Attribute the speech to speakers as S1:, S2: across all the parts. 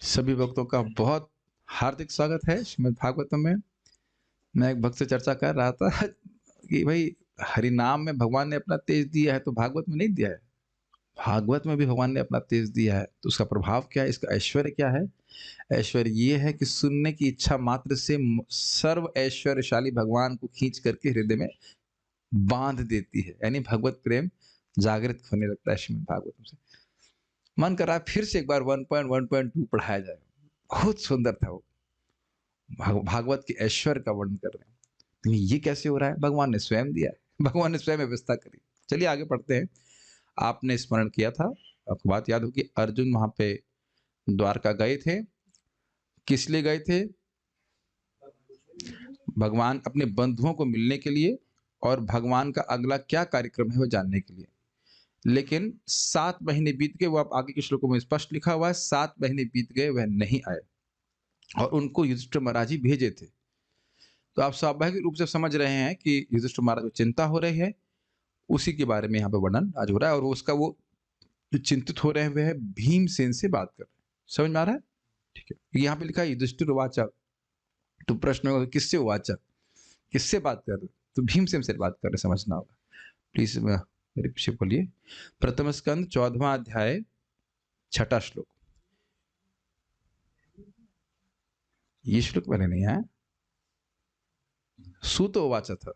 S1: सभी भक्तों का बहुत हार्दिक स्वागत है श्रीमद् भागवतम में। मैं एक भक्त से चर्चा कर रहा था कि भाई हरि नाम में भगवान ने अपना तेज दिया है तो भागवत में नहीं दिया है। भागवत में भी भगवान ने अपना तेज दिया है तो उसका प्रभाव क्या है, इसका ऐश्वर्य क्या है। ऐश्वर्य ये है कि सुनने की इच्छा मात्र से सर्व ऐश्वर्यशाली भगवान को खींच करके हृदय में बांध देती है, यानी भगवत प्रेम जागृत होने लगता है। श्रीमद् भागवतम से मन कर रहा है फिर से एक बार 1.1.2 पढ़ाया जाए। बहुत सुंदर था वो। भागवत के ऐश्वर्य का वर्णन कर रहे हैं। तो ये कैसे हो रहा है? भगवान ने स्वयं दिया है, भगवान ने स्वयं व्यवस्था करी। चलिए आगे पढ़ते हैं। आपने स्मरण किया था, आपको बात याद होगी, अर्जुन वहां पे द्वारका गए थे। किस लिए गए थे? भगवान अपने बंधुओं को मिलने के लिए और भगवान का अगला क्या कार्यक्रम है वो जानने के लिए। लेकिन 7 महीने बीत गए, वो आप आगे के श्लोकों में स्पष्ट लिखा हुआ है। 7 महीने बीत गए, वह नहीं आए और उनको युधिष्ठिर महाराज ही भेजे थे। तो आप स्वाभाविक रूप से समझ रहे हैं कि युधिष्ठिर महाराज को चिंता हो रही है, उसी के बारे में यहाँ पे वर्णन आज हो रहा है। और उसका वो जो चिंतित हो रहे हैं भीमसेन से बात कर रहे हैं। समझ में आ रहा है? ठीक है। यहाँ पे लिखा है युधिष्ठिर उवाच। तो प्रश्न होगा किससे उवाच, किससे बात कर रहे? तो भीमसेन से बात कर रहे, समझना होगा। प्लीज मेरे पीछे बोलिए। प्रथम स्कंद 14वां अध्याय 6ठा श्लोक। ये श्लोक मैंने नहीं है। सूत उवाच था,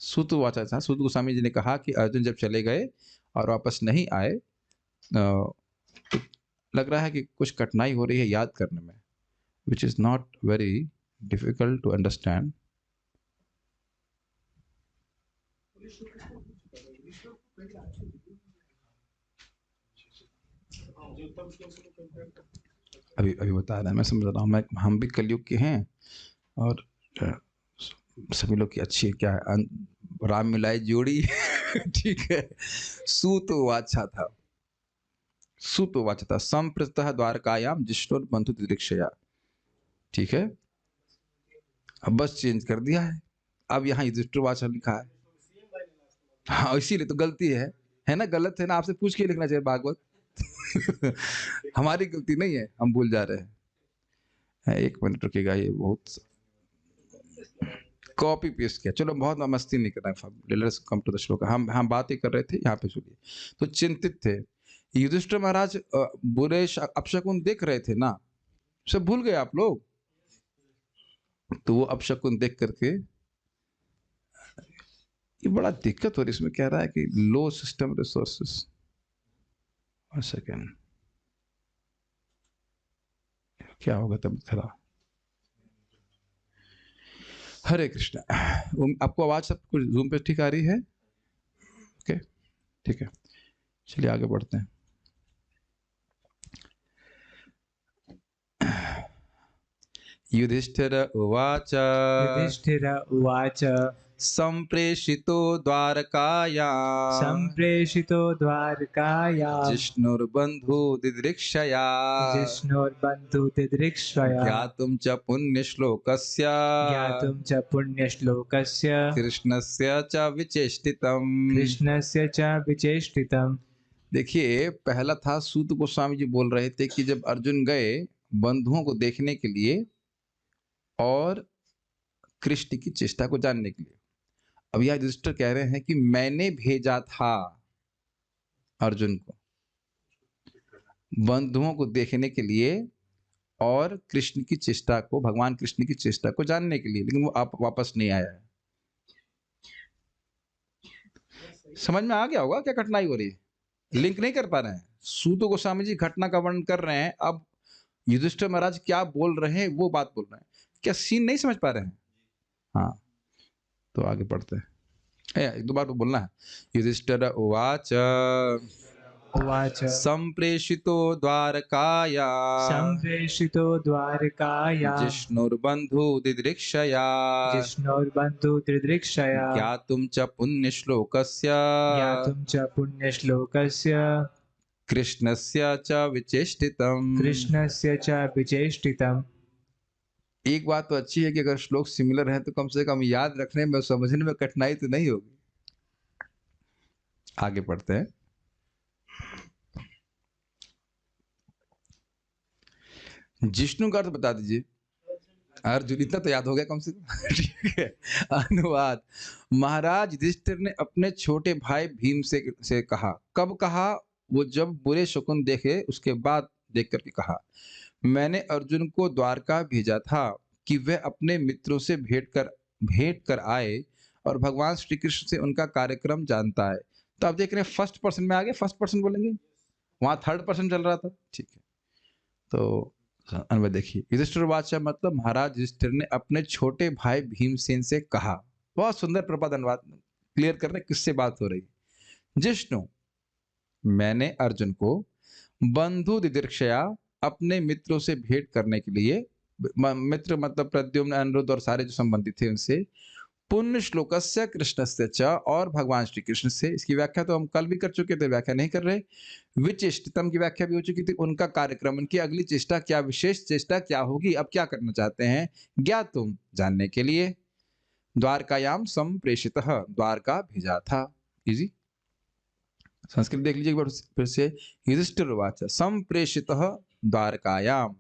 S1: सूत उवाच था। सूत गोस्वामी जी ने कहा कि अर्जुन जब चले गए और वापस नहीं आए, तो लग रहा है कि कुछ कठिनाई हो रही है याद करने में, which is not very difficult to understand. अभी अभी बता रहा है, मैं समझ रहा हूँ। मैं हम भी कलयुग के हैं और सभी लोग की अच्छी क्या है, राम मिलाई जोड़ी ठीक है। सूत वाचा था, सूत वाचा था। संप्रतः द्वारकायाम जिष्णुर बंधु दिदृक्षया। ठीक है, अब बस चेंज कर दिया है, अब यहाँ युधिष्ठिर वाचा लिखा है। हाँ इसीलिए तो गलती है ना? गलत है ना? आपसे पूछ के लिखना चाहिए भागवत हमारी गलती नहीं है, हम भूल जा रहे हैं। एक मिनट रुकेगा, ये बहुत कॉपी पेस्ट किया। चलो बहुत मस्ती नहीं कर रहे, लेट्स कम टू द श्लोक। हम बात ही कर रहे थे, यहाँ पे सुनिए। तो चिंतित थे युधिष्ठिर महाराज, बुरे अपशकुन देख रहे थे ना, सब भूल गए आप लोग। तो वो अपशकुन देख करके ये बड़ा दिक्कत हो रही है। इसमें कह रहा है कि लो सिस्टम रिसोर्सेस। वन सेकेंड, क्या होगा तब खरा। हरे कृष्ण। आपको आवाज सब कुछ जूम पे ठीक आ रही है? ओके ठीक है, चलिए आगे बढ़ते हैं। युधिष्ठिर उवाच,
S2: युधिष्ठिर उवाच
S1: संप्रेषितो द्वारकायां,
S2: संप्रेषितो द्वारकायां
S1: जिष्णुर्बन्धु दिदृक्षया,
S2: जिष्णुर्बन्धुदिदृक्षया
S1: ज्ञातुं च पुण्यश्लोकस्य,
S2: ज्ञातुं च पुण्यश्लोकस्य
S1: कृष्णस्य च विचेष्टितम्।
S2: कृष्णस्य च विचेष्टितम्।
S1: देखिए, पहला था सूत गोस्वामी जी बोल रहे थे कि जब अर्जुन गए बंधुओं को देखने के लिए और कृष्ण की चेष्टा को जानने के लिए। अब यह युधिष्ठिर कह रहे हैं कि मैंने भेजा था अर्जुन को बंधुओं को देखने के लिए और कृष्ण की चेष्टा को, भगवान कृष्ण की चेष्टा को जानने के लिए, लेकिन वो आप वापस नहीं आया है। समझ में आ गया होगा क्या कठिनाई हो रही है? लिंक नहीं कर पा रहे हैं। सूत गोस्वामी जी घटना का वर्णन कर रहे हैं, अब युधिष्ठिर महाराज क्या बोल रहे हैं वो बात बोल रहे हैं। क्या सीन नहीं समझ पा रहे हैं? हाँ तो आगे पढ़ते हैं। एक दो बार तो बोलना है। युधिष्ठिर उवाच
S2: उवाच
S1: संप्रेषितो द्वारकाया,
S2: संप्रेषितो द्वारकाया
S1: जिष्णुर्बन्धु दिदृक्षया,
S2: जिष्णुर्बन्धुदिदृक्षया
S1: ज्ञातुं च पुण्यश्लोकस्य,
S2: ज्ञातुं च पुण्यश्लोकस्य
S1: कृष्णस्य च विचेष्टितम्।
S2: कृष्णस्य च विचेष्टितम्।
S1: एक बात तो अच्छी है कि अगर श्लोक सिमिलर है तो कम से कम याद रखने में, समझने में कठिनाई तो नहीं होगी। आगे पढ़ते हैं। जिष्णु का अर्थ बता दीजिए। अर्जुन, इतना तो याद हो गया कम से कम। ठीक है। अनुवाद। महाराज युधिष्ठिर ने अपने छोटे भाई भीम से कहा। कब कहा? वो जब बुरे शकुन देखे उसके बाद देख करके कहा। मैंने अर्जुन को द्वारका भेजा था कि वह अपने मित्रों से भेंट कर आए और भगवान श्री कृष्ण से उनका कार्यक्रम जानता है। तो आप देख रहे हैं फर्स्ट पर्सन में आ गए, फर्स्ट पर्सन बोलेंगे, वहां थर्ड पर्सन चल रहा था। ठीक है। तो अनुवाद देखिए। युधिष्ठिर वाचा मतलब महाराज युधिष्ठिर ने अपने छोटे भाई भीमसेन से कहा। बहुत सुंदर प्रपद अनुवाद क्लियर कर रहे किससे बात हो रही है। जिष्णु, मैंने अर्जुन को बंधु दिदृक्षया अपने मित्रों से भेंट करने के लिए, मित्र मतलब प्रद्युम्न, अनिरुद्ध और सारे जो संबंधित थे उनसे, पुण्य श्लोकस्य कृष्णस्य च, और भगवान श्री कृष्ण से। इसकी व्याख्या तो हम कल भी कर चुके थे, व्याख्या नहीं कर रहे। विचेष्टितम की व्याख्या भी हो चुकी थी। उनका कार्यक्रम, उनकी अगली चेष्टा क्या, विशेष चेष्टा क्या होगी, अब क्या करना चाहते हैं, ज्ञातुम जानने के लिए। द्वारकायाम संप्रेषितः, द्वारका भेजा था। इजी। संस्कृत देख लीजिए एक बार फिर से। युधिष्ठिर उवाच संप्रेषितः द्वारकायाम,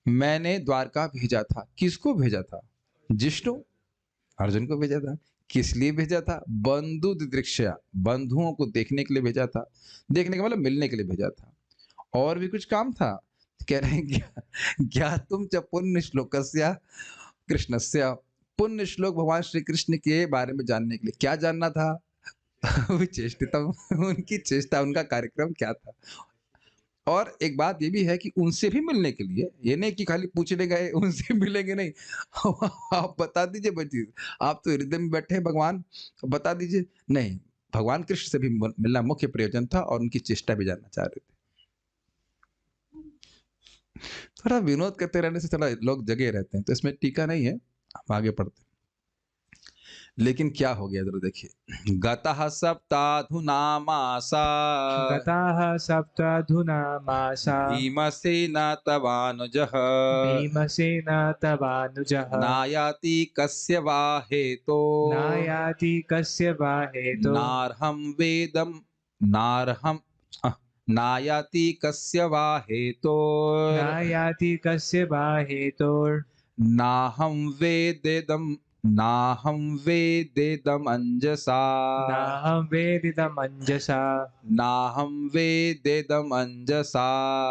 S1: मैंने द्वारका भेजा था। किसको भेजा था? जिष्णु, अर्जुन को भेजा था। किस लिए भेजा था? बंधु दिदृक्षया, बंधुओं को देखने के लिए भेजा था। देखने का मतलब मिलने के लिए भेजा था। और भी कुछ काम था? कह रहे हैं क्या तुम च पुण्य श्लोकस्य कृष्णस्य, पुण्य श्लोक भगवान श्री कृष्ण के बारे में जानने के लिए। क्या जानना था? विचेष्टितम, उनकी चेष्टा, उनका कार्यक्रम क्या था। और एक बात ये भी है कि उनसे भी मिलने के लिए, ये नहीं कि खाली पूछने गए उनसे मिलेंगे, नहीं। आप बता दीजिए बच्ची, आप तो हृदय में बैठे हैं भगवान, बता दीजिए। नहीं, भगवान कृष्ण से भी मिलना मुख्य प्रयोजन था और उनकी चेष्टा भी जानना चाह रहे थे। थोड़ा विनोद करते रहने से थोड़ा लोग जगे रहते हैं, तो इसमें टीका नहीं है, हम आगे पढ़ते हैं। लेकिन क्या हो गया, जरा देखिए। गतः सप्ताधुना मासा,
S2: गताः सप्ताधुना मासा,
S1: भीमसेन तवानुजः,
S2: भीमसेन तवानुजः,
S1: नायाति कस्य वा हेतो,
S2: नायाति कस्य वा हेतो,
S1: नार्हं वेदम, नार्हं नायाति कस्य वा हेतो,
S2: नायाति कस्य वा हेतोर्,
S1: नाहं वेदेदम, नाहं वेदेदम अंजसा,
S2: नाहं वेदितमञ्जसा,
S1: नाहं वेदेदम अंजसा।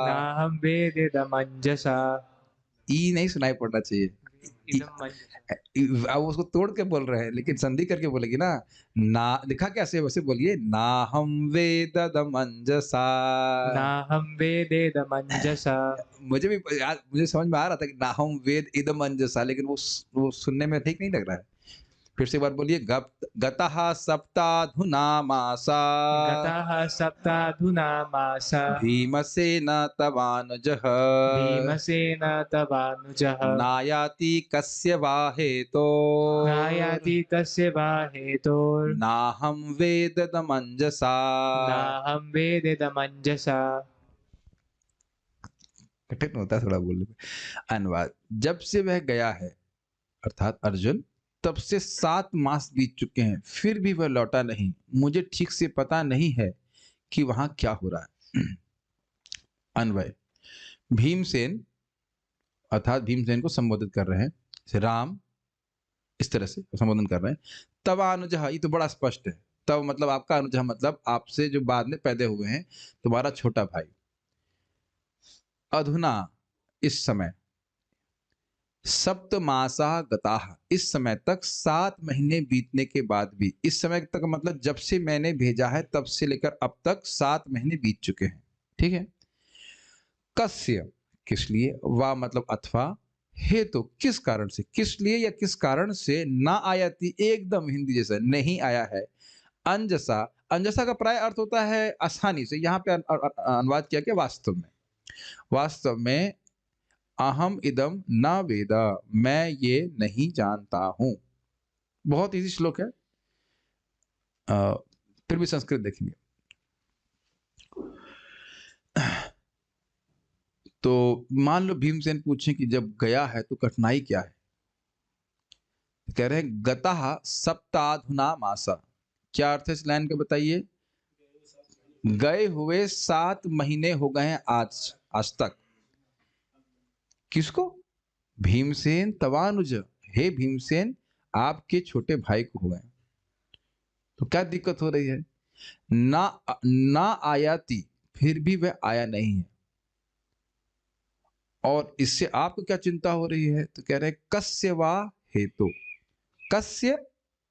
S2: नाहं वेदितमञ्जसा।
S1: ई नहीं सुनाई पड़ना चाहिए। अब उसको तोड़ के बोल रहे हैं, लेकिन संधि करके बोलेगी ना। ना लिखा कैसे, वैसे बोलिए। ना हम वेदम अंजसा।
S2: नाहं वेदेदमञ्जसा।
S1: मुझे भी यार, मुझे समझ में आ रहा था कि ना हम वेद इदम अंजसा, लेकिन वो सुनने में ठीक नहीं लग रहा है। फिर से एक बार बोलिए। गतः सप्ताधुना मासा,
S2: गताः सप्ताधुना मासा,
S1: भीमसेन तवानुजः,
S2: भीमसेन तवानुजः,
S1: नायाति कस्य वा हेतो,
S2: नायाति कस्य वा हेतोर्,
S1: नाहं वेदमंजसा।
S2: नाहं वेदितमञ्जसा।
S1: कठिन होता है थोड़ा बोलने में। अनुवाद। जब से वह गया है, अर्थात अर्जुन, तब से 7 मास बीत चुके हैं, फिर भी वह लौटा नहीं। मुझे ठीक से पता नहीं है कि वहां क्या हो रहा है। अन्वय। भीमसेन, अर्थात भीमसेन को संबोधित कर रहे हैं, राम इस तरह से संबोधन कर रहे हैं। तब अनुजह, ये तो बड़ा स्पष्ट है। तब मतलब आपका अनुजह, मतलब आपसे जो बाद में पैदा हुए हैं, तुम्हारा छोटा भाई। अधुना, इस समय। सप्तमासा गताः, इस समय तक 7 महीने बीतने के बाद भी। इस समय तक मतलब जब से मैंने भेजा है तब से लेकर अब तक 7 महीने बीत चुके हैं। ठीक है। कस्य, किस लिए, वा मतलब अथवा, हेतु किस कारण से, किस लिए या किस कारण से, ना आयाति एकदम हिंदी जैसा नहीं आया है, अंजसा, अंजसा का प्राय अर्थ होता है आसानी से, यहाँ पे अनुवाद किया गया वास्तव में। वास्तव में अहम इदम न वेदा, मैं ये नहीं जानता हूं। बहुत इजी श्लोक है। फिर भी संस्कृत देखेंगे तो मान लो भीमसेन पूछें कि जब गया है तो कठिनाई क्या है। कह रहे हैं गतः सप्ताधुना मासा, क्या अर्थ है इस लाइन का बताइए। गए हुए 7 महीने हो गए हैं आज तक। किसको? भीमसेन तवानुज, हे भीमसेन आपके छोटे भाई को हुए। तो क्या दिक्कत हो रही है? ना ना आयाति, फिर भी वह आया नहीं है। और इससे आपको क्या चिंता हो रही है? तो कह रहे हैं कस्य वा हेतु, कस्य,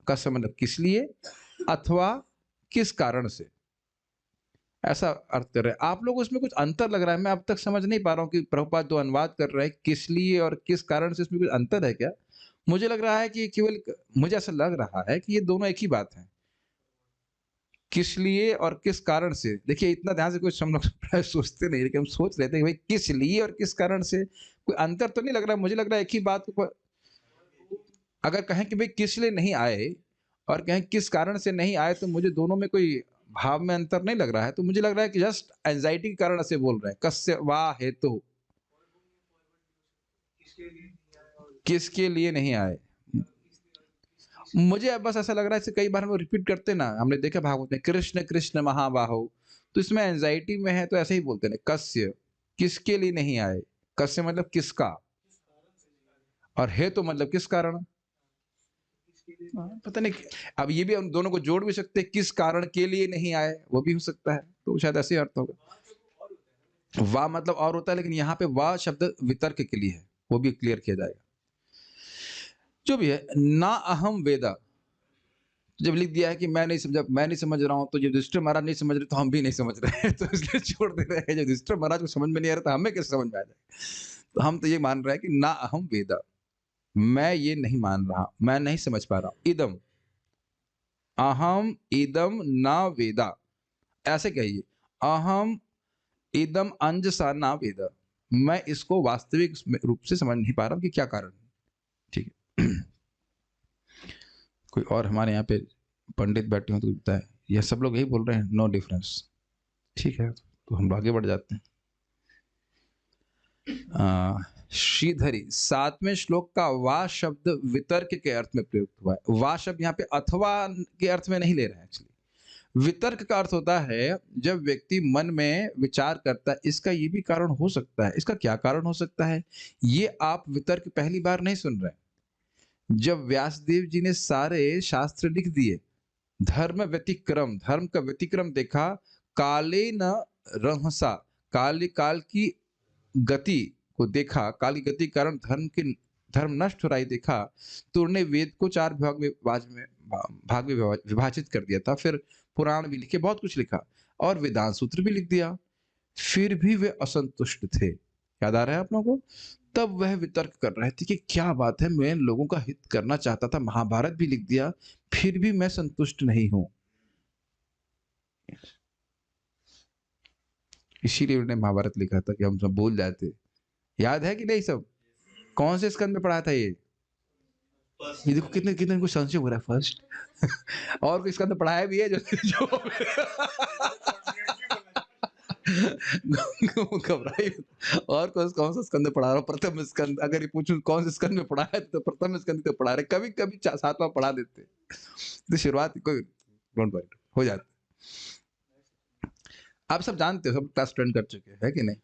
S1: कस्य मतलब किस लिए, अथवा किस कारण से, ऐसा अर्थ कर रहे हैं आप लोग। उसमें कुछ अंतर लग रहा है, मैं अब तक समझ नहीं पा रहा हूँ कि प्रभुपाद जो अनुवाद कर रहे हैं किस लिए और किस कारण से, इसमें कुछ अंतर है क्या? मुझे लग रहा है कि केवल, मुझे ऐसा लग रहा है कि ये दोनों एक ही बात है, किस लिए और किस कारण से। देखिए इतना ध्यान से कुछ हम लोग प्राय सोचते नहीं, लेकिन हम सोच रहे थे कि भाई किस लिए और किस कारण से, कोई अंतर तो नहीं लग रहा। मुझे लग रहा है एक ही बात को, अगर कहें कि भाई किस लिए नहीं आए और कहें किस कारण से नहीं आए, तो मुझे दोनों में कोई भाव में अंतर नहीं लग रहा है। तो मुझे लग रहा है कि जस्ट एंजाइटी के कारण से बोल रहे हैं, कस्य वा हेतु, किसके लिए नहीं आए। मुझे अब बस ऐसा लग रहा है, इसे कई बार हम रिपीट करते ना, हमने देखा भागवत में कृष्ण कृष्ण महाबाहो, तो इसमें एंजाइटी में है तो ऐसे ही बोलते हैं, कस्य किसके लिए नहीं आए, कस्य मतलब किसका, और हेतु मतलब किस कारण। पता नहीं, अब ये भी हम दोनों को जोड़ भी सकते हैं, किस कारण के लिए नहीं आए, वो भी हो सकता है, तो शायद ऐसे ही अर्थ होगा। वाह मतलब और होता है, लेकिन यहाँ पे वाह शब्द वितर्क के लिए है, वो भी क्लियर किया जाएगा। जो भी है, ना अहम वेदा, जब लिख दिया है कि मैं नहीं समझा, मैं नहीं समझ रहा हूं, तो जब युधिष्ठिर महाराज नहीं समझ रहे तो हम भी नहीं समझ रहे हैं, तो इसलिए छोड़ दे रहे हैं। जब युधिष्ठिर महाराज को समझ में नहीं आ रहा तो हमें कैसे समझ में आ जाए। तो हम तो ये मान रहे हैं कि ना अहम वेदा, मैं ये नहीं मान रहा, मैं नहीं समझ पा रहा। इदम, अहम इदम ना वेदा, ऐसे कहिए, अहम इदम अंजसा ना वेदा, मैं इसको वास्तविक रूप से समझ नहीं पा रहा हूं कि क्या कारण है। ठीक है। कोई और हमारे यहाँ पे पंडित बैठे हो तो बताए, यह सब लोग यही बोल रहे हैं, नो डिफरेंस। ठीक है, तो हम आगे बढ़ जाते हैं। श्रीधरी, 7वें श्लोक का वा शब्द वितर्क के अर्थ में प्रयुक्त हुआ है। वा शब्द यहाँ पे अथवा के अर्थ में नहीं ले रहे हैं। एक्चुअली वितर्क का अर्थ होता है जब व्यक्ति मन में विचार करता है, इसका ये भी कारण हो सकता है, इसका क्या कारण हो सकता है, ये आप वितर्क पहली बार नहीं सुन रहे हैं। जब व्यासदेव जी ने सारे शास्त्र लिख दिए, धर्म व्यतिक्रम, धर्म का व्यतिक्रम देखा, काले न रहसा, काल की गति को देखा, काल की गति के कारण धर्म नष्ट हो रहा है देखा, तो उन्होंने वेद को 4 भाग में विभाजित कर दिया था। फिर पुराण भी लिखे, बहुत कुछ लिखा, और वेदांत सूत्र भी लिख दिया। फिर भी वे असंतुष्ट थे, याद आ रहा है आप लोगों को? तब वह वितर्क कर रहे थे कि क्या बात है, मैं लोगों का हित करना चाहता था, महाभारत भी लिख दिया, फिर भी मैं संतुष्ट नहीं हूं। इसीलिए उन्होंने महाभारत लिखा था कि हम सब भूल जाते। याद है कि नहीं सब? कौन से स्कंद में पढ़ा था ये देखो कितने कितने को संशय हो रहा है, फर्स्ट। और कोई स्कंद पढ़ाया भी है जो घबराई। और कौन सा स्कंद पढ़ा रहा हूँ? प्रथम स्कंद। अगर ये पूछूं कौन से स्कंद में पढ़ा है, तो प्रथम स्कंद तो पढ़ा रहे, कभी कभी 7वां पढ़ा देते, तो शुरुआत कोई डोंट वरी हो जाती। आप सब जानते हो, सब क्लास 10 कर चुके हैं कि नहीं?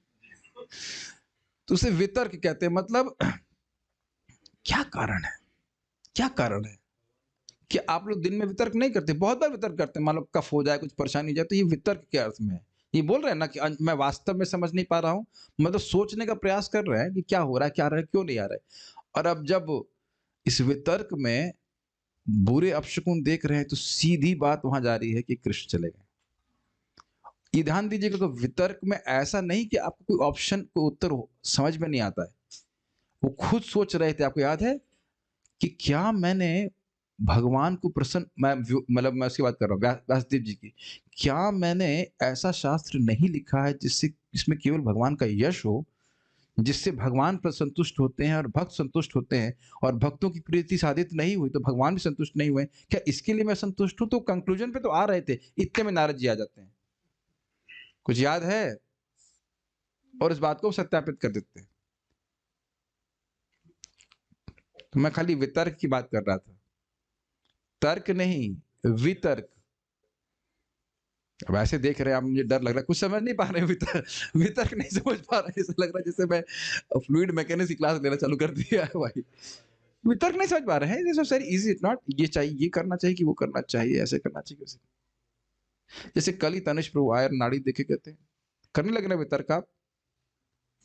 S1: तो उसे वितर्क कहते हैं। मतलब क्या कारण है, क्या कारण है कि आप लोग दिन में वितर्क नहीं करते? बहुत बार वितर्क करते हैं, मान लो कफ हो जाए, कुछ परेशानी हो जाए, तो ये वितर्क के अर्थ में है। ये बोल रहे हैं ना कि मैं वास्तव में समझ नहीं पा रहा हूं, मतलब सोचने का प्रयास कर रहे हैं कि क्या हो रहा है, क्या रहा है, क्यों नहीं आ रहा है। और अब जब इस वितर्क में बुरे अपशकुन देख रहे हैं, तो सीधी बात वहां जा रही है कि कृष्ण चले गए। ये ध्यान दीजिएगा कि वितर्क में ऐसा नहीं कि आपको कोई ऑप्शन को उत्तर समझ में नहीं आता है, वो खुद सोच रहे थे। आपको याद है कि क्या मैंने भगवान को प्रसन्न, मतलब मैं उसकी बात कर रहा हूँ व्यासदेव जी की, क्या मैंने ऐसा शास्त्र नहीं लिखा है जिससे, जिसमें केवल भगवान का यश हो, जिससे भगवान पर संतुष्ट होते हैं और भक्त संतुष्ट होते हैं, और भक्तों की प्रीति साधित नहीं हुई तो भगवान भी संतुष्ट नहीं हुए, क्या इसके लिए मैं संतुष्ट हूं? तो कंक्लूजन पे तो आ रहे थे, इतने में नारद जी आ जाते हैं। कुछ याद है? और इस बात को सत्यापित कर देते हैं। तो मैं खाली वितर्क की बात कर रहा था, तर्क नहीं, वितर्क। अब ऐसे देख रहे हैं आप, मुझे डर लग रहा है, कुछ समझ नहीं पा रहे हैं, वितर्क नहीं समझ पा रहे हैं, ऐसा लग रहा है जैसे मैं फ्लूइड मैकेनिक्स की क्लास लेना चालू कर दिया है भाई। वितर्क नहीं समझ पा रहे हैं, this is very easy, it not ये चाहिए, ये करना चाहिए कि वो करना चाहिए, ऐसे करना चाहिए वैसे। जैसे कल ही तनिष प्रभु आयर नाड़ी देखे कहते हैं, करने लगे ना वितर्क आप,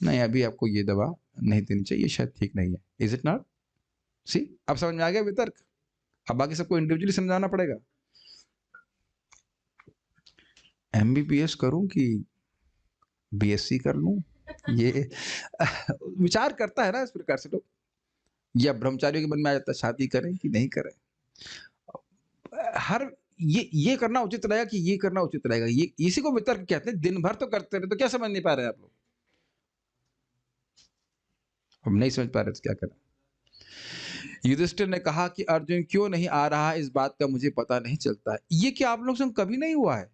S1: नहीं अभी आपको ये दवा नहीं देनी चाहिए, शायद ठीक नहीं है, इज इट नॉट? सी, अब समझ में आ गया वितर्क? अब बाकी सबको इंडिविजुअली समझाना पड़ेगा। एमबीबीएस करूं कि बीएससी कर लूं, ये विचार करता है ना इस प्रकार से लोग, या ब्रह्मचारियों के मन में आ जाता है शादी करें कि नहीं करें। हर ये करना उचित रहेगा कि ये करना उचित रहेगा, ये इसी को वितर्क कहते हैं। दिन भर तो करते रहे तो क्या समझ नहीं पा रहे आप लोग? हम नहीं समझ पा रहे तो क्या करें? युधिष्ठिर ने कहा कि अर्जुन क्यों नहीं आ रहा, इस बात का मुझे पता नहीं चलता है। ये क्या आप लोग संग कभी नहीं हुआ है?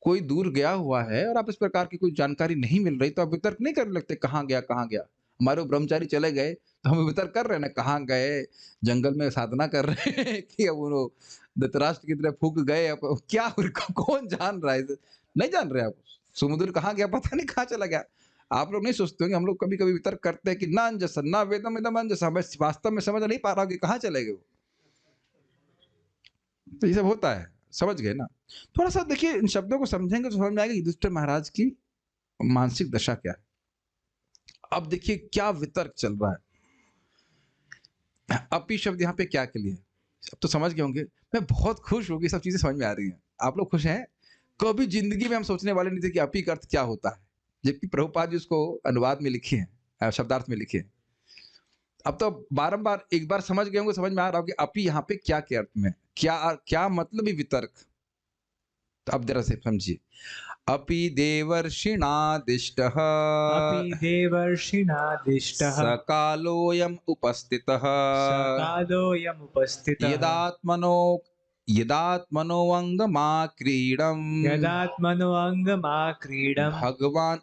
S1: कोई दूर गया हुआ है और आप इस प्रकार की कोई जानकारी नहीं मिल रही तो आप वितर्क नहीं करने लगते, कहाँ गया कहाँ गया। हमारे ब्रह्मचारी चले गए तो हम वितर्क कर रहे हैं ना, कहाँ गए, जंगल में साधना कर रहे हैं कि अब वो धृतराष्ट्र की तरह फूक गए, अब क्या कौन जान रहा है? नहीं जान रहे आप, समुद्र कहाँ गया पता नहीं, कहाँ चला गया। आप लोग नहीं सोचते होंगे, हम लोग कभी कभी वितर्क करते हैं कि ना अंजस ना वेदम इदम अंजस, मैं वास्तव में समझ नहीं पा रहा हूँ कि कहाँ चले गए वो। तो ये सब होता है, समझ गए ना? थोड़ा सा देखिए, इन शब्दों को समझेंगे तो समझ में आएगा युधिष्ठिर महाराज की मानसिक दशा क्या है। अब देखिए क्या वितर्क चल रहा है। अपी शब्द यहाँ पे क्या के लिए? अब तो समझ गए होंगे। मैं बहुत खुश हूँ कि सब चीजें समझ में आ रही हैं। आप लोग खुश हैं? कभी जिंदगी में हम सोचने वाले नहीं थे कि अपी का अर्थ क्या होता है, जबकि प्रभुपाद जी उसको अनुवाद में लिखे हैं, शब्दार्थ में लिखे हैं। अब तो बारंबार एक बार समझ गए होंगे, समझ में आ रहा हो कि अपी यहाँ पे क्या के अर्थ में, क्या मतलब है वितर्क। तो अब जरा से समझिए। अपि देवर्षिणादिष्टः
S2: अपि देवर्षिणादिष्टः
S1: सकालोऽयम् उपस्थितः
S2: सकालोऽयमुपस्थितः
S1: यदात्मनोऽङ्गमाक्रीडम्
S2: यदात्मनोऽङ्गमाक्रीडम्
S1: भगवान्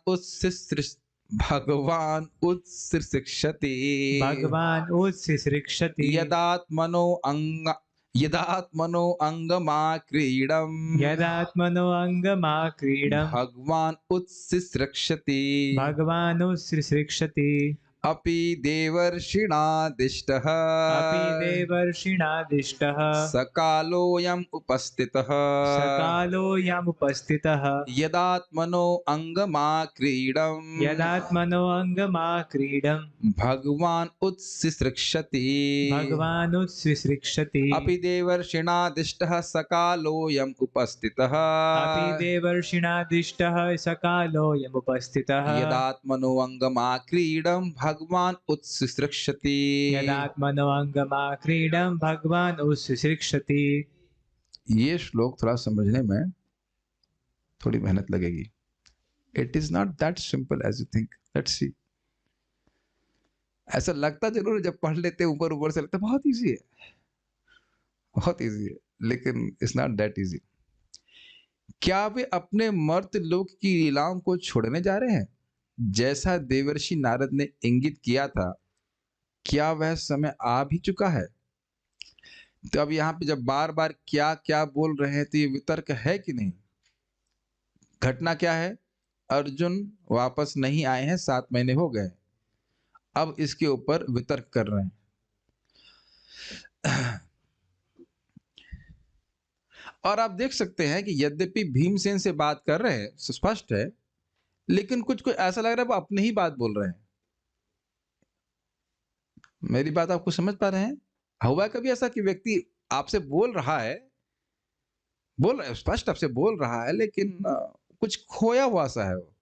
S1: उत्सिशिक्षति
S2: भगवान् उत्सिसृक्षति
S1: यदात्मनोऽङ्गमाक्रीडम्
S2: यदात्मनोऽङ्गमाक्रीडम्
S1: भगवान् उत्सिसृक्षति
S2: भगवान् उत्सिसृक्षति
S1: अपि देवर्षिणादिष्टः
S2: अपि देवर्षिणादिष्टः
S1: सकालोऽयम् उपस्थितः
S2: सकालोऽयमुपस्थितः
S1: यदात्मनो अङ्गमाक्रीडम्
S2: यदात्मनोऽङ्गमाक्रीडम्
S1: भगवान् उत्सिसृक्षति
S2: भगवान् उत्सिसृक्षति
S1: अपि देवर्षिणादिष्टः सकालोऽयम् उपस्थितः
S2: अपि देवर्षिणादिष्टः सकालोऽयमुपस्थितः
S1: यदात्मनो अङ्गमाक्रीडम् भगवान् उत्सिसृक्षति।
S2: यदात्मनोऽङ्गमाक्रीडम् भगवान् उत्सिसृक्षति।
S1: ये श्लोक थोड़ा समझने में थोड़ी मेहनत लगेगी। It is not that simple as you think. Let's see. ऐसा लगता जरूर है, जब पढ़ लेते ऊपर ऊपर से लगता बहुत इजी है, बहुत इजी है, लेकिन इट्स नॉट दैट इजी। क्या वे अपने मर्त लोक की लीलाओं को छोड़ने जा रहे हैं, जैसा देवर्षि नारद ने इंगित किया था? क्या वह समय आ भी चुका है? तो अब यहाँ पे जब बार बार क्या क्या बोल रहे हैं तो ये वितर्क है कि नहीं? घटना क्या है? अर्जुन वापस नहीं आए हैं, 7 महीने हो गए, अब इसके ऊपर वितर्क कर रहे हैं। और आप देख सकते हैं कि यद्यपि भीमसेन से बात कर रहे हैं, स्पष्ट है, लेकिन कुछ कुछ ऐसा लग रहा है वो अपनी ही बात बोल रहे हैं। मेरी बात आपको समझ पा रहे हैं? हुआ कभी ऐसा कि व्यक्ति आपसे बोल रहा है, स्पष्ट आपसे बोल रहा है, लेकिन कुछ खोया हुआ सा है वो।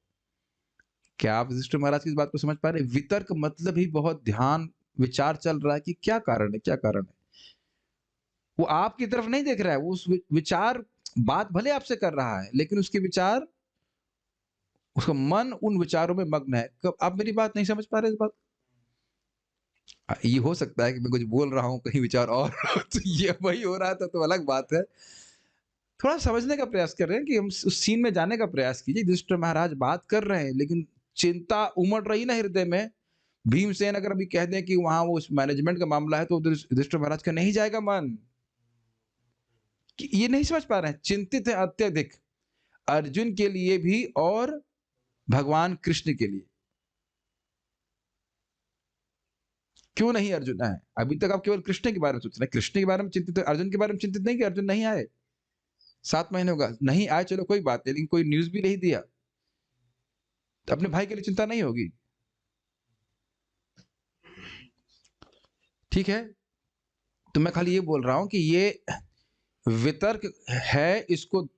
S1: क्या आप युधिष्ठिर महाराज की इस बात को समझ पा रहे हैं? वितर्क मतलब ही बहुत ध्यान विचार चल रहा है कि क्या कारण है, क्या कारण है। वो आपकी तरफ नहीं देख रहा है, वो उस विचार, बात भले आपसे कर रहा है, लेकिन उसके विचार, उसका मन उन विचारों में मग्न है। कब आप मेरी बात नहीं समझ पा रहे इस बात? ये हो सकता है कि मैं कुछ बोल रहा हूं, कहीं विचार और तो ये वही हो रहा था तो अलग बात है। थोड़ा समझने का प्रयास कर रहे हैं कि हम उस सीन में जाने का प्रयास कीजिए। युधिष्ठिर महाराज बात कर रहे हैं, लेकिन चिंता उमड़ रही ना हृदय में। भीमसेन अगर अभी कह दें कि वहां वो मैनेजमेंट का मामला है तो युधिष्ठिर महाराज का नहीं जाएगा मन। कि ये नहीं समझ पा रहे हैं, चिंतित है अत्यधिक, अर्जुन के लिए भी और भगवान कृष्ण के लिए। क्यों नहीं अर्जुन आए? अभी तक आप केवल कृष्ण के बारे में सोच रहे हैं, कृष्ण के बारे में चिंतित है, अर्जुन के बारे में चिंतित नहीं कि अर्जुन नहीं आए। 7 महीने होगा, नहीं आए चलो कोई बात नहीं, लेकिन कोई न्यूज़ भी नहीं दिया, तो अपने भाई के लिए चिंता नहीं होगी। ठीक है? तो मैं खाली ये बोल रहा हूँ कि ये वितर्क है, इसको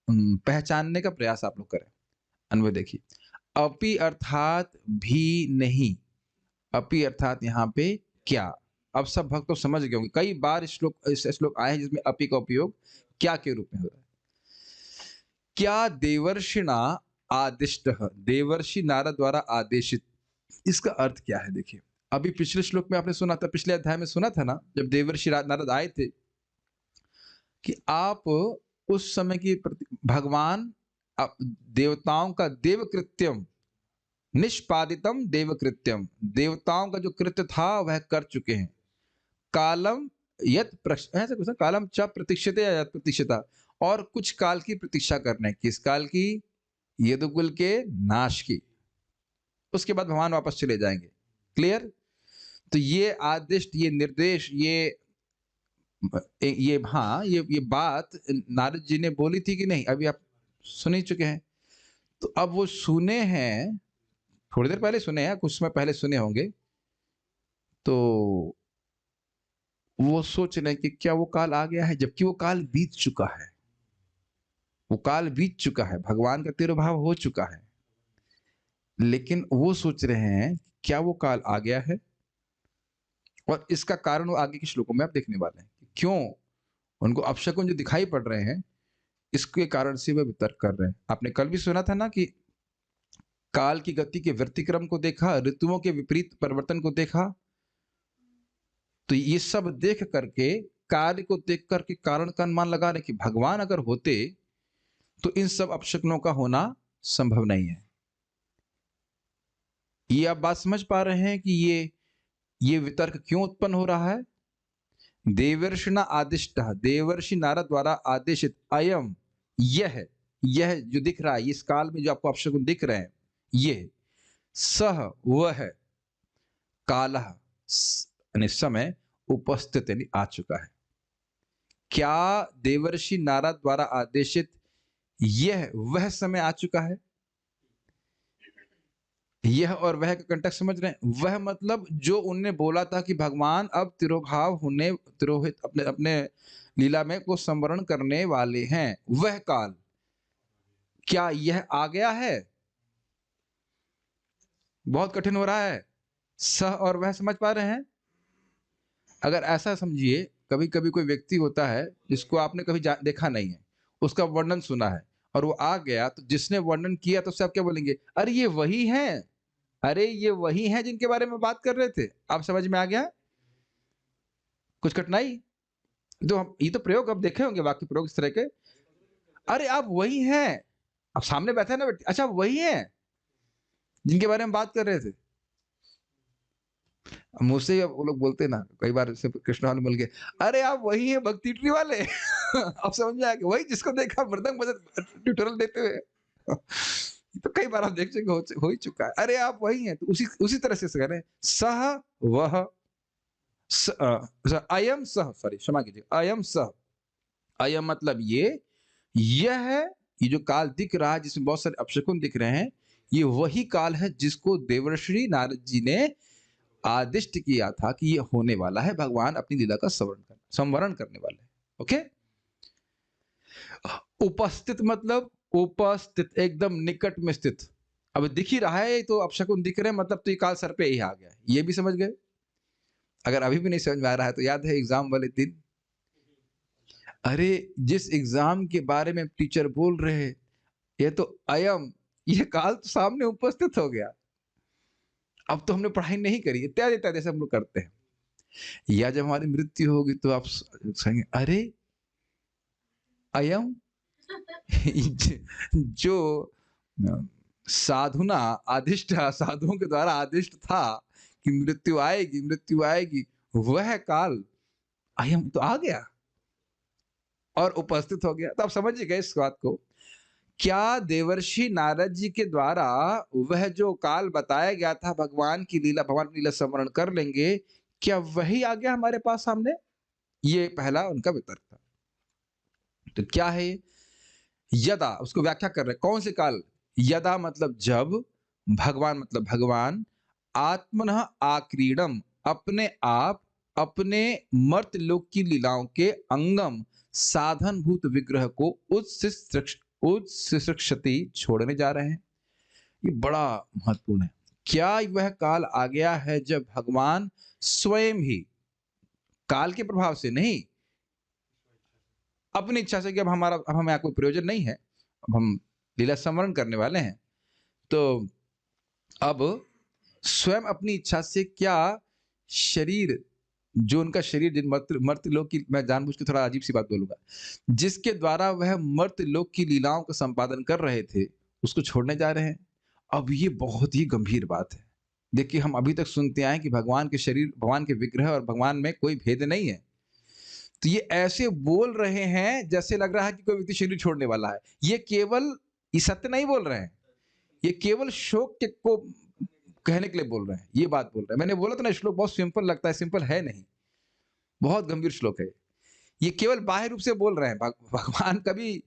S1: पहचानने का प्रयास आप लोग करें। अन्वय देखिए, अपि अर्थात भी नहीं, अपि अर्थात यहाँ पे क्या? अब सब भक्त तो समझ गए होंगे, कई बार श्लोक आए हैं जिसमें अपि का उपयोग क्या के रूप में हो रहा है। क्या देवर्षिणा आदिष्टः, देवर्षि नारद द्वारा आदेशित, इसका अर्थ क्या है? देखिए, अभी पिछले श्लोक में आपने सुना था, पिछले अध्याय में सुना था ना, जब देवर्षि नारद आए थे कि आप उस समय की भगवान देवताओं का देवकृत्यम निष्पादितम देवकृत्यम, देवताओं का जो कृत्य था वह कर चुके हैं। कालम यत ऐसा कुछ कालम च प्रतीक्षते या यत प्रतीक्षता, और कुछ काल की प्रतीक्षा करना है। किस काल की? यदुकुल के नाश की। उसके बाद भगवान वापस चले जाएंगे। क्लियर? तो ये आदेश, ये निर्देश, ये बात नारद जी ने बोली थी कि नहीं? अभी आप सुन ही चुके हैं। तो अब वो सुने हैं, थोड़ी देर पहले सुने हैं, कुछ समय पहले सुने होंगे, तो वो सोच रहे हैं कि क्या वो काल आ गया है, जबकि वो काल बीत चुका है। वो काल बीत चुका है, भगवान का तिरोभाव हो चुका है, लेकिन वो सोच रहे हैं क्या वो काल आ गया है। और इसका कारण वो आगे के श्लोकों में आप देखने वाले हैं कि क्यों उनको अपशकुन जो दिखाई पड़ रहे हैं, इसके कारण से वे वितर्क कर रहे हैं। आपने कल भी सुना था ना कि काल की गति के व्यतिक्रम को देखा, ऋतुओं के विपरीत परिवर्तन को देखा, तो ये सब देख करके, कार्य को देख करके कारण का अनुमान लगा रहे कि भगवान अगर होते तो इन सब अपशकुनों का होना संभव नहीं है। ये आप बात समझ पा रहे हैं कि ये वितर्क क्यों उत्पन्न हो रहा है? देवर्षिणा आदिष्ट, देवर्षि नारद द्वारा आदेशित अयम, यह जो दिख रहा है, इस काल में जो आपको अपशकुन दिख रहे हैं, ये सह वह कालः यानी समय उपस्थित यानी आ चुका है। क्या देवर्षि नारद द्वारा आदेशित यह वह समय आ चुका है? यह और वह का कंटेक्स्ट समझ रहे हैं? वह मतलब जो उनने बोला था कि भगवान अब तिरोभाव होने, तिरोहित अपने अपने लीला में को संवरण करने वाले हैं, वह काल क्या यह आ गया है? बहुत कठिन हो रहा है। सह और वह समझ पा रहे हैं? अगर ऐसा समझिए, कभी कभी कोई व्यक्ति होता है जिसको आपने कभी देखा नहीं है, उसका वर्णन सुना है और वो आ गया, तो जिसने वर्णन किया तो उससे आप क्या बोलेंगे? अरे ये वही है, अरे ये वही है जिनके बारे में बात कर रहे थे। आप समझ में आ गया? कुछ कठिनाई? तो हम ये तो प्रयोग अब देखे होंगे, वाक्य प्रयोग इस तरह के। अरे आप वही हैं, आप सामने बैठे ना, अच्छा वही हैं जिनके बारे में बात कर रहे थे। मुझसे वो लोग बोलते ना कई बार, कृष्ण वाले मिल गए, अरे आप वही हैं भक्ति ट्री वाले। आप समझ में आ गया, वही जिसको देखा मृदंग बजा ट्यूटोरियल देते हुए। तो कई बार आप देख चुके, हो ही चुका है। अरे आप वही हैं, तो उसी तरह से कह रहे हैं, सह वह अयम सह, सॉरी क्षमा कीजिए, अयम सह, अयम मतलब यह है, ये जो काल दिख रहा है जिसमें बहुत सारे अपशकुन दिख रहे हैं, ये वही काल है जिसको देवर्षि नारद जी ने आदिष्ट किया था कि ये होने वाला है, भगवान अपनी लीला का संवरण करने वाले हैं। ओके? उपस्थित मतलब उपस्थित, एकदम निकट में स्थित। अब दिख ही रहा है, तो अपशकुन दिख रहे हैं, मतलब तो ये काल सर पे ही आ गया है। ये भी समझ गए? अगर अभी भी नहीं समझ में आ रहा है तो याद है एग्जाम वाले दिन, अरे जिस एग्जाम के बारे में टीचर बोल रहे हैं, ये तो अयम, ये काल तो सामने उपस्थित हो गया, अब तो हमने पढ़ाई नहीं करी, इत्यादि इत्यादि जैसे हम लोग करते हैं। या जब हमारी मृत्यु होगी तो आप कहेंगे, अरे अयम, जो साधुना आदिष्ट, साधुओं के द्वारा आदिष्ट था कि मृत्यु आएगी, मृत्यु आएगी, वह काल अयम तो आ गया। और उपस्थित हो गया। तो आप समझ गए इस बात को। क्या देवर्षि नारद जी के द्वारा वह जो काल बताया गया था भगवान की लीला, भगवान की लीला स्मरण कर लेंगे, क्या वही आ गया हमारे पास सामने? ये पहला उनका वितर्क था। तो क्या है ये? यदा, उसको व्याख्या कर रहे हैं। कौन से काल? यदा मतलब जब, भगवान मतलब भगवान, आत्मनः आक्रीडम अपने आप अपने मर्त्यलोक की लीलाओं के अंगम साधनभूत विग्रह को उत्सिष्यति छोड़ने जा रहे हैं। ये बड़ा महत्वपूर्ण है। क्या वह काल आ गया है जब भगवान स्वयं ही, काल के प्रभाव से नहीं, अपनी इच्छा से कि अब हमें यहाँ कोई प्रयोजन नहीं है, अब हम लीला स्मरण करने वाले हैं, तो अब स्वयं अपनी इच्छा से क्या शरीर, जो उनका शरीर जिन मर्त्यलोक की, मैं जानबूझ के थोड़ा अजीब सी बात बोलूंगा, जिसके द्वारा वह मर्त्यलोक की लीलाओं का संपादन कर रहे थे, उसको छोड़ने जा रहे हैं। अब ये बहुत ही गंभीर बात है। देखिए, हम अभी तक सुनते आए कि भगवान के शरीर, भगवान के विग्रह और भगवान में कोई भेद नहीं है। तो ये ऐसे बोल रहे हैं जैसे लग रहा है कि कोई व्यक्ति शरीर छोड़ने वाला है। ये केवल, ये सत्य नहीं बोल रहे हैं, ये केवल शोक के को कहने के लिए बोल रहे हैं, ये बात बोल रहे हैं। मैंने बोला था ना, श्लोक बहुत सिंपल लगता है, सिंपल है नहीं, बहुत गंभीर श्लोक है। ये केवल बाह्य रूप से बोल रहे हैं। भगवान कभी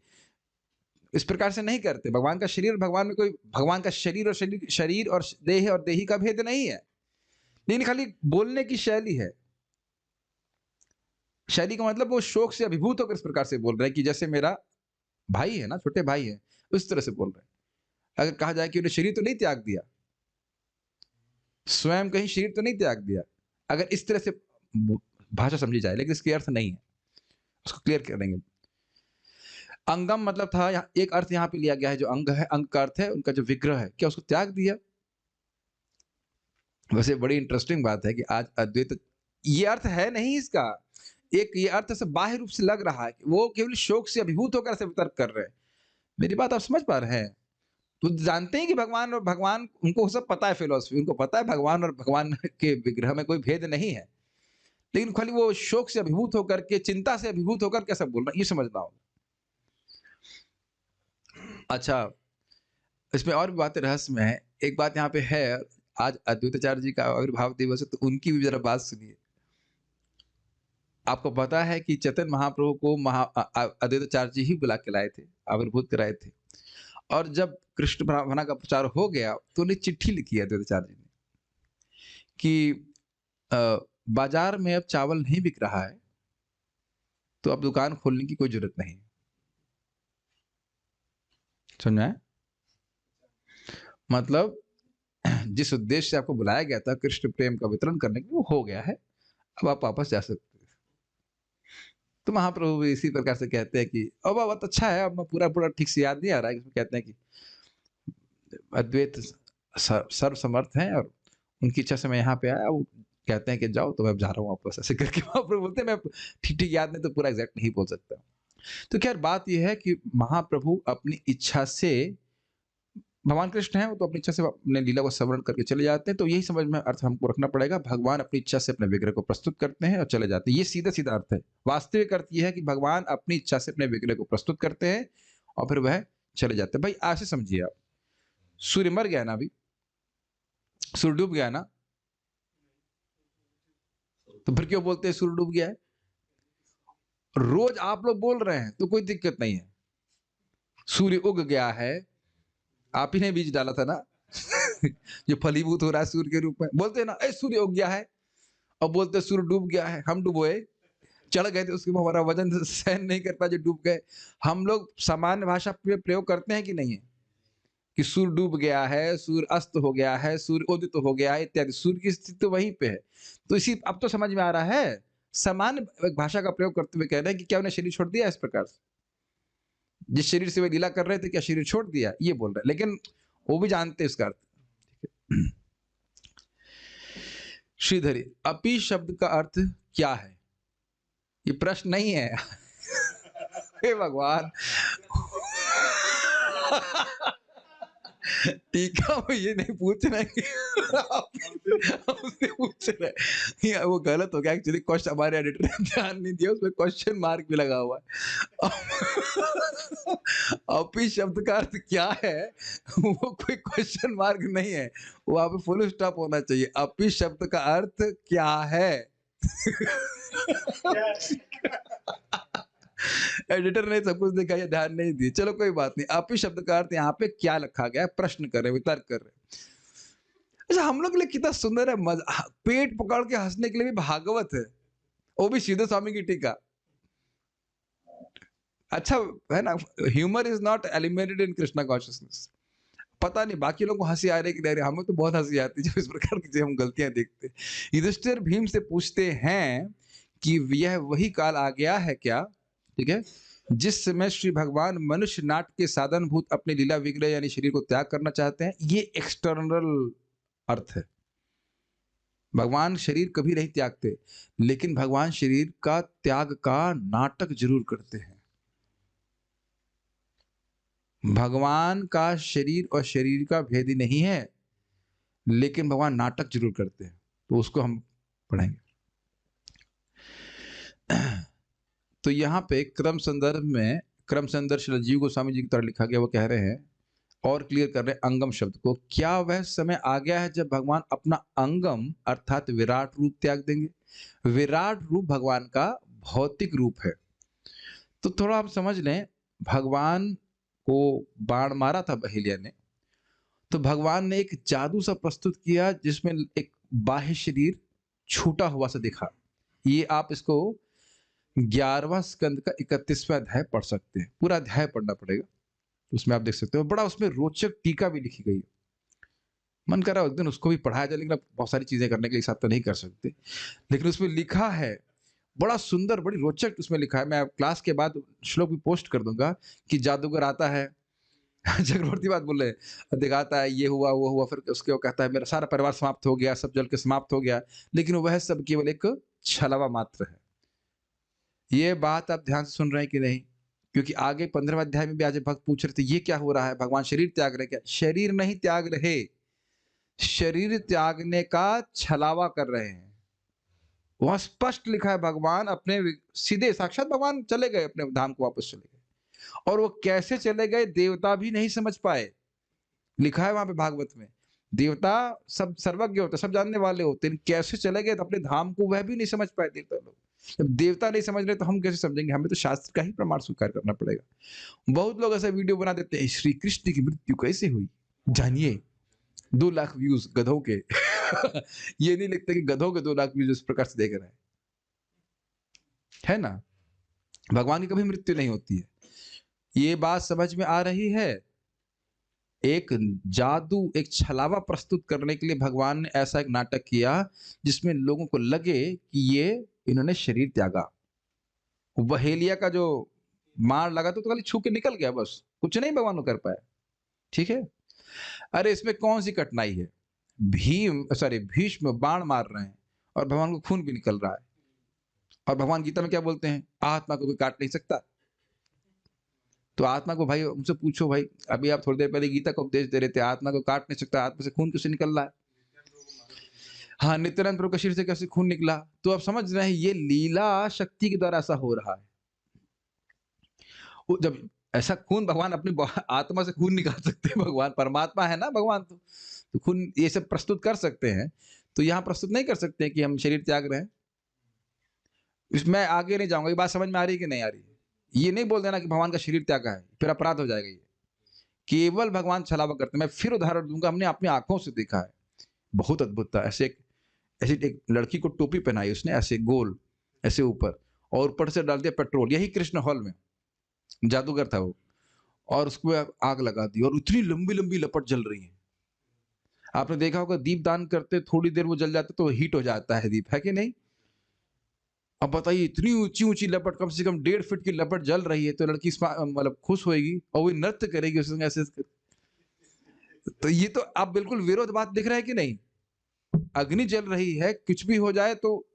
S1: इस प्रकार से नहीं करते। भगवान का शरीर, भगवान में कोई, भगवान का शरीर और देह और देही का भेद नहीं है, लेकिन खाली बोलने की शैली है। शैली का मतलब वो शोक से अभिभूत होकर इस प्रकार से बोल रहे हैं कि जैसे मेरा भाई है ना, छोटे भाई है, उस तरह से बोल रहे हैं। अगर कहा जाए कि उन्हें शरीर तो नहीं त्याग दिया, स्वयं कहीं शरीर तो नहीं त्याग दिया, अगर इस तरह से भाषा समझी जाए, लेकिन इसके अर्थ नहीं है, उसको क्लियर करेंगे। अंगम मतलब था, एक अर्थ यहाँ पे लिया गया है, जो अंग है, अंग का अर्थ है उनका जो विग्रह है, क्या उसको त्याग दिया? वैसे बड़ी इंटरेस्टिंग बात है कि आज अद्वैत, ये अर्थ है नहीं इसका। एक ये अर्थ से बाह्य रूप से लग रहा है कि वो केवल शोक से अभिभूत होकर ऐसे वितर्क कर रहे हैं। मेरी बात आप समझ पा रहे हैं? तो जानते हैं कि भगवान और भगवान, उनको सब पता है, फिलोसफी उनको पता है, भगवान और भगवान के विग्रह में कोई भेद नहीं है, लेकिन खाली वो शोक से अभिभूत होकर के, चिंता से अभिभूत होकर कैसा बोल रहा है, ये समझना होगा। अच्छा, इसमें और भी बातें रहस्य में है। एक बात यहाँ पे है, आज अद्वैताचार्य जी का आविर्भाव दिवस है, तो उनकी भी जरा बात सुनिए। आपको पता है कि चैतन्य महाप्रभु को अद्वैताचार्य जी ही बुला के लाए थे, आविर्भूत कराए थे। और जब कृष्ण भावना का प्रचार हो गया तो उन्हें चिट्ठी लिखी है अद्वैताचार्य जी ने कि बाजार में अब चावल नहीं बिक रहा है, तो अब दुकान खोलने की कोई जरूरत नहीं। समझ में? मतलब जिस उद्देश्य से आपको बुलाया गया था कृष्ण प्रेम का वितरण करने के लिए, वो हो गया है, अब आप वापस जा सकते हैं। तो महाप्रभु भी इसी प्रकार से कहते हैं कि अब बहुत अच्छा है, अब मैं पूरा ठीक से याद नहीं आ रहा है, इसमें कहते हैं कि अद्वैत सर्वसमर्थ हैं और उनकी इच्छा से मैं यहाँ पे आया। वो कहते हैं कि जाओ, तो मैं अब जा रहा हूँ वापस, ऐसे करके महाप्रभु बोलते हैं। मैं ठीक याद नहीं, तो पूरा एग्जैक्ट नहीं बोल सकता। तो खैर बात यह है कि महाप्रभु अपनी इच्छा से, भगवान कृष्ण है, वो तो अपनी इच्छा से अपने लीला को स्मरण करके चले जाते हैं। तो यही समझ में अर्थ हमको रखना पड़ेगा, भगवान अपनी इच्छा से अपने विग्रह को प्रस्तुत करते हैं और चले जाते हैं। ये सीधा सीधा अर्थ है। वास्तविक अर्थ यह है कि भगवान अपनी इच्छा से अपने विग्रह को प्रस्तुत करते हैं और फिर वह चले जाते हैं। भाई ऐसे समझिए आप, सूर्य मर गया ना, अभी सूर्य डूब गया ना, तो फिर क्यों बोलते हैं सूर्य डूब गया है? रोज आप लोग बोल रहे हैं तो कोई दिक्कत नहीं है। सूर्य उग गया है, आप ही ने बीज डाला था ना जो फलीभूत हो रहा है सूर्य के रूप में। बोलते हैं ना, ए सूर्य उग गया है, और बोलते हैं सूर्य डूब गया है। हम डूबोए, चढ़ गए थे उसके, हमारा वजन सहन नहीं कर पाया जो डूब गए। हम लोग सामान्य भाषा पे प्रयोग करते हैं कि नहीं है, कि सूर्य डूब गया है, सूर्य अस्त हो गया है, सूर्य उदित हो गया है इत्यादि। सूर्य की स्थिति तो वहीं पे है। तो इसी, अब तो समझ में आ रहा है, सामान्य भाषा का प्रयोग करते हुए कह रहे हैं कि क्या उन्हें शरीर छोड़ दिया? इस प्रकार से जिस शरीर से वे लीला कर रहे थे, क्या शरीर छोड़ दिया? ये बोल रहे हैं, लेकिन वो भी जानते हैं इसका अर्थ। श्रीधरी, अपी शब्द का अर्थ क्या है? ये प्रश्न नहीं है हे भगवान टीका में ये नहीं पूछ रहे कि हमसे पूछ रहे हैं कि वो गलत हो गया एक्चुअली। क्वेश्चन हमारे एडिटर ने ध्यान नहीं दिया, उसमें क्वेश्चन मार्क भी लगा हुआ है। अपी शब्द का अर्थ क्या है, वो कोई क्वेश्चन मार्क नहीं है, वहां पे फुल स्टॉप होना चाहिए। अपी शब्द का अर्थ क्या है? एडिटर ने सब कुछ देखा, ये ध्यान नहीं दिए, चलो कोई बात नहीं। अपी शब्द का अर्थ यहाँ पे क्या लिखा गया है, प्रश्न कर रहे, वितर्क कर रहे। अच्छा, हम लोग के लिए कितना सुंदर है, पेट पकड़ के हंसने के लिए भी भागवत है, वो भी सीधे स्वामी की टीका। अच्छा है ना, humour is not eliminated in Krishna consciousness. पता नहीं बाकी लोगों को हंसी आ रही कि नहीं आ रही, हमें तो बहुत हंसी आती है जब इस प्रकार की हम गलतियां देखते हैं। युधिष्ठिर भीम से पूछते हैं कि यह वही काल आ गया है क्या, ठीक है, जिस समय श्री भगवान मनुष्य नाट के साधन भूत अपने लीला विग्रह यानी शरीर को त्याग करना चाहते हैं। ये एक्सटर्नल अर्थ है। भगवान शरीर कभी नहीं त्यागते, लेकिन भगवान शरीर का त्याग का नाटक जरूर करते हैं। भगवान का शरीर और शरीर का भेद ही नहीं है, लेकिन भगवान नाटक जरूर करते हैं, तो उसको हम पढ़ेंगे। तो यहाँ पे क्रम संदर्भ में, क्रम संदर्भ श्री जीव गोस्वामी जी की तरह लिखा गया, वो कह रहे हैं और क्लियर कर रहे हैं अंगम शब्द को। क्या वह समय आ गया है जब भगवान अपना अंगम अर्थात विराट रूप त्याग देंगे? विराट रूप भगवान का भौतिक रूप है। तो थोड़ा आप समझ लें, भगवान को बाण मारा था बहेलिया ने, तो भगवान ने एक जादू सा प्रस्तुत किया जिसमें एक बाह्य शरीर छूटा हुआ सा दिखा। ये आप इसको 11वां स्कंद का 31वां अध्याय पढ़ सकते हैं, पूरा अध्याय पढ़ना पड़ेगा, उसमें आप देख सकते हो। बड़ा उसमें रोचक टीका भी लिखी गई है। मन कर रहा है एक दिन उसको भी पढ़ाया जाए, लेकिन अब बहुत सारी चीजें करने के साथ तो नहीं कर सकते, लेकिन उसमें लिखा है बड़ा सुंदर, बड़ी रोचक उसमें लिखा है। मैं क्लास के बाद श्लोक भी पोस्ट कर दूंगा कि जादूगर आता है चक्रवर्ती बात बोल रहे हैं, दिखाता है ये हुआ वो हुआ, फिर उसके वो कहता है मेरा सारा परिवार समाप्त हो गया, सब जल के समाप्त हो गया, लेकिन वह सब केवल एक छलावा मात्र है। ये बात आप ध्यान से सुन रहे हैं कि नहीं? क्योंकि आगे 15वें अध्याय में भी आज भक्त पूछ रहे थे ये क्या हो रहा है, भगवान शरीर त्याग रहे, क्या शरीर नहीं त्याग रहे, शरीर त्यागने का छलावा कर रहे हैं। वहां स्पष्ट लिखा है भगवान अपने सीधे साक्षात भगवान चले गए, अपने धाम को वापस चले गए, और वो कैसे चले गए देवता भी नहीं समझ पाए। लिखा है वहां पे भागवत में, देवता सब सर्वज्ञ होते, सब जानने वाले होते, कैसे चले गए अपने धाम को वह भी नहीं समझ पाए देवता लोग। जब देवता नहीं समझ रहे तो हम कैसे समझेंगे? हमें तो शास्त्र का ही प्रमाण स्वीकार करना पड़ेगा। बहुत लोग ऐसा वीडियो बना देते हैं, श्री कृष्ण की मृत्यु कैसे हुई जानिए, 2 लाख व्यूज गधों के ये नहीं लिखते कि गधों के 2 लाख व्यूज इस प्रकार से देख रहे है ना। भगवान की कभी मृत्यु नहीं होती है, ये बात समझ में आ रही है। एक जादू, एक छलावा प्रस्तुत करने के लिए भगवान ने ऐसा एक नाटक किया जिसमें लोगों को लगे कि ये इन्होंने शरीर त्यागा। बहेलिया का जो मार लगा तो खाली छू के निकल गया, बस कुछ नहीं भगवान को कर पाया, ठीक है। अरे इसमें कौन सी कठिनाई है? भीष्म बाण मार रहे हैं और भगवान को खून भी निकल रहा है, और भगवान गीता में क्या बोलते हैं, आत्मा को कोई काट नहीं सकता। तो आत्मा को भाई उनसे पूछो, भाई अभी आप थोड़ी देर पहले गीता को उपदेश दे रहे थे, आत्मा को काट नहीं सकता, आत्मा से खून कैसे निकल रहा है? हाँ, नित्यानंद प्रभु के शरीर से कैसे खून निकला? तो आप समझ रहे हैं ये लीला शक्ति के द्वारा ऐसा हो रहा है। जब ऐसा खून भगवान अपनी आत्मा से खून निकाल सकते हैं, भगवान परमात्मा है ना भगवान, तो खून ये सब प्रस्तुत कर सकते हैं, तो यहाँ प्रस्तुत नहीं कर सकते हैं कि हम शरीर त्याग रहे हैं। इसमें आगे नहीं जाऊंगा, ये बात समझ में आ रही है कि नहीं आ रही है? ये नहीं बोल देना कि भगवान का शरीर त्यागा है, फिर अपराध हो जाएगा। ये केवल भगवान छलावा करते हैं। मैं फिर उदाहरण दूंगा, हमने अपनी आंखों से देखा है, बहुत अद्भुत था। ऐसे एक लड़की को टोपी पहनाई उसने, ऐसे गोल ऐसे ऊपर, और ऊपर से डाल दिया पेट्रोल, यही कृष्ण हॉल में, जादूगर था वो, और उसको आग लगा दी, और इतनी लंबी लंबी लपट जल रही है। आपने देखा होगा दीप दान करते थोड़ी देर वो जल जाता तो हीट हो जाता है दीप, है कि नहीं? अब बताइए इतनी ऊंची ऊंची लपट, कम से कम 1.5 फीट की लपट जल रही है, तो लड़की मतलब खुश होएगी और वो नृत्य करेगी उसमें ऐसे। तो ये तो आप बिल्कुल विरोध बात दिख रहा है कि नहीं? अग्नि जल रही है, कुछ भी हो जाए तो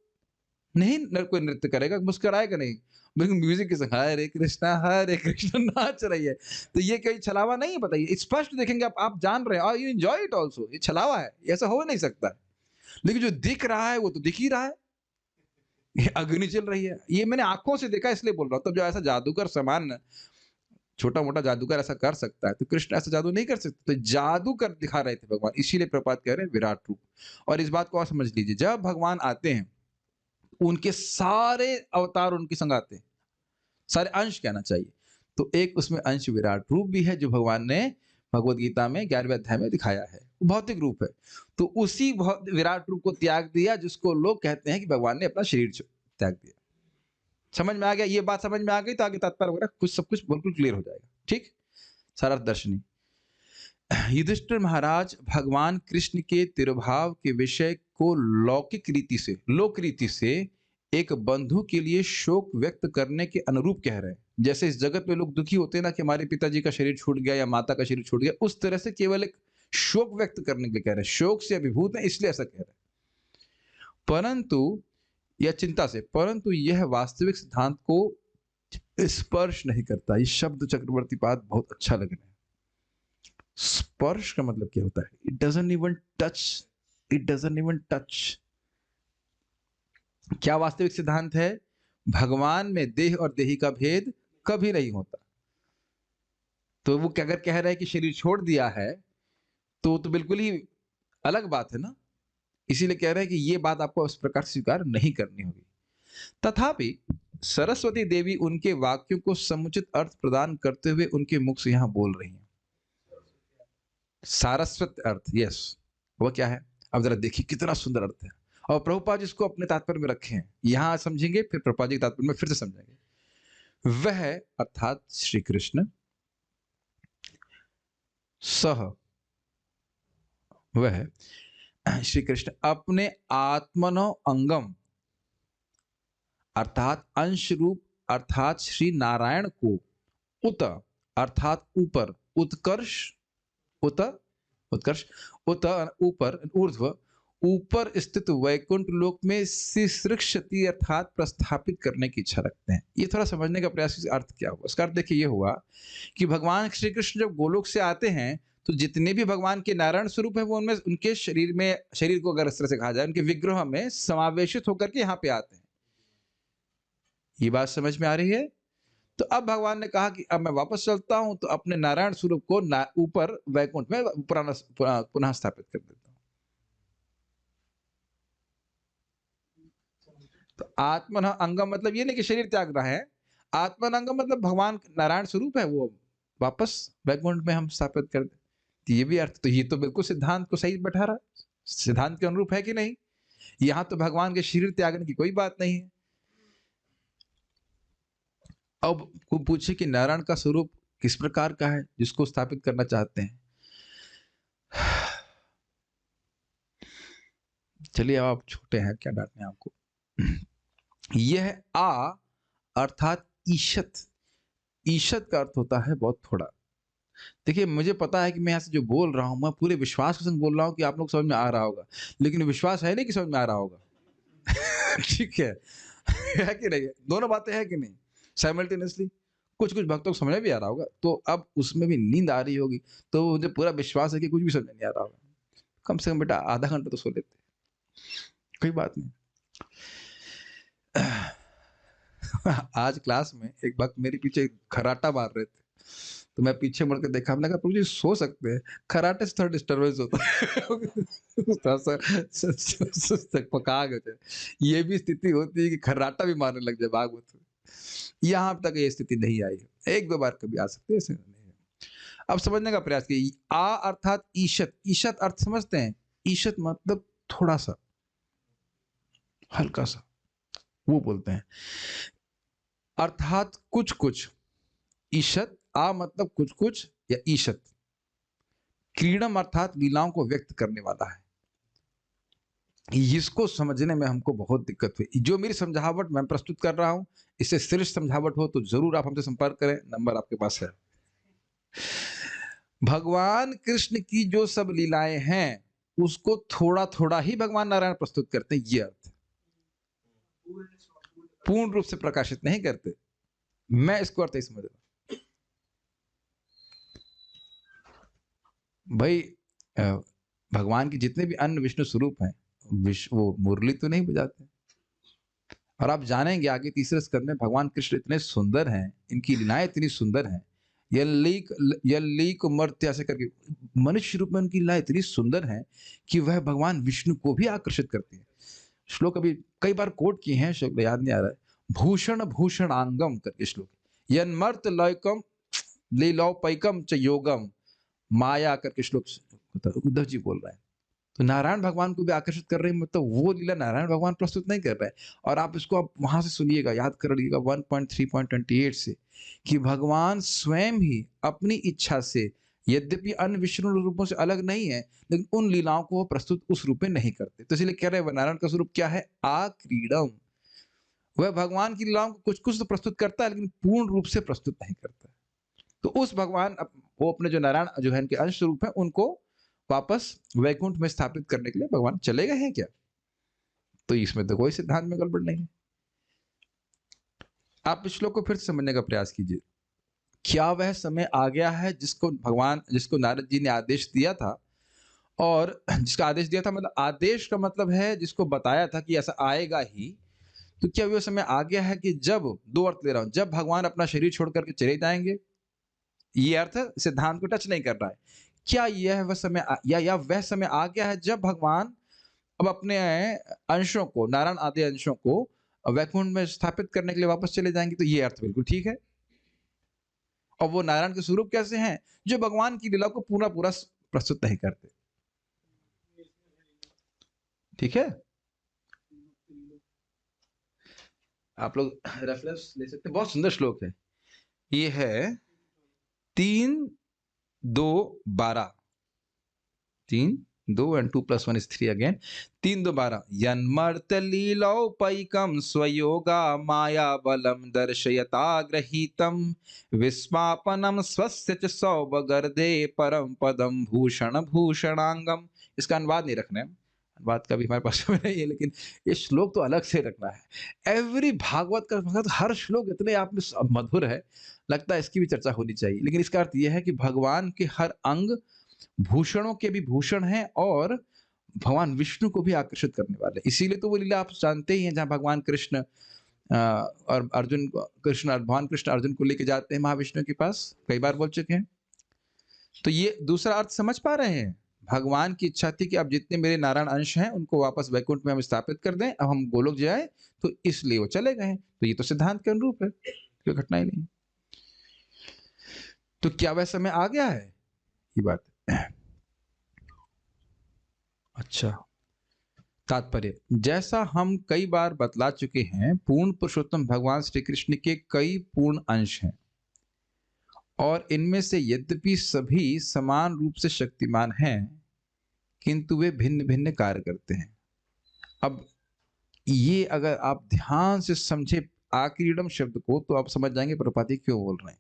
S1: नहीं कोई नृत्य करेगा, मुस्कुराएगा नहीं, बिल्कुल म्यूजिक के संग हरे कृष्णा नाच रही है। तो ये कोई छलावा नहीं है, बताइए, स्पष्ट देखेंगे आप जान रहे हैं, यू एंजॉय इट आल्सो, ये छलावा है, ऐसा हो नहीं सकता है। लेकिन जो दिख रहा है वो तो दिख ही रहा है, ये अग्नि चल रही है, ये मैंने आंखों से देखा इसलिए बोल रहा हूँ। तब जो ऐसा जादूगर समान छोटा मोटा जादूगर ऐसा कर सकता है, तो कृष्ण ऐसा जादू नहीं कर सकते, तो जादू कर दिखा रहे थे भगवान, इसीलिए प्रपात कह रहे हैं विराट रूप। और इस बात को आप समझ लीजिए, जब भगवान आते हैं उनके सारे अवतार उनके संग आते हैं, सारे अंश कहना चाहिए। तो एक उसमें अंश विराट रूप भी है जो भगवान ने भगवत गीता में 11वें अध्याय में दिखाया है, भौतिक रूप है। तो उसी विराट रूप को त्याग दिया जिसको लोग कहते हैं कि भगवान ने अपना शरीर त्याग दिया। समझ में आ गया? ये बात समझ में आ गई तो आगे तात्पर्य वगैरह कुछ सब कुछ बिल्कुल क्लियर हो जाएगा। ठीक, सारा दर्शनी। युधिष्ठिर महाराज भगवान कृष्ण के तिरुभाव के विषय को लौकिक रीति से, लोक रीति से एक बंधु के लिए शोक व्यक्त करने के अनुरूप कह रहे हैं। जैसे इस जगत में लोग दुखी होते हैं ना कि हमारे पिताजी का शरीर छूट गया या माता का शरीर छूट गया, उस तरह से केवल एक शोक व्यक्त करने के लिए कह रहे हैं, शोक से अभिभूत है इसलिए ऐसा कह रहे हैं। परंतु या चिंता से, परंतु यह वास्तविक सिद्धांत को स्पर्श नहीं करता। ये शब्द चक्रवर्ती पाद बहुत अच्छा लग रहा है। स्पर्श का मतलब क्या होता है? It doesn't even touch, it doesn't even touch. क्या वास्तविक सिद्धांत है? भगवान में देह और देही का भेद कभी नहीं होता। तो वो अगर कह रहा है कि शरीर छोड़ दिया है तो बिल्कुल ही अलग बात है ना। इसीलिए कह रहे हैं कि ये बात आपको इस प्रकार स्वीकार नहीं करनी होगी। तथापि सरस्वती देवी उनके वाक्यों को समुचित अर्थ प्रदान करते हुए उनके मुख से यहां बोल रही हैं। सारस्वत अर्थ, यस, वो क्या है? अब जरा देखिए कितना सुंदर अर्थ है, और प्रभुपाद जी इसको अपने तात्पर्य में रखे हैं। यहां समझेंगे, फिर प्रभुपाद जी के तात्पर्य में फिर से समझेंगे। वह अर्थात श्री कृष्ण, सह, वह श्री कृष्ण अपने आत्मनो अंगम अर्थात अंश रूप अर्थात श्री नारायण को उत अर्थात ऊपर, उत्कर्ष, उत उत्कर्ष, उत ऊपर, ऊर्ध्व, ऊपर स्थित वैकुंठ लोक में शिश्रिक्षति अर्थात प्रस्थापित करने की इच्छा रखते हैं। ये थोड़ा समझने का प्रयास, अर्थ क्या हुआ इसका? अर्थ देखिए ये हुआ कि भगवान श्री कृष्ण जब गोलोक से आते हैं तो जितने भी भगवान के नारायण स्वरूप है वो उनमें उनके शरीर में, शरीर को अगर इस तरह से कहा जाए, उनके विग्रह में समावेशित होकर के यहाँ पे आते हैं। ये बात समझ में आ रही है? तो अब भगवान ने कहा कि अब मैं वापस चलता हूं तो अपने नारायण स्वरूप को ऊपर वैकुंठ में पुनः स्थापित कर देता हूं। तो आत्मन अंगम मतलब ये नहीं कि शरीर त्याग रहा है, आत्मन अंगम मतलब भगवान नारायण स्वरूप है, वो वापस वैकुंठ में हम स्थापित कर दे। तो ये भी अर्थ, तो ये तो बिल्कुल सिद्धांत को सही बैठा रहा है, सिद्धांत के अनुरूप है कि नहीं? यहां तो भगवान के शरीर त्यागने की कोई बात नहीं है। अब को पूछे कि नारायण का स्वरूप किस प्रकार का है जिसको स्थापित करना चाहते हैं? चलिए, अब आप छोटे हैं, क्या डांटने आपको। यह आ अर्थात ईशत, ईशत का अर्थ होता है बहुत थोड़ा। देखिए, मुझे पता है कि मैं यहाँ से जो बोल रहा हूं मैं पूरे विश्वास के संग बोल रहा हूं कि आप लोग समझ में आ रहा होगा, लेकिन विश्वास है नहीं कि समझ में आ रहा होगा। ठीक है, है कि नहीं? दोनों बातें हैं कि नहीं साइमल्टेनियसली? कुछ कुछ भक्तों को समझ में भी आ रहा होगा, तो अब उसमें भी नींद आ रही होगी, तो मुझे पूरा विश्वास है कि कुछ भी समझ नहीं आ रहा होगा। कम से कम बेटा आधा घंटा तो सो लेते, कोई बात नहीं। आज क्लास में एक भक्त मेरे पीछे खर्राटा मार रहे थे, तो मैं पीछे मुड़ के देखा, हमने कहा प्रभु जी सो सकते हैं, खर्राटे से थोड़ा डिस्टर्बेंस होता है। पका गए। ये भी स्थिति होती है कि खर्राटा भी मारने लग जाए भागवत में। यहां तक ये स्थिति नहीं आई है, एक दो बार कभी आ सकती है, ऐसे नहीं है। अब समझने का प्रयास कीजिए। आ अर्थात ईशत, ईशत अर्थ समझते हैं? ईशत मतलब थोड़ा सा, हल्का सा, वो बोलते हैं अर्थात कुछ कुछ। ईशत, आ मतलब कुछ कुछ या ईशत। क्रीडम अर्थात लीलाओं को व्यक्त करने वाला है। इसको समझने में हमको बहुत दिक्कत हुई। जो मेरी समझावट मैं प्रस्तुत कर रहा हूं, इससे श्रेष्ठ समझावट हो तो जरूर आप हमसे संपर्क करें, नंबर आपके पास है। भगवान कृष्ण की जो सब लीलाएं हैं उसको थोड़ा थोड़ा ही भगवान नारायण प्रस्तुत करते हैं, ये अर्थ। पूर्ण रूप से प्रकाशित नहीं करते। मैं इसको अर्थ ही समझ रहा हूं भाई। भगवान के जितने भी अन्य विष्णु स्वरूप हैं, वो मुरली तो नहीं बजाते। और आप जानेंगे आगे तीसरे स्कंद में भगवान कृष्ण इतने सुंदर हैं, इनकी लीलाएं इतनी सुंदर हैं। यल्लीक मर्त्य ऐसे करके मनुष्य रूप में उनकी लीलाएं इतनी सुंदर हैं कि वह भगवान विष्णु को भी आकर्षित करती है। श्लोक अभी कई बार कोट किए हैं, श्लोक याद नहीं आ रहा है। भूषण भूषणांगम करके श्लोक, यन्मर्त लयकम लीलौपैकम च योगम माया करके श्लोक उद्धव जी बोल रहे हैं। तो नारायण भगवान को भी आकर्षित कर रहे हैं, मतलब वो लीला नारायण भगवान प्रस्तुत नहीं कर रहे हैं। और आप इसको आप वहां से सुनिएगा, याद कर लीजिएगा 1.3.28 से, कि भगवान स्वयं ही अपनी इच्छा से, यद्यपि अन्य विष्णु रूपों से अलग नहीं है, लेकिन उन लीलाओं को वो प्रस्तुत उस रूप में नहीं करते। तो इसलिए कह रहे हैं नारायण का स्वरूप क्या है? आक्रीडम। वह भगवान की लीलाओं को कुछ कुछ तो प्रस्तुत करता है, लेकिन पूर्ण रूप से प्रस्तुत नहीं करता। तो उस भगवान वो अपने जो नारायण जो है इनके अंश स्वरूप है, उनको वापस वैकुंठ में स्थापित करने के लिए भगवान चले गए हैं क्या? तो इसमें तो कोई सिद्धांत में गड़बड़ नहीं है। आप इस श्लोक को फिर से समझने का प्रयास कीजिए। क्या वह समय आ गया है जिसको नारद जी ने आदेश दिया था, और जिसका आदेश दिया था मतलब आदेश का मतलब है जिसको बताया था कि ऐसा आएगा ही। तो क्या वह समय आ गया है कि जब, दो अर्थ ले रहा हूं, जब भगवान अपना शरीर छोड़ करके चले जाएंगे, ये अर्थ सिद्धांत को टच नहीं कर रहा है। क्या यह वह समय या वह समय आ गया है जब भगवान अब अपने अंशों को, नारायण आदि अंशों को वैकुंठ में स्थापित करने के लिए वापस चले जाएंगे? तो ये अर्थ बिल्कुल ठीक है। और वो नारायण के स्वरूप कैसे हैं? जो भगवान की लीला को पूरा पूरा प्रस्तुत नहीं करते। ठीक है, आप लोग रेफरेंस ले सकते हैं, बहुत सुंदर श्लोक है। ये है 3:2:12, 3:2 and 2 + 1 is 3 again, 3:2:12, यन्मर्त्यलीलौपैकं स्वयोगा माया बलं दर्शयता गृहीतं विस्मापनं स्वस्य च सौभगर्दे परम पदम भूषण भूषणांगम। इसका अनुवाद नहीं रखना है, अनुवाद का भी हमारे पास में नहीं है, लेकिन ये श्लोक तो अलग से रखना है। एवरी भागवत का भगत हर श्लोक इतने आप में मधुर है, लगता है इसकी भी चर्चा होनी चाहिए। लेकिन इसका अर्थ यह है कि भगवान के हर अंग भूषणों के भी भूषण हैं और भगवान विष्णु को भी आकर्षित करने वाले। इसीलिए तो वो लीला आप जानते ही हैं, जहां भगवान कृष्ण और अर्जुन को, भगवान कृष्ण अर्जुन को लेके जाते हैं महाविष्णु के पास, कई बार बोल चुके हैं। तो ये दूसरा अर्थ समझ पा रहे हैं? भगवान की इच्छा थी कि अब जितने मेरे नारायण अंश हैं उनको वापस वैकुंठ में हम स्थापित कर दें, अब हम गोलोक जाए, तो इसलिए वो चले गए हैं। तो ये तो सिद्धांत के अनुरूप है, कोई घटना ही नहीं। तो क्या वह समय आ गया है? ये बात अच्छा, तात्पर्य, जैसा हम कई बार बतला चुके हैं, पूर्ण पुरुषोत्तम भगवान श्री कृष्ण के कई पूर्ण अंश हैं, और इनमें से यद्यपि सभी समान रूप से शक्तिमान हैं, किंतु वे भिन्न भिन्न कार्य करते हैं। अब ये अगर आप ध्यान से समझे आक्रीडम शब्द को, तो आप समझ जाएंगे प्रभुपाद जी क्यों बोल रहे हैं।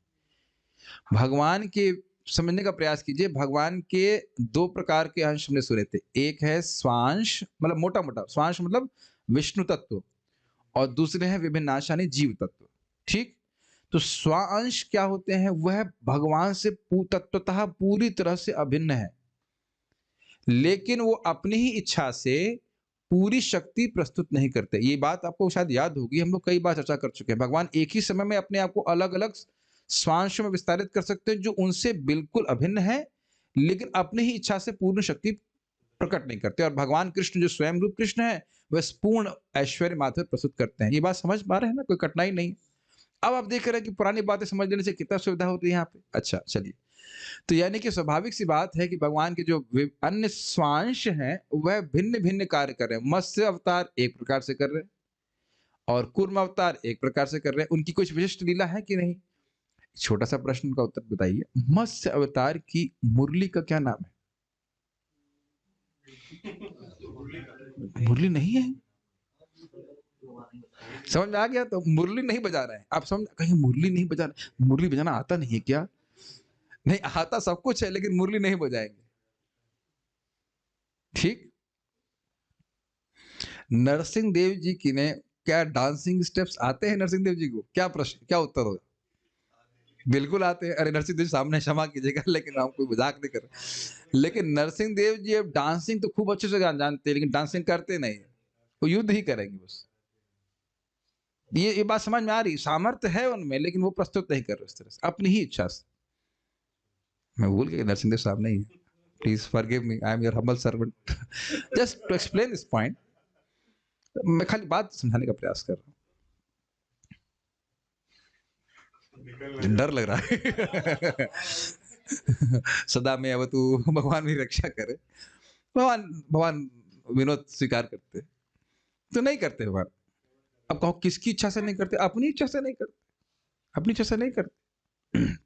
S1: भगवान के समझने का प्रयास कीजिए। भगवान के दो प्रकार के अंश हमने सुने थे, एक है स्वांश, मतलब मोटा मोटा स्वांश मतलब विष्णु तत्व, और दूसरे हैं विभिन्नांश यानी जीव तत्व। ठीक, तो स्वांश क्या होते हैं? वह भगवान से तत्वतः पूरी तरह से अभिन्न है, लेकिन वो अपनी ही इच्छा से पूरी शक्ति प्रस्तुत नहीं करते। ये बात आपको शायद याद होगी, हम लोग कई बार चर्चा कर चुके हैं। भगवान एक ही समय में अपने आप को अलग अलग स्वांशों में विस्तारित कर सकते हैं जो उनसे बिल्कुल अभिन्न है, लेकिन अपनी ही इच्छा से पूर्ण शक्ति प्रकट नहीं करते। और भगवान कृष्ण जो स्वयं रूप कृष्ण है, वह पूर्ण ऐश्वर्य माधुर्य प्रस्तुत करते हैं। ये बात समझ पा रहे हैं ना? कोई कठिनाई नहीं। अब आप देख रहे हैं कि पुरानी बातें समझ लेने से कितना सुविधा होती है यहाँ पे। अच्छा चलिए, तो यानी कि स्वाभाविक सी बात है कि भगवान के जो अन्य स्वांश हैं वह भिन्न भिन्न कार्य कर रहे हैं। मत्स्य अवतार एक प्रकार से कर रहे हैं और कूर्म अवतार एक प्रकार से कर रहे हैं। उनकी कुछ विशिष्ट लीला है कि नहीं? छोटा सा प्रश्न का उत्तर बताइए। मत्स्य अवतार की मुरली का क्या नाम है? मुरली नहीं है। समझ में आ गया? तो मुरली नहीं बजा रहे हैं आप। समझ, कहीं मुरली नहीं बजा रहे, मुरली बजाना आता नहीं है क्या? नहीं आता, सब कुछ है, लेकिन मुरली नहीं बजाएंगे। ठीक, नरसिंह देव जी की ने क्या डांसिंग स्टेप्स आते हैं नरसिंह देव जी को? क्या प्रश्न, क्या उत्तर होगा? बिल्कुल आते हैं। अरे नरसिंह देव जी सामने क्षमा कीजिएगा, लेकिन हम कोई मजाक नहीं कर रहे। लेकिन नरसिंह देव जी अब डांसिंग तो खूब अच्छे से जानते हैं, लेकिन डांसिंग करते नहीं है। वो युद्ध ही करेंगे बस। ये बात समझ में आ रही, सामर्थ्य है उनमें, लेकिन वो प्रस्तुत नहीं कर रहे उस तरह से, अपनी ही इच्छा से। मैं भूल गया नरसिंह देव साहब नहीं है। Please forgive me, I am your humble servant. Just to explain this point, मैं खाली बात समझाने का प्रयास कर रहा हूँ। डर लग रहा है। सदा में अब तू भगवान मेरी रक्षा करे। भगवान भगवान विनोद स्वीकार करते तो नहीं करते भगवान। अब कहो किसकी इच्छा से नहीं करते? अपनी इच्छा से नहीं करते, अपनी इच्छा से नहीं करते।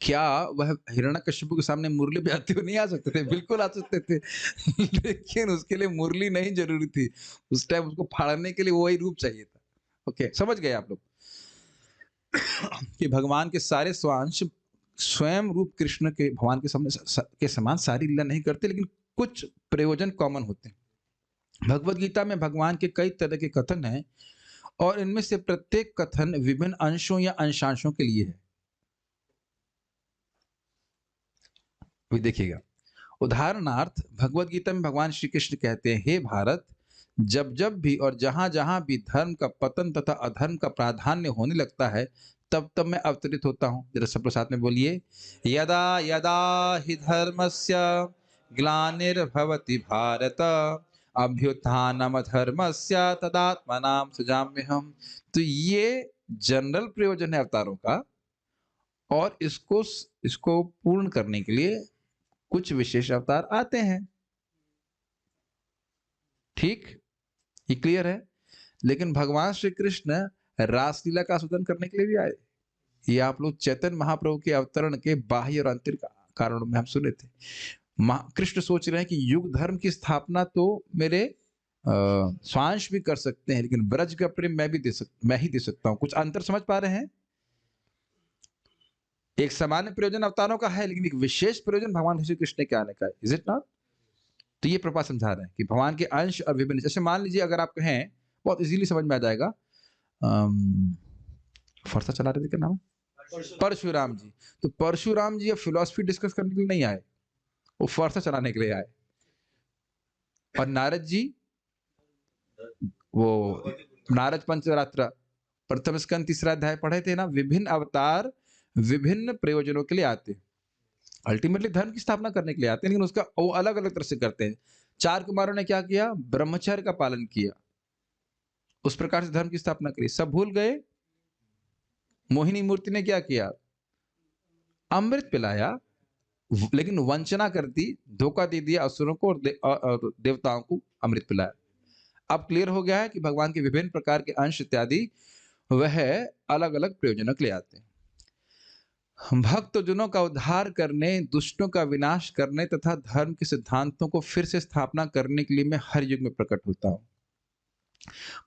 S1: क्या वह हिरण्यकश्यप के सामने मुरली बजाते हुए नहीं आ सकते थे? बिल्कुल आ सकते थे। लेकिन उसके लिए मुरली नहीं जरूरी थी। उस टाइम उसको फाड़ने के लिए वही रूप चाहिए था। ओके, समझ गए आप लोग? कि भगवान के सारे स्वांश स्वयं रूप कृष्ण के भगवान के सामने के समान सारी लीला नहीं करते, लेकिन कुछ प्रयोजन कॉमन होते हैं। भगवत गीता में भगवान के कई तरह के कथन हैं, और इनमें से प्रत्येक कथन विभिन्न अंशों या अंशांशों के लिए है। अभी देखिएगा, उदाहरणार्थ भगवत गीता में भगवान श्री कृष्ण कहते हैं, हे भारत, जब जब भी और जहां जहां भी धर्म का पतन तथा अधर्म का प्राधान्य होने लगता है, तब तब मैं अवतरित होता हूं। जरा सब साथ में बोलिए, यदा यदा हि धर्मस्य ग्लानिर्भवति भारत अभ्युत्थानम धर्मस्य तदात्मनां सृजाम्यहम्। तो ये जनरल प्रयोजन है अवतारों का, और इसको इसको पूर्ण करने के लिए कुछ विशेष अवतार आते हैं। ठीक, ये क्लियर है? लेकिन भगवान श्री कृष्ण रासलीला का आस्वादन करने के लिए भी आए। ये आप लोग चैतन्य महाप्रभु के अवतरण के बाह्य और आंतरिक कारणों में हम सुने थे। कृष्ण सोच रहे हैं कि युग धर्म की स्थापना तो मेरे स्वांश भी कर सकते हैं, लेकिन ब्रज का प्रेम मैं ही दे सकता हूं। कुछ अंतर समझ पा रहे हैं? एक सामान्य प्रयोजन अवतारों का है, लेकिन एक विशेष प्रयोजन भगवान श्री कृष्ण के आने का है। Is it not? तो ये प्रभुपाद समझा रहे हैं कि भगवान के अंश और विभिन्न, जैसे मान लीजिए अगर आप कहें, बहुत इजीली समझ में आ जाएगा, फरसा चला रहे थे, क्या नाम है? परशुराम जी। तो परशुराम जी अब फिलॉसफी डिस्कस करने के लिए नहीं आए, वो फरसा चलाने के लिए आए। और नारद जी, वो नारद पंचरात्र प्रथम स्कंद 3रा अध्याय पढ़े थे ना, विभिन्न अवतार विभिन्न प्रयोजनों के लिए आते हैं। अल्टीमेटली धर्म की स्थापना करने के लिए आते हैं, लेकिन उसका वो अलग अलग तरह से करते हैं। 4 कुमारों ने क्या किया? ब्रह्मचर्य का पालन किया, उस प्रकार से धर्म की स्थापना करी। सब भूल गए। मोहिनी मूर्ति ने क्या किया? अमृत पिलाया, लेकिन वंचना कर दी, धोखा दे दिया असुरों को और देवताओं को अमृत पिलाया। अब क्लियर हो गया है कि भगवान के विभिन्न प्रकार के अंश इत्यादि वह अलग अलग प्रयोजनों के लिए आते हैं। भक्तजनों का उद्धार करने, दुष्टों का विनाश करने तथा धर्म के सिद्धांतों को फिर से स्थापना करने के लिए मैं हर युग में प्रकट होता हूं।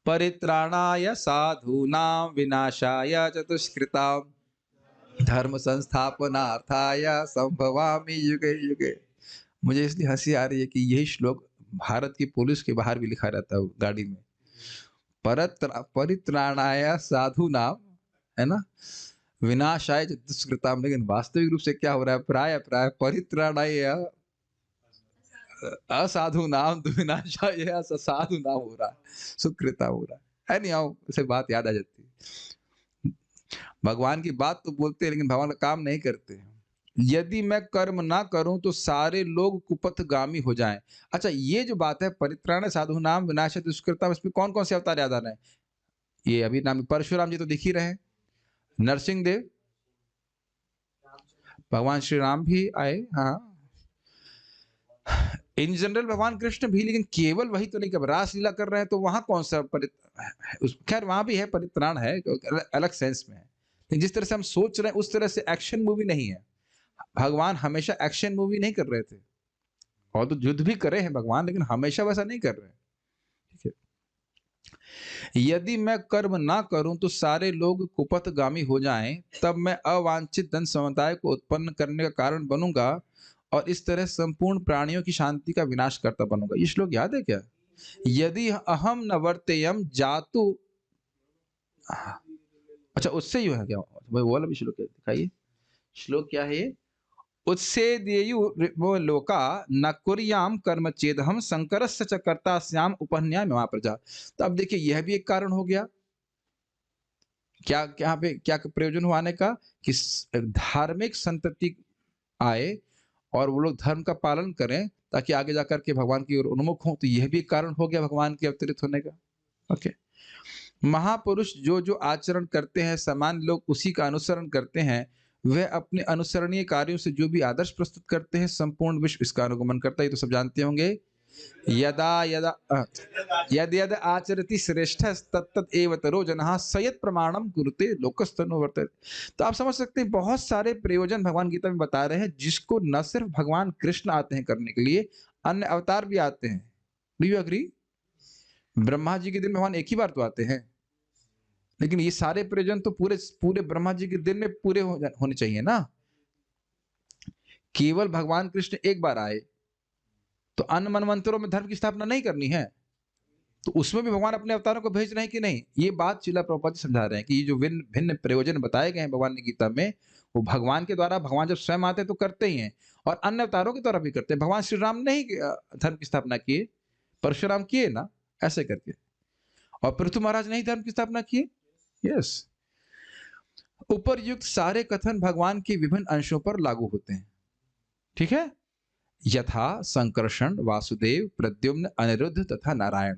S1: परित्राणाय साधूनां विनाशाय चतुष्कृतां धर्म संस्थापनार्थाय संभवामि युगे युगे। मुझे इसलिए हंसी आ रही है कि यही श्लोक भारत की पुलिस के बाहर भी लिखा रहता है गाड़ी में, परित्राणाय साधूनां, है ना, विनाशाय दुष्कृताम। लेकिन वास्तविक रूप से क्या हो रहा है? प्राय प्राय परित्राणाय असाधु नाम विनाशाय साधु नाम हो रहा है, सुकृता हो रहा है। नहीं आओ, उसे बात याद आ जाती है। भगवान की बात तो बोलते हैं, लेकिन भगवान का काम नहीं करते। यदि मैं कर्म ना करूं तो सारे लोग कुपथगामी हो जाएं। अच्छा, ये जो बात है परित्राण साधु नाम विनाशाय दुष्कृताम, इसमें कौन कौन से अवतार याद आ रहे हैं? ये अभी नाम परशुराम जी तो दिख ही रहे हैं, नरसिंह देव, भगवान श्री राम भी आए, हाँ, इन जनरल भगवान कृष्ण भी, लेकिन केवल वही तो नहीं, कब रासलीला कर रहे हैं तो वहां कौन सा खैर वहां भी है, परित्राण है, अलग सेंस में है। लेकिन जिस तरह से हम सोच रहे हैं उस तरह से एक्शन मूवी नहीं है। भगवान हमेशा एक्शन मूवी नहीं कर रहे थे, और तो युद्ध भी करे हैं भगवान, लेकिन हमेशा वैसा नहीं कर रहे हैं। ठीक है, यदि मैं कर्म ना करूं तो सारे लोग कुपथगामी हो जाएं, तब मैं अवांछित धन समुदाय को उत्पन्न करने का कारण बनूंगा, और इस तरह संपूर्ण प्राणियों की शांति का विनाश करता बनूंगा। ये श्लोक याद है क्या? यदि अहम न वर्तेयम जातु। अच्छा, उससे यू है क्या? वो वाला भी श्लोक है, दिखाइए। श्लोक क्या है ये? उत्सेदेयु वो लोका न कुर्याम कर्म चेदहम शंकरस्य च कर्ता स्याम उपन्याय प्रजा। तो अब देखिए, यह भी एक कारण हो गया। क्या यहाँ पे क्या प्रयोजन हुआ आने का? कि धार्मिक संतति आए और वो लोग धर्म का पालन करें ताकि आगे जाकर के भगवान की ओर उन्मुख हों। तो यह भी एक कारण हो गया भगवान के अवतरित होने का। ओके। महापुरुष जो जो आचरण करते हैं, सामान्य लोग उसी का अनुसरण करते हैं। वह अपने अनुसरणीय कार्यों से जो भी आदर्श प्रस्तुत करते हैं, संपूर्ण विश्व इसका अनुगमन करता है। ये तो सब जानते होंगे। यदा यदा यद यद आचरति श्रेष्ठ तत्त एव तरो जनः सयत् प्रमाणम कुरुते लोकस्तनु वर्तते। तो आप समझ सकते हैं, बहुत सारे प्रयोजन भगवान गीता में बता रहे हैं, जिसको न सिर्फ भगवान कृष्ण आते हैं करने के लिए, अन्य अवतार भी आते हैं। Do you agree? Brahma ji के दिन भगवान एक ही बार तो आते हैं, लेकिन ये सारे प्रयोजन तो पूरे पूरे ब्रह्मा जी के दिन में पूरे होने चाहिए ना। केवल भगवान कृष्ण एक बार आए तो अन्य मनवंतरों में धर्म की स्थापना नहीं करनी है, तो उसमें भी भगवान अपने अवतारों को भेज रहे हैं कि नहीं? ये बात श्रील प्रभुपाद जी समझा रहे हैं कि ये जो भिन्न भिन्न प्रयोजन बताए गए हैं भगवान की गीता में, वो भगवान के द्वारा, भगवान जब स्वयं आते हैं तो करते ही हैं, और अन्य अवतारों के द्वारा भी करते हैं। भगवान श्री राम ने ही धर्म की स्थापना किए, परशुराम किए ना, ऐसे करके। और पृथु महाराज ने ही धर्म की स्थापना किए। यस। उपरयुक्त सारे कथन भगवान के विभिन्न अंशों पर लागू होते हैं। ठीक है? यथा संकर्षण, वासुदेव, प्रद्युम्न, अनिरुद्ध तथा नारायण,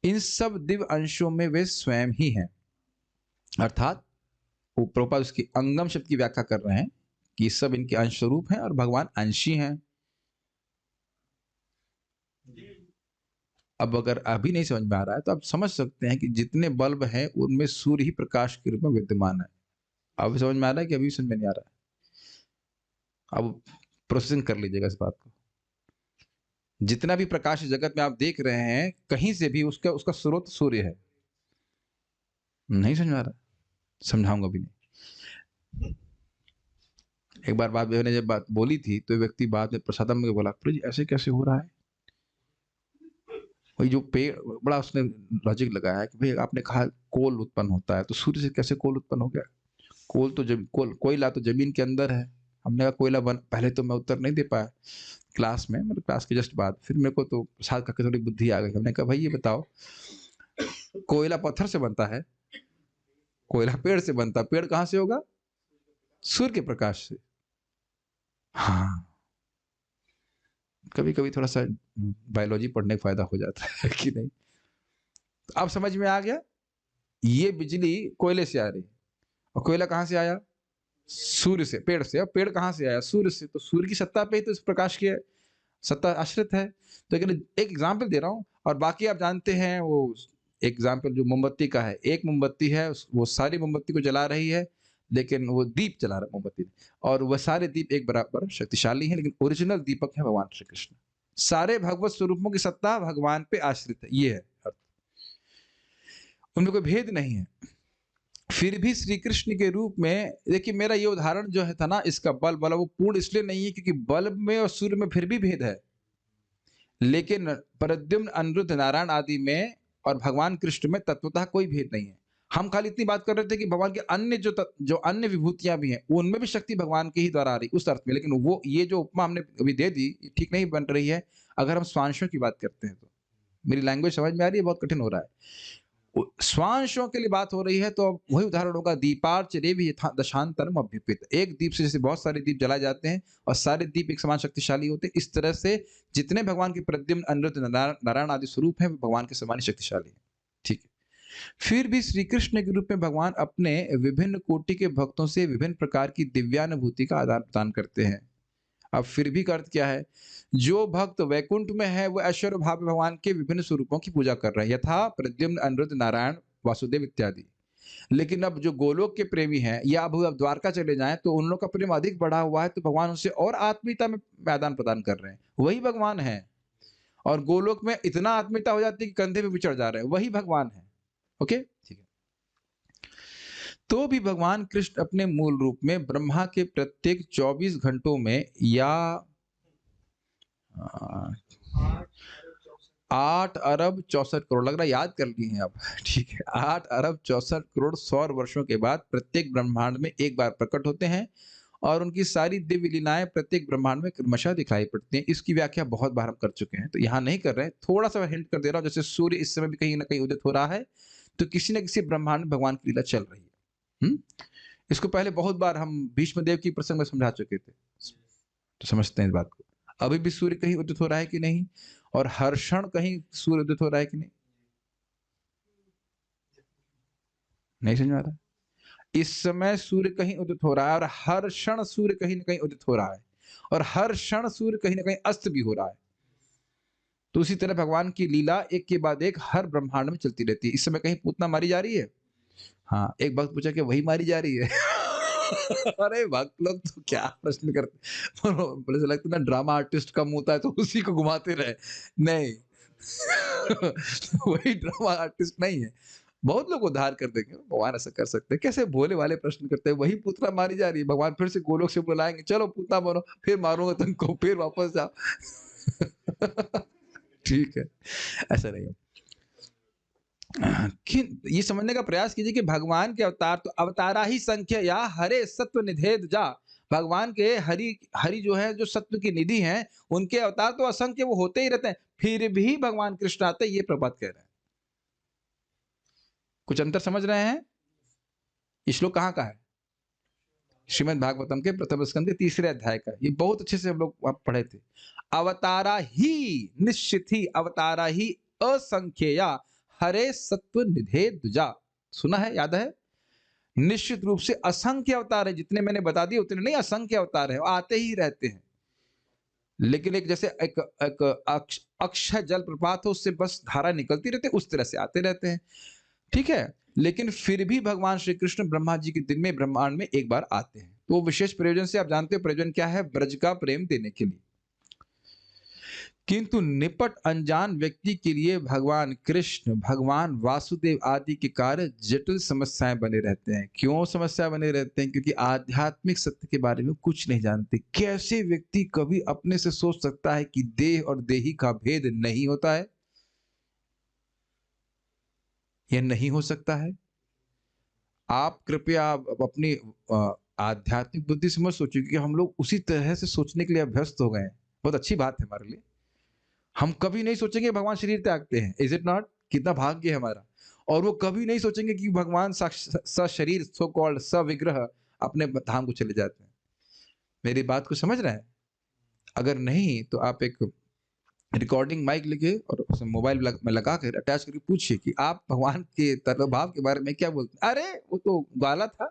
S1: इन सब दिव्य अंशों में वे स्वयं ही हैं। अर्थात प्रभुपाद उसकी अंगम शब्द की व्याख्या कर रहे हैं कि सब इनके अंश स्वरूप हैं और भगवान अंशी हैं। अब अगर अभी नहीं समझ में आ रहा है तो आप समझ सकते हैं कि जितने बल्ब हैं उनमें सूर्य ही प्रकाश के रूप में विद्यमान है। अब समझ में आ रहा है कि अभी समझ में नहीं आ रहा है? अब प्रोसेसिंग कर लीजिएगा इस बात को। जितना भी प्रकाश जगत में आप देख रहे हैं, कहीं से भी उसका स्रोत सूर्य है। नहीं समझ में आ रहा? समझाऊंगा भी नहीं। एक बार बाद ने जब बात बोली थी तो व्यक्ति बाद में प्रसादम में बोला, प्रभु जी ऐसे कैसे हो रहा है? वही जो पेड़, बड़ा उसने लॉजिक लगाया कि भाई आपने कहा कोल उत्पन्न होता है, तो सूर्य से कैसे कोल उत्पन्न हो गया? कोल तो कोयला तो जमीन के अंदर है। हमने कहा कोयला पहले तो मैं उत्तर नहीं दे पाया क्लास में, मतलब क्लास के जस्ट बाद। फिर मेरे को तो प्रसाद का थोड़ी बुद्धि आ गई। हमने कहा भाई ये बताओ, कोयला पत्थर से बनता है, कोयला पेड़ से बनता है, पेड़ कहां से होगा? सूर्य के प्रकाश से। हाँ, कभी कभी थोड़ा सा बायोलॉजी पढ़ने का फायदा हो जाता है कि नहीं? तो अब समझ में आ गया, ये बिजली कोयले से आ रही, और कोयला कहां से आया? सूर्य से, पेड़ से। और पेड़ कहां से आया? सूर्य से। तो सूर्य की सत्ता पे ही तो इस प्रकाश की सत्ता आश्रित है। तो एक एग्जाम्पल दे रहा हूं, और बाकी आप जानते हैं वो एग्जाम्पल जो मोमबत्ती का है। एक मोमबत्ती है, वो सारी मोमबत्ती को जला रही है, लेकिन वो दीप जला रहा है मोमबत्ती, और वह सारे दीप एक बराबर शक्तिशाली हैं, लेकिन ओरिजिनल दीपक है भगवान श्री कृष्ण। सारे भगवत स्वरूपों की सत्ता भगवान पे आश्रित है, ये है अर्थ। उनमें कोई भेद नहीं है। फिर भी श्री कृष्ण के रूप में, देखिए मेरा ये उदाहरण जो है था ना, इसका बल्ब वाला, वो पूर्ण इसलिए नहीं है क्योंकि बल्ब में और सूर्य में फिर भी भेद है, लेकिन प्रद्युम्न, अनिरुद्ध, नारायण आदि में और भगवान कृष्ण में तत्वतः कोई भेद नहीं है। हम खाली इतनी बात कर रहे थे कि भगवान के अन्य जो अन्य विभूतियां भी हैं, उनमें भी शक्ति भगवान के ही द्वारा आ रही उस अर्थ में। लेकिन वो ये जो उपमा हमने अभी दे दी, ठीक नहीं बन रही है अगर हम स्वांशों की बात करते हैं तो। मेरी लैंग्वेज समझ में आ रही है? बहुत कठिन हो रहा है। स्वांशों के लिए बात हो रही है तो वही उदाहरण होगा, दीपार्च रेव यथा दशांतरम अभ्युपित। एक दीप से जैसे बहुत सारे दीप जलाए जाते हैं और सारे दीप एक समान शक्तिशाली होते हैं, इस तरह से जितने भगवान के प्रद्युम्न, अनिरुद्ध, नारायण आदि स्वरूप हैं, भगवान के समान शक्तिशाली है। ठीक है। फिर भी श्री कृष्ण के रूप में भगवान अपने विभिन्न कोटि के भक्तों से विभिन्न प्रकार की दिव्यानुभूति का आदान प्रदान करते हैं। अब फिर भी का अर्थ क्या है? जो भक्त वैकुंठ में है वह ऐश्वर्य भाव भगवान के विभिन्न स्वरूपों की पूजा कर रहे हैं, यथा प्रद्युम्न, अनिरुद्ध, नारायण, वासुदेव इत्यादि। लेकिन अब जो गोलोक के प्रेमी हैं, या अब द्वारका चले जाएं तो उन लोग का प्रेम अधिक बढ़ा हुआ है, तो भगवान उनसे और आत्मीयता में आदान प्रदान कर रहे हैं। वही भगवान है, और गोलोक में इतना आत्मीयता हो जाती है कि कंधे पे विचर जा रहे हैं, वही भगवान है। ओके, ठीक है। तो भी भगवान कृष्ण अपने मूल रूप में ब्रह्मा के प्रत्येक 24 घंटों में, या 8 अरब 64 करोड़, लग रहा है याद कर लिए हैं आप। ठीक है, 8 अरब 64 करोड़ सौर वर्षों के बाद प्रत्येक ब्रह्मांड में एक बार प्रकट होते हैं और उनकी सारी दिव्य लीलाएं प्रत्येक ब्रह्मांड में क्रमशः दिखाई पड़ती हैं। इसकी व्याख्या बहुत बार हम कर चुके हैं, तो यहाँ नहीं कर रहे हैं। थोड़ा सा हिंट कर दे रहा हूँ, जैसे सूर्य इस समय भी कहीं ना कहीं उदित हो रहा है, तो किसी न किसी ब्रह्मांड में भगवान की लीला चल रही है। इसको पहले बहुत बार हम भीष्म देव की प्रसंग में समझा चुके थे, तो समझते हैं इस बात को। अभी भी सूर्य कहीं उदित हो रहा है कि नहीं, और हर क्षण कहीं सूर्य उदित हो रहा है कि नहीं, नहीं समझ में आ रहा। इस समय सूर्य कहीं उदित हो रहा है, और हर क्षण सूर्य कहीं ना कहीं उदित हो रहा है, और हर क्षण सूर्य कहीं ना कहीं अस्त भी हो रहा है। तो उसी तरह भगवान की लीला एक के बाद एक हर ब्रह्मांड में चलती रहती है। इस समय कहीं पूतना मारी जा रही है। हाँ, एक भक्त पूछा कि वही मारी जा रही है। अरे भक्त लोग तो क्या प्रश्न करते, बोले लगता है ना ड्रामा आर्टिस्ट कम होता है तो उसी को घुमाते रहे। नहीं, वही ड्रामा आर्टिस्ट नहीं है। बहुत लोग उद्धार कर देंगे, भगवान ऐसा कर सकते हैं। कैसे भोले वाले प्रश्न करते हैं, वही पूतना मारी जा रही है, भगवान फिर से गोलोक से बुलाएंगे, चलो पूतना बनो, फिर मारूंगा तुमको, फिर वापस जाओ। ठीक है, ऐसा नहीं है। ये समझने का प्रयास कीजिए कि भगवान के अवतार तो अवतारा ही संख्य या हरे सत्व निधेद जा। भगवान के हरि हरि जो है, जो सत्व की निधि हैं, उनके अवतार तो असंख्य वो होते ही रहते हैं, फिर भी भगवान कृष्ण आते, ये प्रभात कह रहे हैं। कुछ अंतर समझ रहे हैं? ये श्लोक कहाँ का है? श्रीमद् भागवतम के प्रथम स्कंद के 3 अध्याय का। ये बहुत अच्छे से हम लोग पढ़े थे। अवतारा ही निश्चित ही, अवतारा ही असंख्यया हरे सत्व निधे दुजा। सुना है, याद है? निश्चित रूप से असंख्य अवतार है, जितने मैंने बता दिए उतने नहीं, असंख्य अवतार है, आते ही रहते हैं। लेकिन एक जैसे एक अक्षय जल प्रपात हो, उससे बस धारा निकलती रहती है, उस तरह से आते रहते हैं। ठीक है, लेकिन फिर भी भगवान श्री कृष्ण ब्रह्मा जी के दिन में ब्रह्मांड में एक बार आते हैं। तो विशेष प्रयोजन से, आप जानते हो प्रयोजन क्या है? ब्रज का प्रेम देने के लिए। किंतु निपट अनजान व्यक्ति के लिए भगवान कृष्ण, भगवान वासुदेव आदि के कार्य जटिल समस्याएं बने रहते हैं। क्यों समस्या बने रहते हैं? क्योंकि आध्यात्मिक सत्य के बारे में कुछ नहीं जानते। कैसे व्यक्ति कभी अपने से सोच सकता है कि देह और देही का भेद नहीं होता है? यह नहीं हो सकता है। आप कृपया अपनी आध्यात्मिक बुद्धि से मत सोचिए कि हम लोग उसी तरह से सोचने के लिए अभ्यस्त हो गए हैं। बहुत अच्छी बात है हमारे लिए। हम कभी नहीं सोचेंगे भगवान शरीर त्यागते हैं, इज इट नॉट? कितना भाग्य है हमारा। और वो कभी नहीं सोचेंगे कि भगवान सशरीर, सो कॉल्ड सविग्रह अपने धाम को चले जाते हैं। मेरी बात को समझ रहे हैं? अगर नहीं तो आप एक रिकॉर्डिंग माइक लेके और मोबाइल में लगा कर अटैच करके पूछिए कि आप भगवान के तत्वभाव के बारे में क्या बोलते हैं। अरे वो तो गाला था,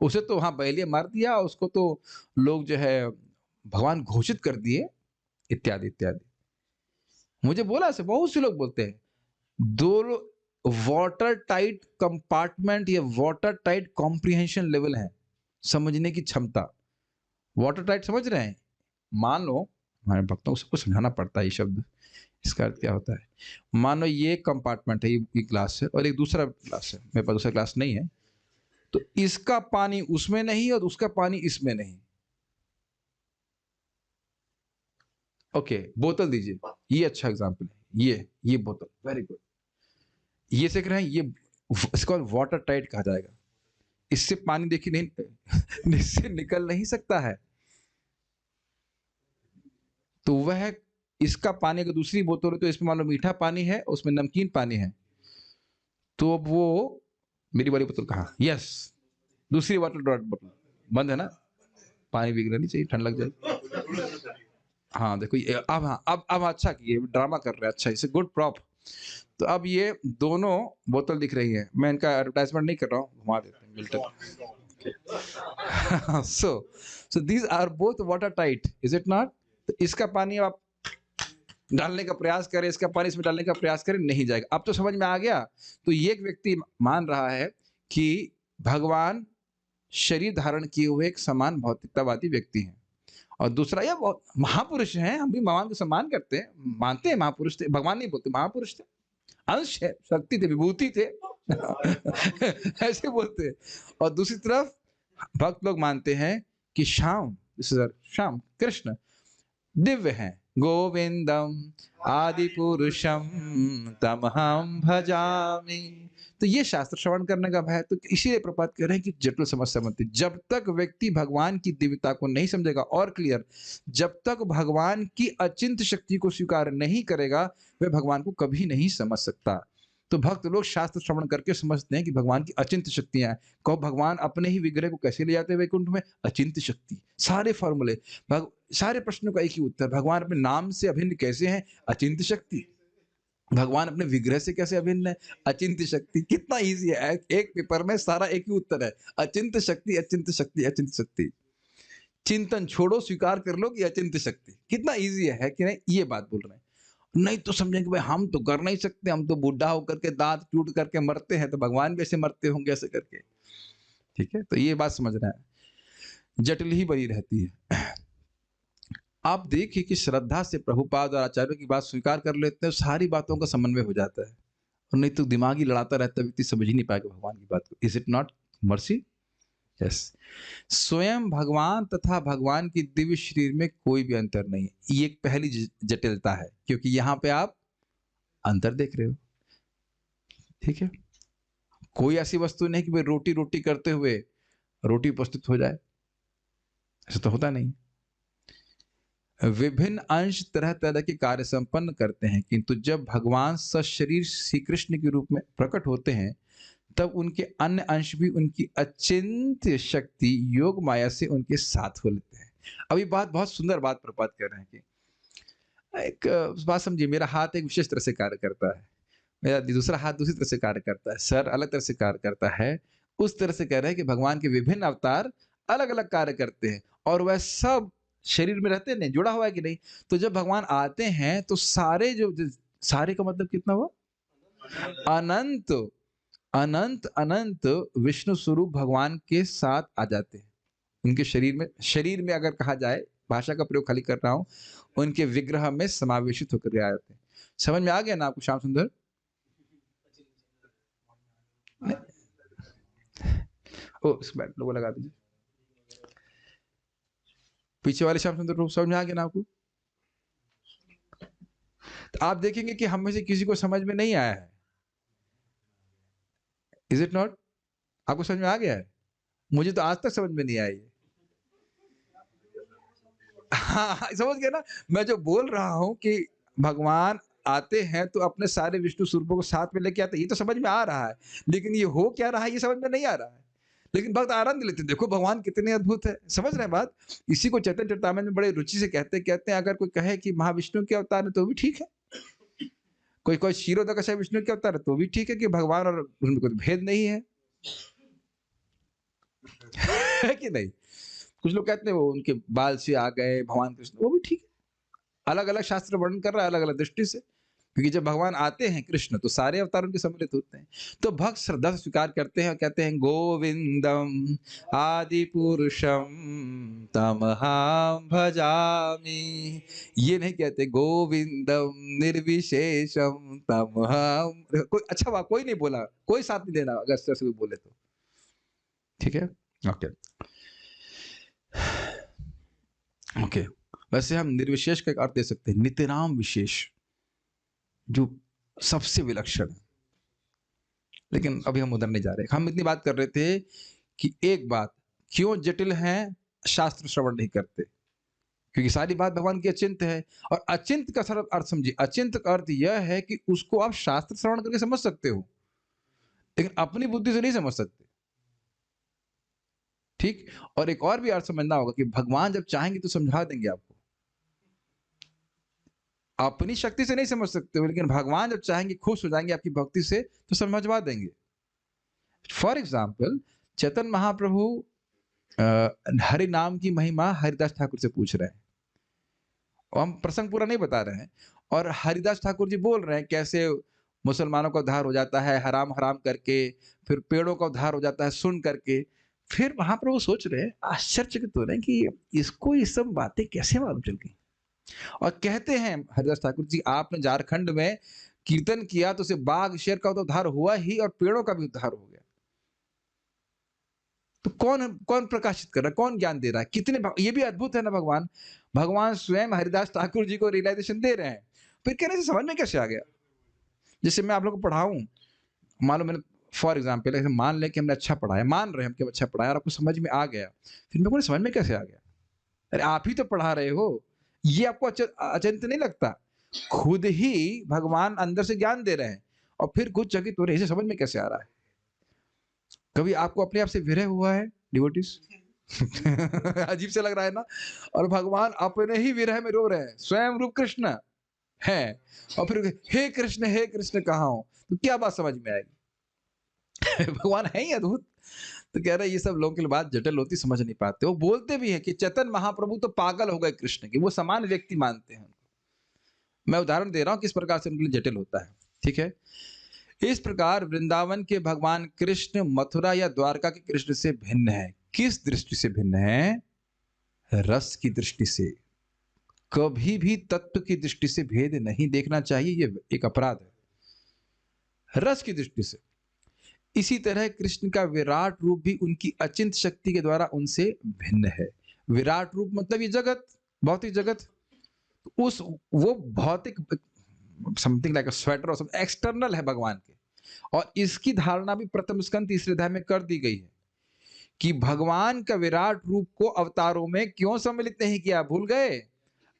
S1: उसे तो वहां बैलिया मार दिया, उसको तो लोग जो है भगवान घोषित कर दिए, इत्यादि इत्यादि। मुझे बोला ऐसे बहुत से लोग बोलते हैं। दो वाटर टाइट कंपार्टमेंट या वाटर टाइट कॉम्प्रिहेंशन लेवल है, समझने की क्षमता। वाटर टाइट समझ रहे हैं? मान लो, हमारे भक्तों को सबको समझाना पड़ता है ये शब्द, इसका अर्थ क्या होता है। मानो ये कंपार्टमेंट है, ये ग्लास है और एक दूसरा ग्लास है, मेरे पास दूसरा ग्लास नहीं है, तो इसका पानी उसमें नहीं और उसका पानी इसमें नहीं। ओके, बोतल दीजिए, ये अच्छा एग्जांपल है। ये बोतल, वेरी गुड। ये से कह रहे हैं, ये इसको वाटर टाइट कहा जाएगा। इससे पानी देखिए नहीं इससे निकल नहीं सकता है। तो वह इसका पानी अगर दूसरी बोतल है तो इसमें मान लो मीठा पानी है, उसमें नमकीन पानी है, तो अब वो मेरी वाली बोतल कहाँ? यस, दूसरी वाटर बोतल बंद है ना, पानी बिगड़ना नहीं चाहिए, ठंड लग जाए। हाँ देखो ये अब, हाँ अब अच्छा किए, ड्रामा कर रहे हैं, अच्छा, इसे गुड प्रॉप। तो अब ये दोनों बोतल दिख रही है, मैं इनका एडवर्टाइजमेंट नहीं कर रहा हूँ, घुमा देते हैं Milton. So these are both water tight, is it not? तो इसका पानी आप डालने का प्रयास करें, इसका पानी इसमें डालने का प्रयास करें, नहीं जाएगा। अब तो समझ में आ गया। तो ये एक व्यक्ति मान रहा है कि भगवान शरीर धारण किए हुए एक समान भौतिकतावादी व्यक्ति हैं, और दूसरा ये महापुरुष हैं, हम भी भगवान को सम्मान करते हैं, मानते हैं महापुरुष थे, भगवान नहीं बोलते, महापुरुष थे, अंश है, शक्ति थे, विभूति थे। ऐसे बोलते हैं। और दूसरी तरफ भक्त लोग मानते हैं कि श्याम कृष्ण दिव्य हैं, गोविंदम आदि पुरुषम तमहम भजामि। तो ये शास्त्र श्रवण करने का भय, तो इसीलिए प्रपात कह रहे हैं कि जटिल समस्या मत। जब तक व्यक्ति भगवान की दिव्यता को नहीं समझेगा, और क्लियर, जब तक भगवान की अचिंत्य शक्ति को स्वीकार नहीं करेगा, वह भगवान को कभी नहीं समझ सकता। तो भक्त लोग शास्त्र श्रवण करके समझते हैं कि भगवान की अचिंत्य शक्तियां हैं। कहो भगवान अपने ही विग्रह को कैसे ले जाते हैं वैकुंठ में? अचिंत्य शक्ति। सारे फॉर्मूले, सारे प्रश्नों का एक ही उत्तर, भगवान अपने नाम से अभिन्न कैसे हैं? अचिंत्य शक्ति। भगवान अपने विग्रह से कैसे अभिन्न है? अचिंत्य शक्ति। कितना इजी है, एक पेपर में सारा एक ही उत्तर है, अचिंत्य शक्ति, अचिंत्य शक्ति, अचिंत्य शक्ति। चिंतन छोड़ो, स्वीकार कर लो कि अचिंत्य शक्ति। कितना इजी है कि नहीं? ये बात बोल रहे हैं। नहीं तो समझेंगे भाई हम तो कर नहीं सकते, हम तो बूढ़ा होकर के दांत टूट करके मरते हैं, तो भगवान भी ऐसे मरते होंगे ऐसे करके। ठीक है, तो ये बात समझना है, जटिल ही बनी रहती है। आप देखिए कि श्रद्धा से प्रभुपाद और आचार्यों की बात स्वीकार कर लेते हैं, सारी बातों का समन्वय हो जाता है। और नहीं तो दिमाग ही लड़ाता रहता है, व्यक्ति समझ ही नहीं पाएगा भगवान की बात को। Is it not mercy? Yes. स्वयं भगवान तथा भगवान की दिव्य शरीर में कोई भी अंतर नहीं है। ये एक पहली जटिलता है, क्योंकि यहां पे आप अंतर देख रहे हो। ठीक है, कोई ऐसी वस्तु नहीं कि भाई रोटी रोटी करते हुए रोटी उपस्थित हो जाए, ऐसा तो होता नहीं। विभिन्न अंश तरह तरह के कार्य संपन्न करते हैं, किंतु जब भगवान सशरीर श्री कृष्ण के रूप में प्रकट होते हैं, तब उनके अन्य अंश भी उनकी अचिंत्य शक्ति योग माया से उनके साथ हो लेते हैं। अभी बात, बहुत सुंदर बात प्रपात कर रहे हैं कि एक बात समझिए, मेरा हाथ एक विशेष तरह से कार्य करता है, मेरा दूसरा हाथ दूसरी तरह से कार्य करता है, सर अलग तरह से कार्य करता है। उस तरह से कह रहे हैं कि भगवान के विभिन्न अवतार अलग अलग कार्य करते हैं, और वह सब शरीर में रहते नहीं, जुड़ा हुआ है कि नहीं? तो जब भगवान आते हैं तो सारे सारे का मतलब कितना हुआ? अनंत अनंत अनंत विष्णु स्वरूप भगवान के साथ आ जाते हैं उनके शरीर में अगर कहा जाए, भाषा का प्रयोग खाली कर रहा हूं, उनके विग्रह में समावेशित होकर आ जाते हैं। समझ में आ गया ना आपको श्याम सुंदर? ओ इस बैट लोगो लगा दीजिए, पीछे वाले श्याम सुंदर, समझ में आ गया ना आपको? तो आप देखेंगे कि हम में से किसी को समझ में नहीं आया है। Is it not? आपको समझ में आ गया है? मुझे तो आज तक समझ में नहीं आई है। हाँ, समझ गए ना? मैं जो बोल रहा हूं कि भगवान आते हैं तो अपने सारे विष्णु स्वरूपों को साथ में लेके आते हैं, ये तो समझ में आ रहा है, लेकिन ये हो क्या रहा है ये समझ में नहीं आ रहा है। लेकिन भक्त आनंद लेते, देखो भगवान कितने अद्भुत है। समझ रहे हैं बात? इसी को चैतन्य चरितामृत में बड़े रुचि से कहते हैं अगर कोई कहे कि महाविष्णु के अवतार है तो भी ठीक है, कोई कोई क्षीरोदक विष्णु के अवतार है तो भी ठीक है, कि भगवान और उनमें कोई भेद नहीं है। है कि नहीं? कुछ लोग कहते हैं वो उनके बाल से आ गए भगवान कृष्ण, वो भी ठीक है। अलग अलग शास्त्र वर्णन कर रहा है अलग अलग दृष्टि से, क्योंकि जब भगवान आते हैं कृष्ण तो सारे अवतार उनके सम्मिलित होते हैं। तो भक्त श्रद्धा से स्वीकार करते हैं और कहते हैं गोविंदम आदि पुरुषम तमहम भजामि। ये नहीं कहते गोविंदम निर्विशेषम तमहम। कोई अच्छा बात कोई नहीं बोला, कोई साथ नहीं देना अगर से कोई बोले तो। ठीक है, ओके ओके। वैसे हम निर्विशेष का एक अर्थ दे सकते हैं, नित्यनाम विशेष, जो सबसे विलक्षण है। लेकिन अभी हम उधर नहीं जा रहे। हम इतनी बात कर रहे थे कि एक बात, क्यों जटिल है शास्त्र श्रवण नहीं करते? क्योंकि सारी बात भगवान की अचिंत्य है। और अचिंत्य का सरल अर्थ समझिए, अचिंत्य का अर्थ यह है कि उसको आप शास्त्र श्रवण करके समझ सकते हो, लेकिन अपनी बुद्धि से नहीं समझ सकते। ठीक। और एक और भी अर्थ समझना होगा कि भगवान जब चाहेंगे तो समझा देंगे आपको, अपनी शक्ति से नहीं समझ सकते हो, लेकिन भगवान जब चाहेंगे, खुश हो जाएंगे आपकी भक्ति से, तो समझवा देंगे। फॉर एग्जाम्पल, चैतन्य महाप्रभु हरि नाम की महिमा हरिदास ठाकुर से पूछ रहे हैं, और हम प्रसंग पूरा नहीं बता रहे हैं, और हरिदास ठाकुर जी बोल रहे हैं कैसे मुसलमानों का उद्धार हो जाता है हराम हराम करके, फिर पेड़ों का उद्धार हो जाता है सुन करके। फिर महाप्रभु सोच रहे हैं, आश्चर्यचकित हो रहे हैं कि इसको ये सब बातें कैसे मालूम चल गई। और कहते हैं हरिदास ठाकुर जी, आपने झारखंड में कीर्तन किया तो सिर्फ बाघ शेर का तो उद्धार हुआ ही, और पेड़ों का भी उद्धार हो गया। तो कौन कौन प्रकाशित कर रहा है, कौन ज्ञान दे रहा है, ये भी अद्भुत है ना। भगवान भगवान स्वयं हरिदास ठाकुर जी को रियलाइजेशन दे रहे हैं, फिर कहने से समझ में कैसे आ गया। जैसे मैं आप लोग को पढ़ाऊं, मान लो मैंने फॉर एग्जाम्पल ऐसे मान लें कि हमने अच्छा पढ़ाया, मान रहे हैं हम कि अच्छा पढ़ाया और आपको समझ में आ गया, फिर मेरे को समझ में कैसे आ गया? अरे आप ही तो पढ़ा रहे हो, ये आपको अचिंत्य नहीं लगता? खुद ही भगवान अंदर से ज्ञान दे रहे हैं और फिर कुछ चकित हो रहे हैं, इसे समझ में कैसे आ रहा है? कभी आपको अपने आप से विरह हुआ है डिवोटीज? अजीब से लग रहा है ना। और भगवान अपने ही विरह में रो रहे हैं, स्वयं रूप कृष्ण है, और फिर हे कृष्ण कहाँ हो, तो क्या बात समझ में आएगी? भगवान है ही अद्भुत। तो कह रहे ये सब लोगों के लिए बात जटिल होती, समझ नहीं पाते। वो बोलते भी हैं कि चैतन्य महाप्रभु तो पागल हो गए कृष्ण के, वो समान व्यक्ति मानते हैं। मैं उदाहरण दे रहा हूं किस प्रकार से उनके लिए जटिल होता है, ठीक है। इस प्रकार वृंदावन के भगवान कृष्ण मथुरा या द्वारका के कृष्ण से भिन्न है। किस दृष्टि से भिन्न है? रस की दृष्टि से। कभी भी तत्व की दृष्टि से भेद नहीं देखना चाहिए, ये एक अपराध है। रस की दृष्टि से। इसी तरह कृष्ण का विराट रूप भी उनकी अचिंत शक्ति के द्वारा उनसे भिन्न है। विराट रूप मतलब ये जगत, भौतिक जगत, उस वो भौतिक समथिंग लाइक अ स्वेटर और समथिंग एक्सटर्नल है भगवान के। और इसकी धारणा भी प्रथम स्कंद तीसरे अध्याय में कर दी गई है कि भगवान का विराट रूप को अवतारों में क्यों सम्मिलित नहीं किया, भूल गए?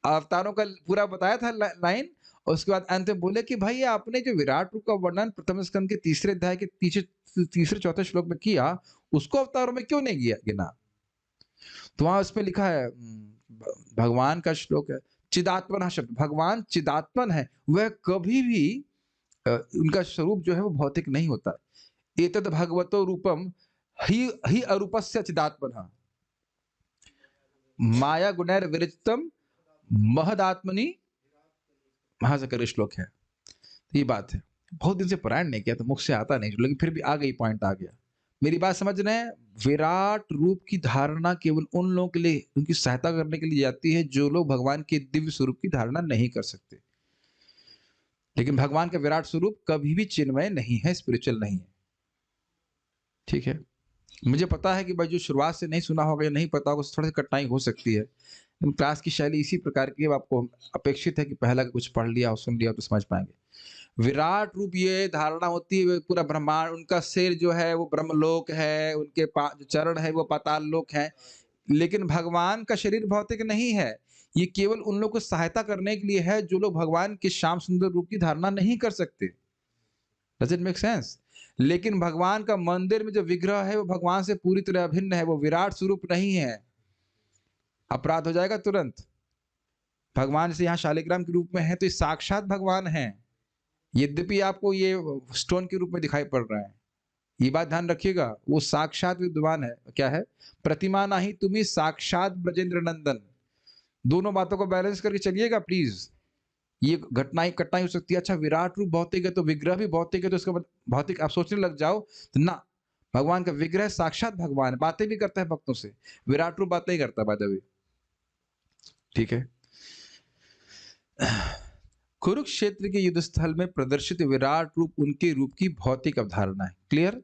S1: अवतारों का पूरा बताया था लाइन, और उसके बाद अंत में बोले कि भाई आपने जो विराट रूप का वर्णन प्रथम स्कंद के तीसरे अध्याय के तीसरे चौथे श्लोक में किया, उसको अवतारों में क्यों नहीं किया गिना? तो वहां उसमें लिखा है, भगवान का श्लोक है, चिदात्मन शब्द, भगवान चिदात्मन है, वह कभी भी उनका स्वरूप जो है वो भौतिक नहीं होता। एतद भगवतो रूपम ही अरूपस्य चिदात्मनः माया गुणैर विरचितम महदात्मनि महासकर श्लोक है। तो ये बात है, बहुत दिन से पारायण नहीं किया तो मुख से आता नहीं, लेकिन फिर भी आ गई, पॉइंट आ गया। मेरी बात समझ रहे हैं? विराट रूप की धारणा केवल उन लोगों के लिए, उनकी सहायता करने के लिए जाती है जो लोग भगवान के दिव्य स्वरूप की धारणा नहीं कर सकते। लेकिन भगवान का विराट स्वरूप कभी भी चिन्मय नहीं है, स्पिरिचुअल नहीं है, ठीक है। मुझे पता है कि भाई जो शुरुआत से नहीं सुना होगा या नहीं पता होगा, थोड़ी सी कठिनाई हो सकती है। क्लास की शैली इसी प्रकार की है, आपको अपेक्षित है कि पहला कुछ पढ़ लिया और सुन लिया तो समझ पाएंगे। विराट रूप ये धारणा होती है पूरा ब्रह्मांड, उनका सिर जो है वो ब्रह्मलोक है, उनके जो चरण है वो पाताल लोक है। लेकिन भगवान का शरीर भौतिक नहीं है, ये केवल उन लोगों को सहायता करने के लिए है जो लोग भगवान के श्याम सुंदर रूप की धारणा नहीं कर सकते। Does it make sense? लेकिन भगवान का मंदिर में जो विग्रह है वो भगवान से पूरी तरह अभिन्न है, वो विराट स्वरूप नहीं है। अपराध हो जाएगा तुरंत। भगवान से यहाँ शालिग्राम के रूप में है तो ये साक्षात भगवान है, यद्यपि आपको ये स्टोन के रूप में दिखाई पड़ रहा है। ये बात ध्यान रखिएगा, वो साक्षात विद्वान है। क्या है? प्रतिमा नहीं तुम्ही साक्षात ब्रजेंद्र नंदन। दोनों बातों को बैलेंस करके चलिएगा प्लीज। ये घटना ही कठिनाई हो सकती है, अच्छा विराट रूप भौतिक है तो विग्रह भी भौतिक है, तो इसका भौतिक आप सोचने लग जाओ तो ना, भगवान का विग्रह साक्षात भगवान, बातें भी करता है भक्तों से, विराट रूप बातें ही करता है बाय द वे, ठीक है। कुरुक्षेत्र के युद्ध स्थल में प्रदर्शित विराट रूप उनके रूप की भौतिक अवधारणा है। क्लियर?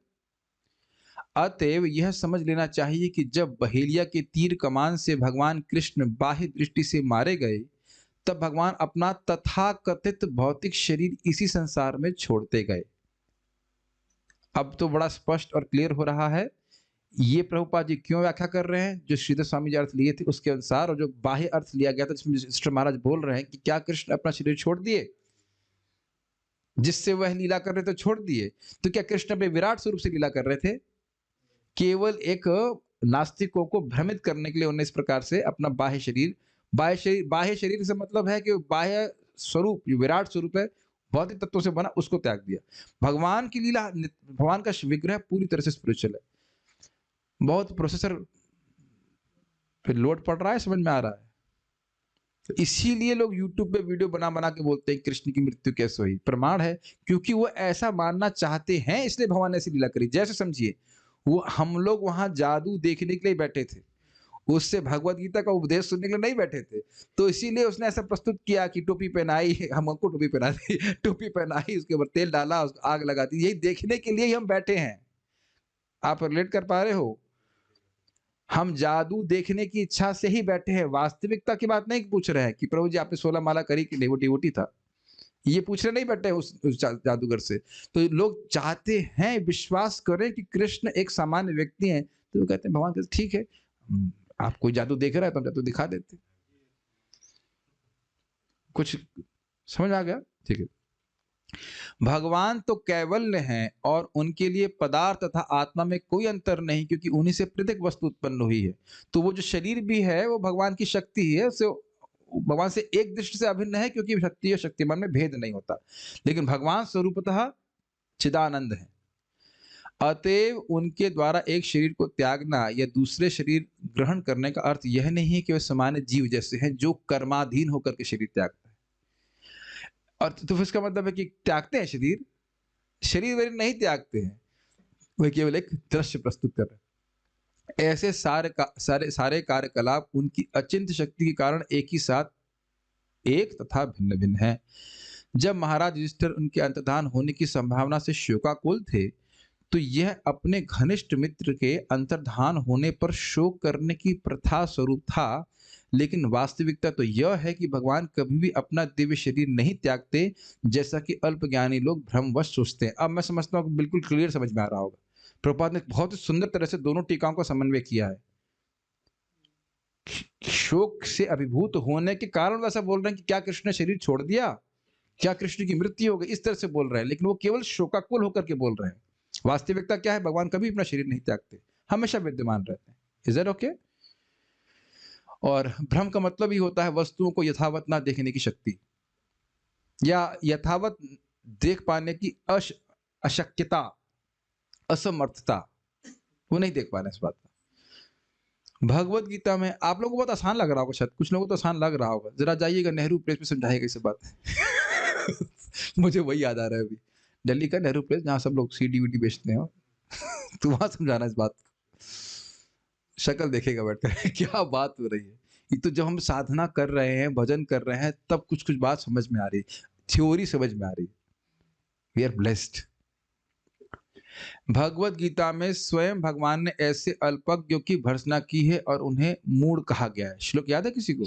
S1: अतएव यह समझ लेना चाहिए कि जब बहेलिया के तीर कमान से भगवान कृष्ण बाह्य दृष्टि से मारे गए, तब भगवान अपना तथाकथित भौतिक शरीर इसी संसार में छोड़ते गए। अब तो बड़ा स्पष्ट और क्लियर हो रहा है ये प्रभुपाद जी क्यों व्याख्या कर रहे हैं, जो श्रीधर स्वामी जी अर्थ लिए थे उसके अनुसार, और जो बाह्य अर्थ लिया गया था जिसमें सिस्टर महाराज बोल रहे हैं कि क्या कृष्ण अपना शरीर छोड़ दिए, जिससे वह लीला कर रहे थे छोड़ दिए, तो क्या कृष्ण अपने विराट स्वरूप से लीला कर रहे थे? केवल एक नास्तिकों को भ्रमित करने के लिए उन्होंने इस प्रकार से अपना बाह्य शरीर से मतलब है कि बाह्य स्वरूप जो विराट स्वरूप है भौतिक तत्वों से बना, उसको त्याग दिया। भगवान की लीला, भगवान का विग्रह पूरी तरह से स्पिरिचुअल है। बहुत प्रोसेसर पे लोड पड़ रहा है, समझ में आ रहा है? तो इसीलिए लोग YouTube पे वीडियो बना बना के बोलते हैं कृष्ण की मृत्यु कैसे हुई। प्रमाण है, क्योंकि वो ऐसा मानना चाहते हैं, इसलिए भगवान ने ऐसी लीला करी। जैसे समझिए, वो हम लोग वहां जादू देखने के लिए बैठे थे, उससे भगवत गीता का उपदेश सुनने के लिए नहीं बैठे थे। तो इसीलिए उसने ऐसा प्रस्तुत किया कि टोपी पहनाई, हमको टोपी पहना दी, टोपी पहनाई, उसके ऊपर तेल डाला, उसको आग लगा दी, यही देखने के लिए ही हम बैठे हैं। आप रिलेट कर पा रहे हो? हम जादू देखने की इच्छा से ही बैठे हैं, वास्तविकता की बात नहीं पूछ रहे हैं कि प्रभु जी आपने 16 माला करी कि नहीं, वो डिवोटी था। ये पूछने नहीं बैठे उस जादूगर से। तो लोग चाहते हैं, विश्वास करें कि कृष्ण एक सामान्य व्यक्ति हैं, तो वो कहते हैं भगवान कहते ठीक है, आप कोई जादू देख रहा है तो हम जादू दिखा देते। कुछ समझ आ गया? ठीक है। भगवान तो कैवल्य हैं और उनके लिए पदार्थ तथा आत्मा में कोई अंतर नहीं, क्योंकि उन्हीं से पृथक वस्तु उत्पन्न हुई है। तो वो जो शरीर भी है वो भगवान की शक्ति ही है, उससे भगवान से एक दृष्टि से अभिन्न है, क्योंकि शक्ति और शक्तिमान में भेद नहीं होता। लेकिन भगवान स्वरूपतः चिदानंद है। अतएव उनके द्वारा एक शरीर को त्यागना या दूसरे शरीर ग्रहण करने का अर्थ यह नहीं है कि वे सामान्य जीव जैसे हैं जो कर्माधीन होकर के शरीर त्यागता है। और तो इसका मतलब है कि त्यागते हैं शरीर, शरीर वे नहीं त्यागते हैं, वे केवल एक दृश्य प्रस्तुत कर रहे हैं। ऐसे सारे कार्यकलाप उनकी अचिंत्य शक्ति के कारण एक ही साथ एक तथा भिन्न भिन्न है। जब महाराज युधिष्ठिर उनके अंतर्धान होने की संभावना से शोकाकुल थे, तो यह अपने घनिष्ठ मित्र के अंतर्धान होने पर शोक करने की प्रथा स्वरूप था। लेकिन वास्तविकता तो यह है कि भगवान कभी भी अपना दिव्य शरीर नहीं त्यागते, जैसा कि अल्पज्ञानी लोग भ्रमवश सोचते हैं। अब मैं समझता हूँ कि बिल्कुल क्लियर समझ में आ रहा होगा। प्रभुपाद ने बहुत ही सुंदर तरह से दोनों टीकाओं का समन्वय किया है। शोक से अभिभूत होने के कारण वैसा बोल रहे हैं कि क्या कृष्ण ने शरीर छोड़ दिया, क्या कृष्ण की मृत्यु हो गई, इस तरह से बोल रहे हैं, लेकिन वो केवल शोकाकुल होकर के बोल रहे हैं। वास्तविकता क्या है? भगवान कभी अपना शरीर नहीं त्यागते, हमेशा विद्यमान रहते हैं। Is that okay? और भ्रम का मतलब ही होता है वस्तुओं को यथावत ना देखने की शक्ति, या यथावत देख पाने की अशक्यता, असमर्थता, वो नहीं देख पा रहे इस बात को। भगवत गीता में आप लोगों को बहुत आसान लग रहा होगा, शायद कुछ लोगों को तो आसान लग रहा होगा। जरा जाइएगा नेहरू प्लेस में, समझाइएगा इस बात। मुझे वही याद आ रहा है अभी, दिल्ली का नेहरू प्लेस जहाँ सब लोग सीडी वीडी बेचते हैं, तो वहां समझाना इस बात को। शक्ल देखेगा बैठकर क्या बात हो रही है। ये तो जब हम साधना कर रहे हैं, भजन कर रहे हैं, तब कुछ कुछ बात समझ में आ रही है, थ्योरी समझ में आ रही है। We are blessed. Bhagavad Gita में स्वयं भगवान ने ऐसे अल्पज्ञों की भर्त्सना की है और उन्हें मूढ़ कहा गया है। श्लोक याद है किसी को?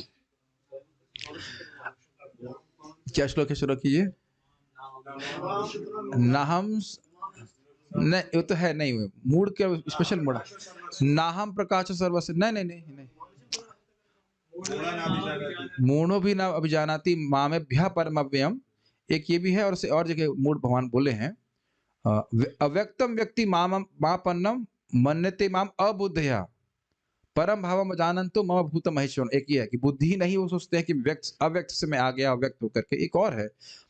S1: क्या श्लोक है? शुरू कीजिए। नाहम, नहीं वो तो है नहीं, मूड क्या स्पेशल मूड, नाहम प्रकाश सर्वस्य, नहीं नहीं नहीं नहीं, मूढ़ो भी ना अभिजानाति मामेभ्यः परमव्ययम्, एक ये भी है। और जगह मूड भगवान बोले हैं, अव्यक्तम व्यक्ति मापन्नम मन्यते माम अबुद्धया परम भावम जानन्तो मम भूत महेश्वर। एक ये है कि बुद्धि ही नहीं, वो सोचते हैं कि व्यक्त अव्यक्त से मैं आ गया, अव्यक्त होकर के। एक और है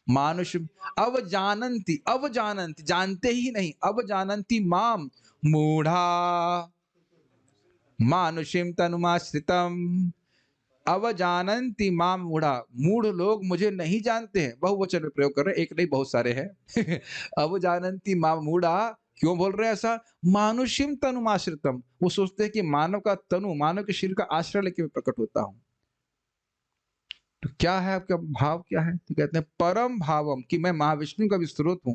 S1: मानुष अवजानन्ति, जानते ही नहीं, अवजानन्ति माम मूढ़ा मानुषिम तनुमाश्रितम, अवजानन्ति माम मूढ़ा, मूढ़ लोग मुझे नहीं जानते हैं। बहुवचन में प्रयोग कर रहे हैं, एक नहीं बहुत सारे हैं। अवजानन्ति माम मूढ़ा, क्यों बोल रहे हैं ऐसा? मानुषिम तनुमाश्रितम, वो सोचते हैं कि मानव का तनु, मानव के शरीर का आश्रय लेके मैं प्रकट होता हूं। तो क्या है आपका भाव, क्या है? तो कहते हैं परम भावम, कि मैं महाविष्णु का भी स्रोत हूं।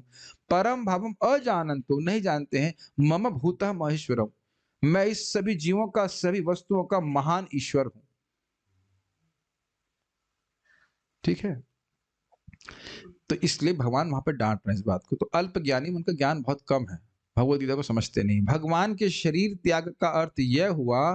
S1: परम भावम अजानन्तो, नहीं जानते हैं। मम भूतः महेश्वरम, मैं इस सभी जीवों का, सभी वस्तुओं का महान ईश्वर हूं। ठीक है? तो इसलिए भगवान वहां पर डांट रहे हैं इस बात को। तो अल्प ज्ञानी, उनका ज्ञान बहुत कम है, भगवद गीता को समझते नहीं। भगवान के शरीर त्याग का अर्थ यह हुआ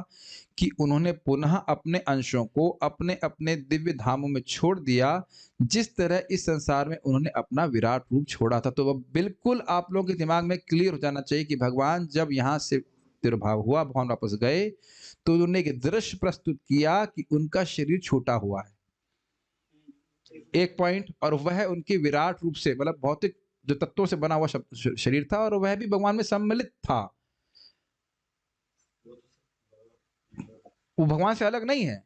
S1: कि उन्होंने पुनः अपने अंशों को अपने अपने दिव्य धामों में छोड़ दिया, जिस तरह इस संसार में उन्होंने अपना विराट रूप छोड़ा था। तो वह बिल्कुल आप लोगों के दिमाग में क्लियर हो जाना चाहिए कि भगवान जब यहाँ से तिरुभाव हुआ, भगवान वापस गए, तो उन्होंने एक दृश्य प्रस्तुत किया कि उनका शरीर छोटा हुआ है, एक पॉइंट। और वह उनके विराट रूप से, मतलब भौतिक जो तत्वों से बना हुआ शरीर था, और वह भी भगवान में सम्मिलित था। वो भगवान से अलग नहीं है,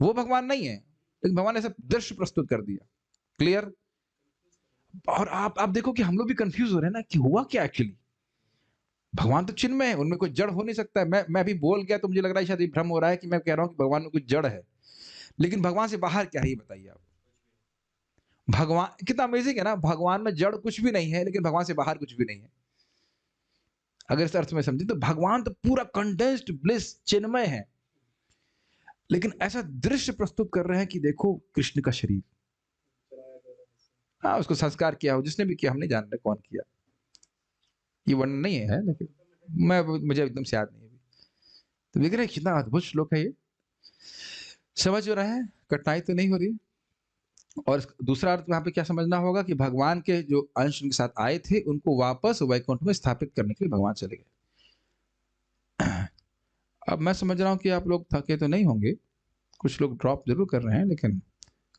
S1: वो भगवान नहीं है, लेकिन भगवान ने ऐसा दृश्य प्रस्तुत कर दिया। क्लियर? और आप देखो कि हम लोग भी कंफ्यूज हो रहे हैं ना कि हुआ क्या एक्चुअली। भगवान तो चिन्मय है, उनमें कोई जड़ हो नहीं सकता है। मैं अभी बोल गया तो मुझे लग रहा है शायद भ्रम हो रहा है कि मैं कह रहा हूं कि भगवान में कुछ जड़ है, लेकिन भगवान से बाहर क्या है ये बताइए आप। भगवान कितना अमेजिंग है ना, भगवान में जड़ कुछ भी नहीं है, लेकिन भगवान से बाहर कुछ भी नहीं है। अगर इस अर्थ में समझे तो भगवान तो पूरा कंडेंस्ड ब्लिस चिन्मय है, लेकिन ऐसा दृश्य प्रस्तुत कर रहे हैं कि देखो कृष्ण का शरीर। हाँ, उसको संस्कार किया हो जिसने भी किया, हम नहीं जान रहे कौन किया, ये वर्णन नहीं है, लेकिन मुझे एकदम से याद नहीं है अभी। तो देख रहे हैं कितना अद्भुत श्लोक है ये, समझ हो रहा है, कठिनाई तो नहीं हो रही। और दूसरा अर्थ यहाँ पे क्या समझना होगा कि भगवान के जो अंश उनके साथ आए थे उनको वापस वैकुंठ में स्थापित करने के लिए भगवान चले गए। अब मैं समझ रहा हूँ कि आप लोग थके तो नहीं होंगे, कुछ लोग ड्रॉप जरूर कर रहे हैं, लेकिन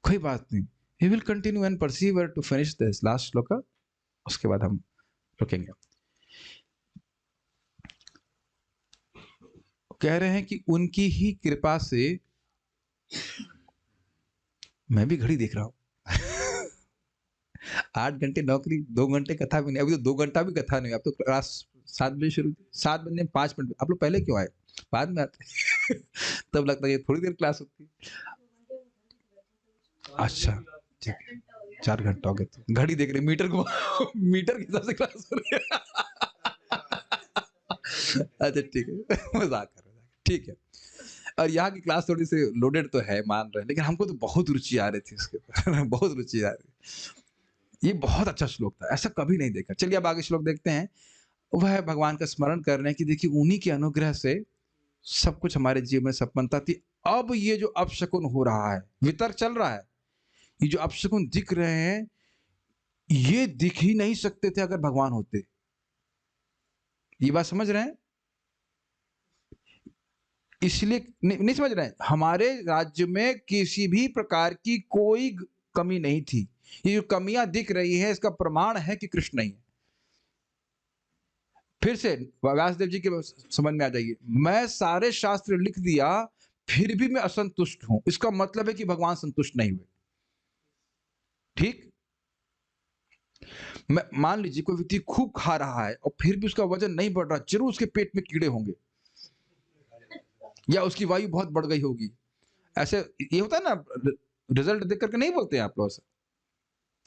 S1: कोई बात नहीं, we will continue and persevere to finish this last श्लोक, उसके बाद हम रुकेंगे। कह रहे हैं कि उनकी ही कृपा से, मैं भी घड़ी देख रहा हूँ 8 घंटे नौकरी, 2 घंटे कथा भी नहीं, अभी तो 2 घंटा भी कथा नहीं, अब तो क्लास 7 बजे शुरू, 7 बजने 5 मिनट, आप लोग पहले क्यों आए, बाद में आते तब लगता है ये थोड़ी देर क्लास होती। अच्छा ठीक है, 4 घंटा हो गए, तो घड़ी देख रहे, मीटर को मीटर के हिसाब से क्लास हो रही है अच्छा ठीक है मजाक कर रहे हैं, ठीक है। और यहाँ की क्लास थोड़ी सी लोडेड तो है, मान रहे हैं, लेकिन हमको तो बहुत रुचि आ रही थी उसके ऊपर बहुत रुचि आ रही। ये बहुत अच्छा श्लोक था, ऐसा कभी नहीं देखा। चलिए अब आगे श्लोक देखते हैं। वह भगवान का स्मरण कर रहे हैं कि देखिए उन्हीं के अनुग्रह से सब कुछ हमारे जीवन में संपन्नता थी। अब ये जो अपशकुन हो रहा है, वितर्क चल रहा है, ये जो अपशकुन दिख रहे हैं, ये दिख ही नहीं सकते थे अगर भगवान होते। ये बात समझ रहे हैं? इसलिए नहीं समझ रहे हैं, हमारे राज्य में किसी भी प्रकार की कोई कमी नहीं थी। ये जो कमियां दिख रही है इसका प्रमाण है कि कृष्ण नहीं है। फिर से व्यासदेव जी के समझ में आ जाइए, मैं सारे शास्त्र लिख दिया फिर भी मैं असंतुष्ट हूं, इसका मतलब है कि भगवान संतुष्ट नहीं हुए। ठीक, मैं मान लीजिए कोई व्यक्ति खूब खा रहा है और फिर भी उसका वजन नहीं बढ़ रहा, जरूर उसके पेट में कीड़े होंगे या उसकी वायु बहुत बढ़ गई होगी। ऐसे ये होता है ना, रिजल्ट देख करके नहीं बोलते हैं आप लोग,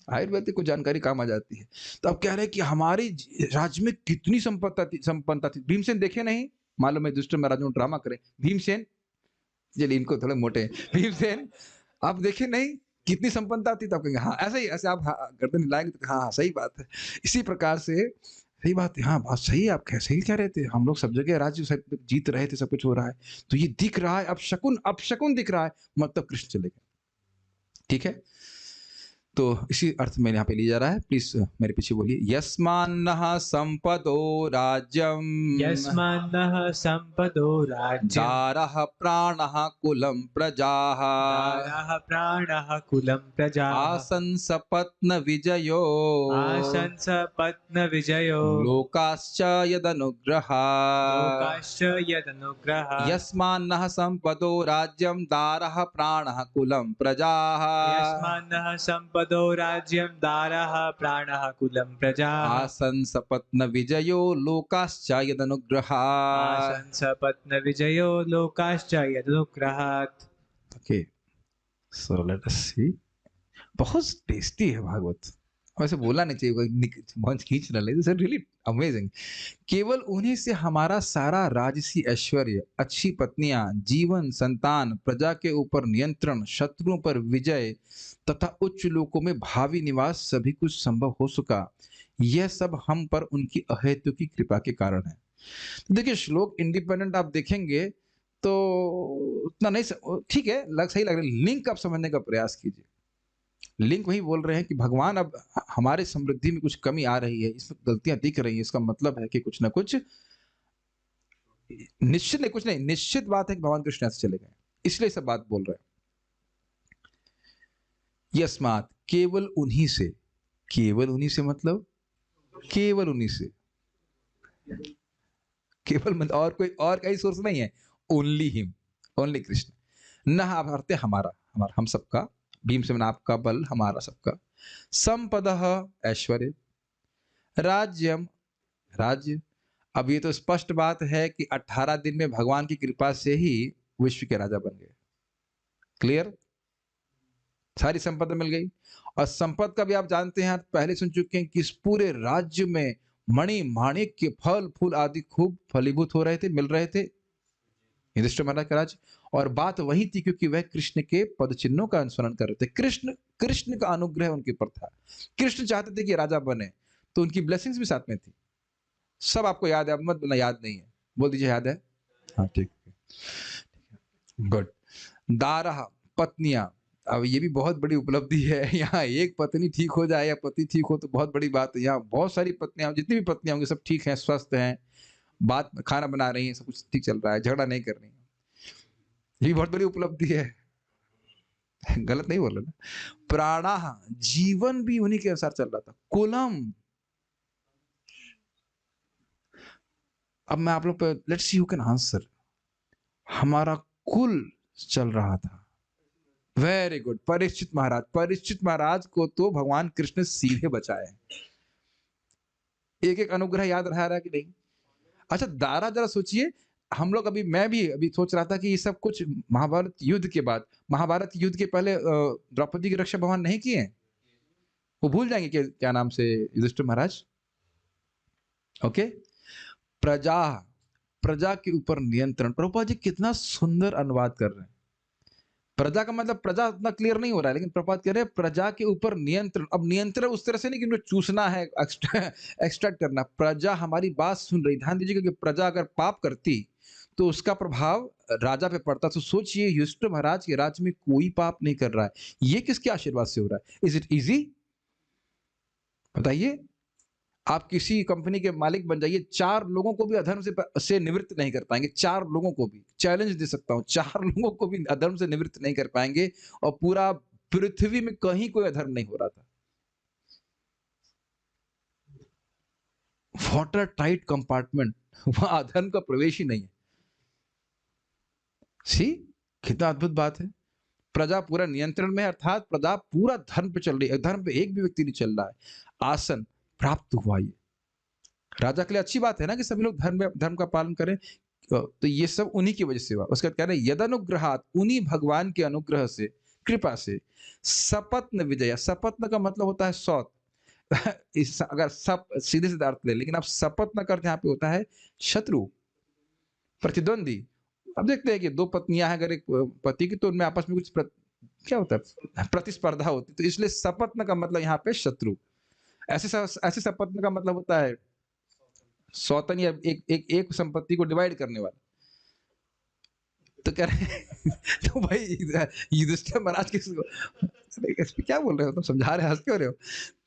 S1: आयुर्वेदिक को जानकारी काम आ जाती है। तो अब कह रहे हैं कि हमारे राज्य में कितनी संपन्नता थी। भीमसेन देखे नहीं, मालूम है दुष्ट महाराज में ड्रामा करें, भीमसेन, चलिए इनको थोड़े मोटे हैं, भीमसेन आप देखे नहीं कितनी संपन्नता थी, तब कहेंगे हाँ ऐसे ही, ऐसे आप गर्दन हिलाएंगे तो हाँ सही बात है। इसी प्रकार से सही बात है, हाँ बात सही है, आप सही कह रहे थे, हम लोग सब जगह राज्य सब जीत रहे थे, सब कुछ हो रहा है, तो ये दिख रहा है अब शकुन दिख रहा है, मतलब कृष्ण चले गए। ठीक है, तो इसी अर्थ में यहाँ पे लिया जा रहा है, प्लीज मेरे पीछे बोलिए। यस्मान्नः संपदो राज्यम,
S2: यस्मान्नः संपदो राज्यं,
S1: दारः प्राणः कुलं प्रजाः,
S2: दारः प्राणः कुलं प्रजाः,
S1: आसन् सपत्न विजयो,
S2: आसन् सपत्न विजयो,
S1: लोकाश्च यदनुग्रहात्।
S2: लोकाश्च यदनुग्रहात्।
S1: यस्मान्नः संपदो राज्यं, दारः प्राणः कुलं प्रजाः,
S2: यस्मान्नः संपदो राज्यं, दारः प्राणः कुलं प्रजाः,
S1: आसन् सपत्न विजयो, लोकाश्च यदनुग्रहात्।
S2: आसन् सपत्न विजयो, लोकाश्च यदनुग्रहात्।
S1: ओके, सो लेट अस सी। बहुत टेस्टी है भागवत, वैसे बोलना नहीं चाहिए, कोई बहुत खींच ना ले, रियली अमेजिंग। केवल उन्हीं से हमारा सारा राजसी ऐश्वर्य, अच्छी पत्नियां, जीवन, संतान, प्रजा के ऊपर नियंत्रण, शत्रुओं पर विजय तथा उच्च लोकों में भावी निवास सभी कुछ संभव हो सका। यह सब हम पर उनकी अहेतु की कृपा के कारण है। देखिए श्लोक इंडिपेंडेंट आप देखेंगे तो उतना नहीं, ठीक है, सही लग रहा है, लिंक आप समझने का प्रयास कीजिए। लिंक वही बोल रहे हैं कि भगवान अब हमारे समृद्धि में कुछ कमी आ रही है, इसमें गलतियां दिख रही हैं, इसका मतलब है कि कुछ ना कुछ, निश्चित नहीं, कुछ नहीं, निश्चित बात है कि भगवान कृष्ण ऐसे चले गए, इसलिए सब बात बोल रहे हैं। यस्मात्, केवल उन्हीं से, केवल उन्हीं से मतलब केवल उन्हीं से, केवल मतलब और कई सोर्स नहीं है, ओनली हिम, ओनली कृष्ण। न अर्थ हमारा, हम सबका, भीम से आपका बल, हमारा सबका, संपदः ऐश्वर्य, राज्यम राज्य। अब ये तो स्पष्ट बात है कि 18 दिन में भगवान की कृपा से ही विश्व के राजा बन गए, क्लियर, सारी संपदा मिल गई। और संपद का भी आप जानते हैं, पहले सुन चुके हैं कि इस पूरे राज्य में मणि माणिक के फल फूल आदि खूब फलीभूत हो रहे थे, मिल रहे थे युधिष्ठिर महाराज का राज्य। और बात वही थी क्योंकि वह कृष्ण के पद चिन्हों का अनुसरण कर रहे थे। कृष्ण कृष्ण का अनुग्रह उनके ऊपर था। कृष्ण चाहते थे कि राजा बने, तो उनकी ब्लेसिंग्स भी साथ में थी। सब आपको याद है, अब मत बोलना याद नहीं है, बोल दीजिए याद है। हाँ ठीक, गुड। दारह पत्नियां, अब ये भी बहुत बड़ी उपलब्धि है। यहाँ एक पत्नी ठीक हो जाए या पति ठीक हो तो बहुत बड़ी बात है। यहाँ बहुत सारी पत्नियां, जितनी भी पत्नियां होंगी सब ठीक हैं, स्वस्थ हैं, बात खाना बना रही हैं, सब कुछ ठीक चल रहा है, झगड़ा नहीं कर रही। ये भी बहुत बड़ी उपलब्धि है। गलत नहीं बोल रहा ना। प्राणाह, जीवन भी उन्हीं के अनुसार चल रहा था। कुलम, अब मैं आप लोग पे, let's see you can answer. हमारा कुल चल रहा था। Very good. परीक्षित महाराज, परीक्षित महाराज को तो भगवान कृष्ण सीधे बचाए। एक एक अनुग्रह याद रहा कि नहीं। अच्छा दारा, जरा सोचिए, हम लोग अभी, मैं भी अभी सोच रहा था कि ये सब कुछ महाभारत युद्ध के बाद, महाभारत युद्ध के पहले द्रौपदी की रक्षा भगवान नहीं किए। वो भूल जाएंगे कि क्या नाम से युधिष्ठिर महाराज। ओके। प्रजा, प्रजा के ऊपर नियंत्रण। प्रभुपाद जी कितना सुंदर अनुवाद कर रहे हैं। प्रजा का मतलब, प्रजा उतना क्लियर नहीं हो रहा है, लेकिन प्रभुपाद कह रहे हैं प्रजा के ऊपर नियंत्रण। अब नियंत्रण उस तरह से नहीं कि उनको चूसना है, एक्सट्रैक्ट करना। प्रजा हमारी बात सुन रही। ध्यान दीजिएगा कि प्रजा अगर पाप करती तो उसका प्रभाव राजा पे पड़ता। तो सोचिए युधिष्ठिर महाराज के राज्य में कोई पाप नहीं कर रहा है, ये किसके आशीर्वाद से हो रहा है? Is it easy? बताइए। आप किसी कंपनी के मालिक बन जाइए, 4 लोगों को भी अधर्म से निवृत्त नहीं कर पाएंगे। 4 लोगों को भी चैलेंज दे सकता हूं, 4 लोगों को भी अधर्म से निवृत्त नहीं कर पाएंगे। और पूरा पृथ्वी में कहीं कोई अधर्म नहीं हो रहा था। वाटर टाइट कंपार्टमेंट, वहां अधर्म का प्रवेश ही नहीं है। सी, कितना अद्भुत बात है। प्रजा पूरा नियंत्रण में है, अर्थात प्रजा पूरा धर्म पे चल रही है, धर्म पे एक भी व्यक्ति नहीं चल रहा है। आसन प्राप्त हुआ, ये राजा के लिए अच्छी बात है ना कि सभी लोग धर्म का पालन करें। तो ये सब उन्हीं की वजह से हुआ। उसके बाद कह रहे हैं यदनुग्रहात, उन्हीं भगवान के अनुग्रह से, कृपा से, सपत्न विजय। सपत्न का मतलब होता है सौत। इस अगर सप सीधे सीधे अर्थ ले, लेकिन आप सपत्न का अर्थ यहाँ पे होता है शत्रु, प्रतिद्वंदी। अब देखते हैं कि 2 पत्नियां हैं, अगर एक पति की, तो उनमें आपस में कुछ क्या होता है, प्रतिस्पर्धा होती है। तो इसलिए सपत्न का मतलब यहाँ पे शत्रु। ऐसे सपत्न का मतलब होता है सौतन, या एक संपत्ति को डिवाइड करने वाला। तो कह रहे तो भाई युधिष्ठिर महाराज किसको क्या बोल रहे हो, तुम समझा रहे, हंस क्यों रहे हो?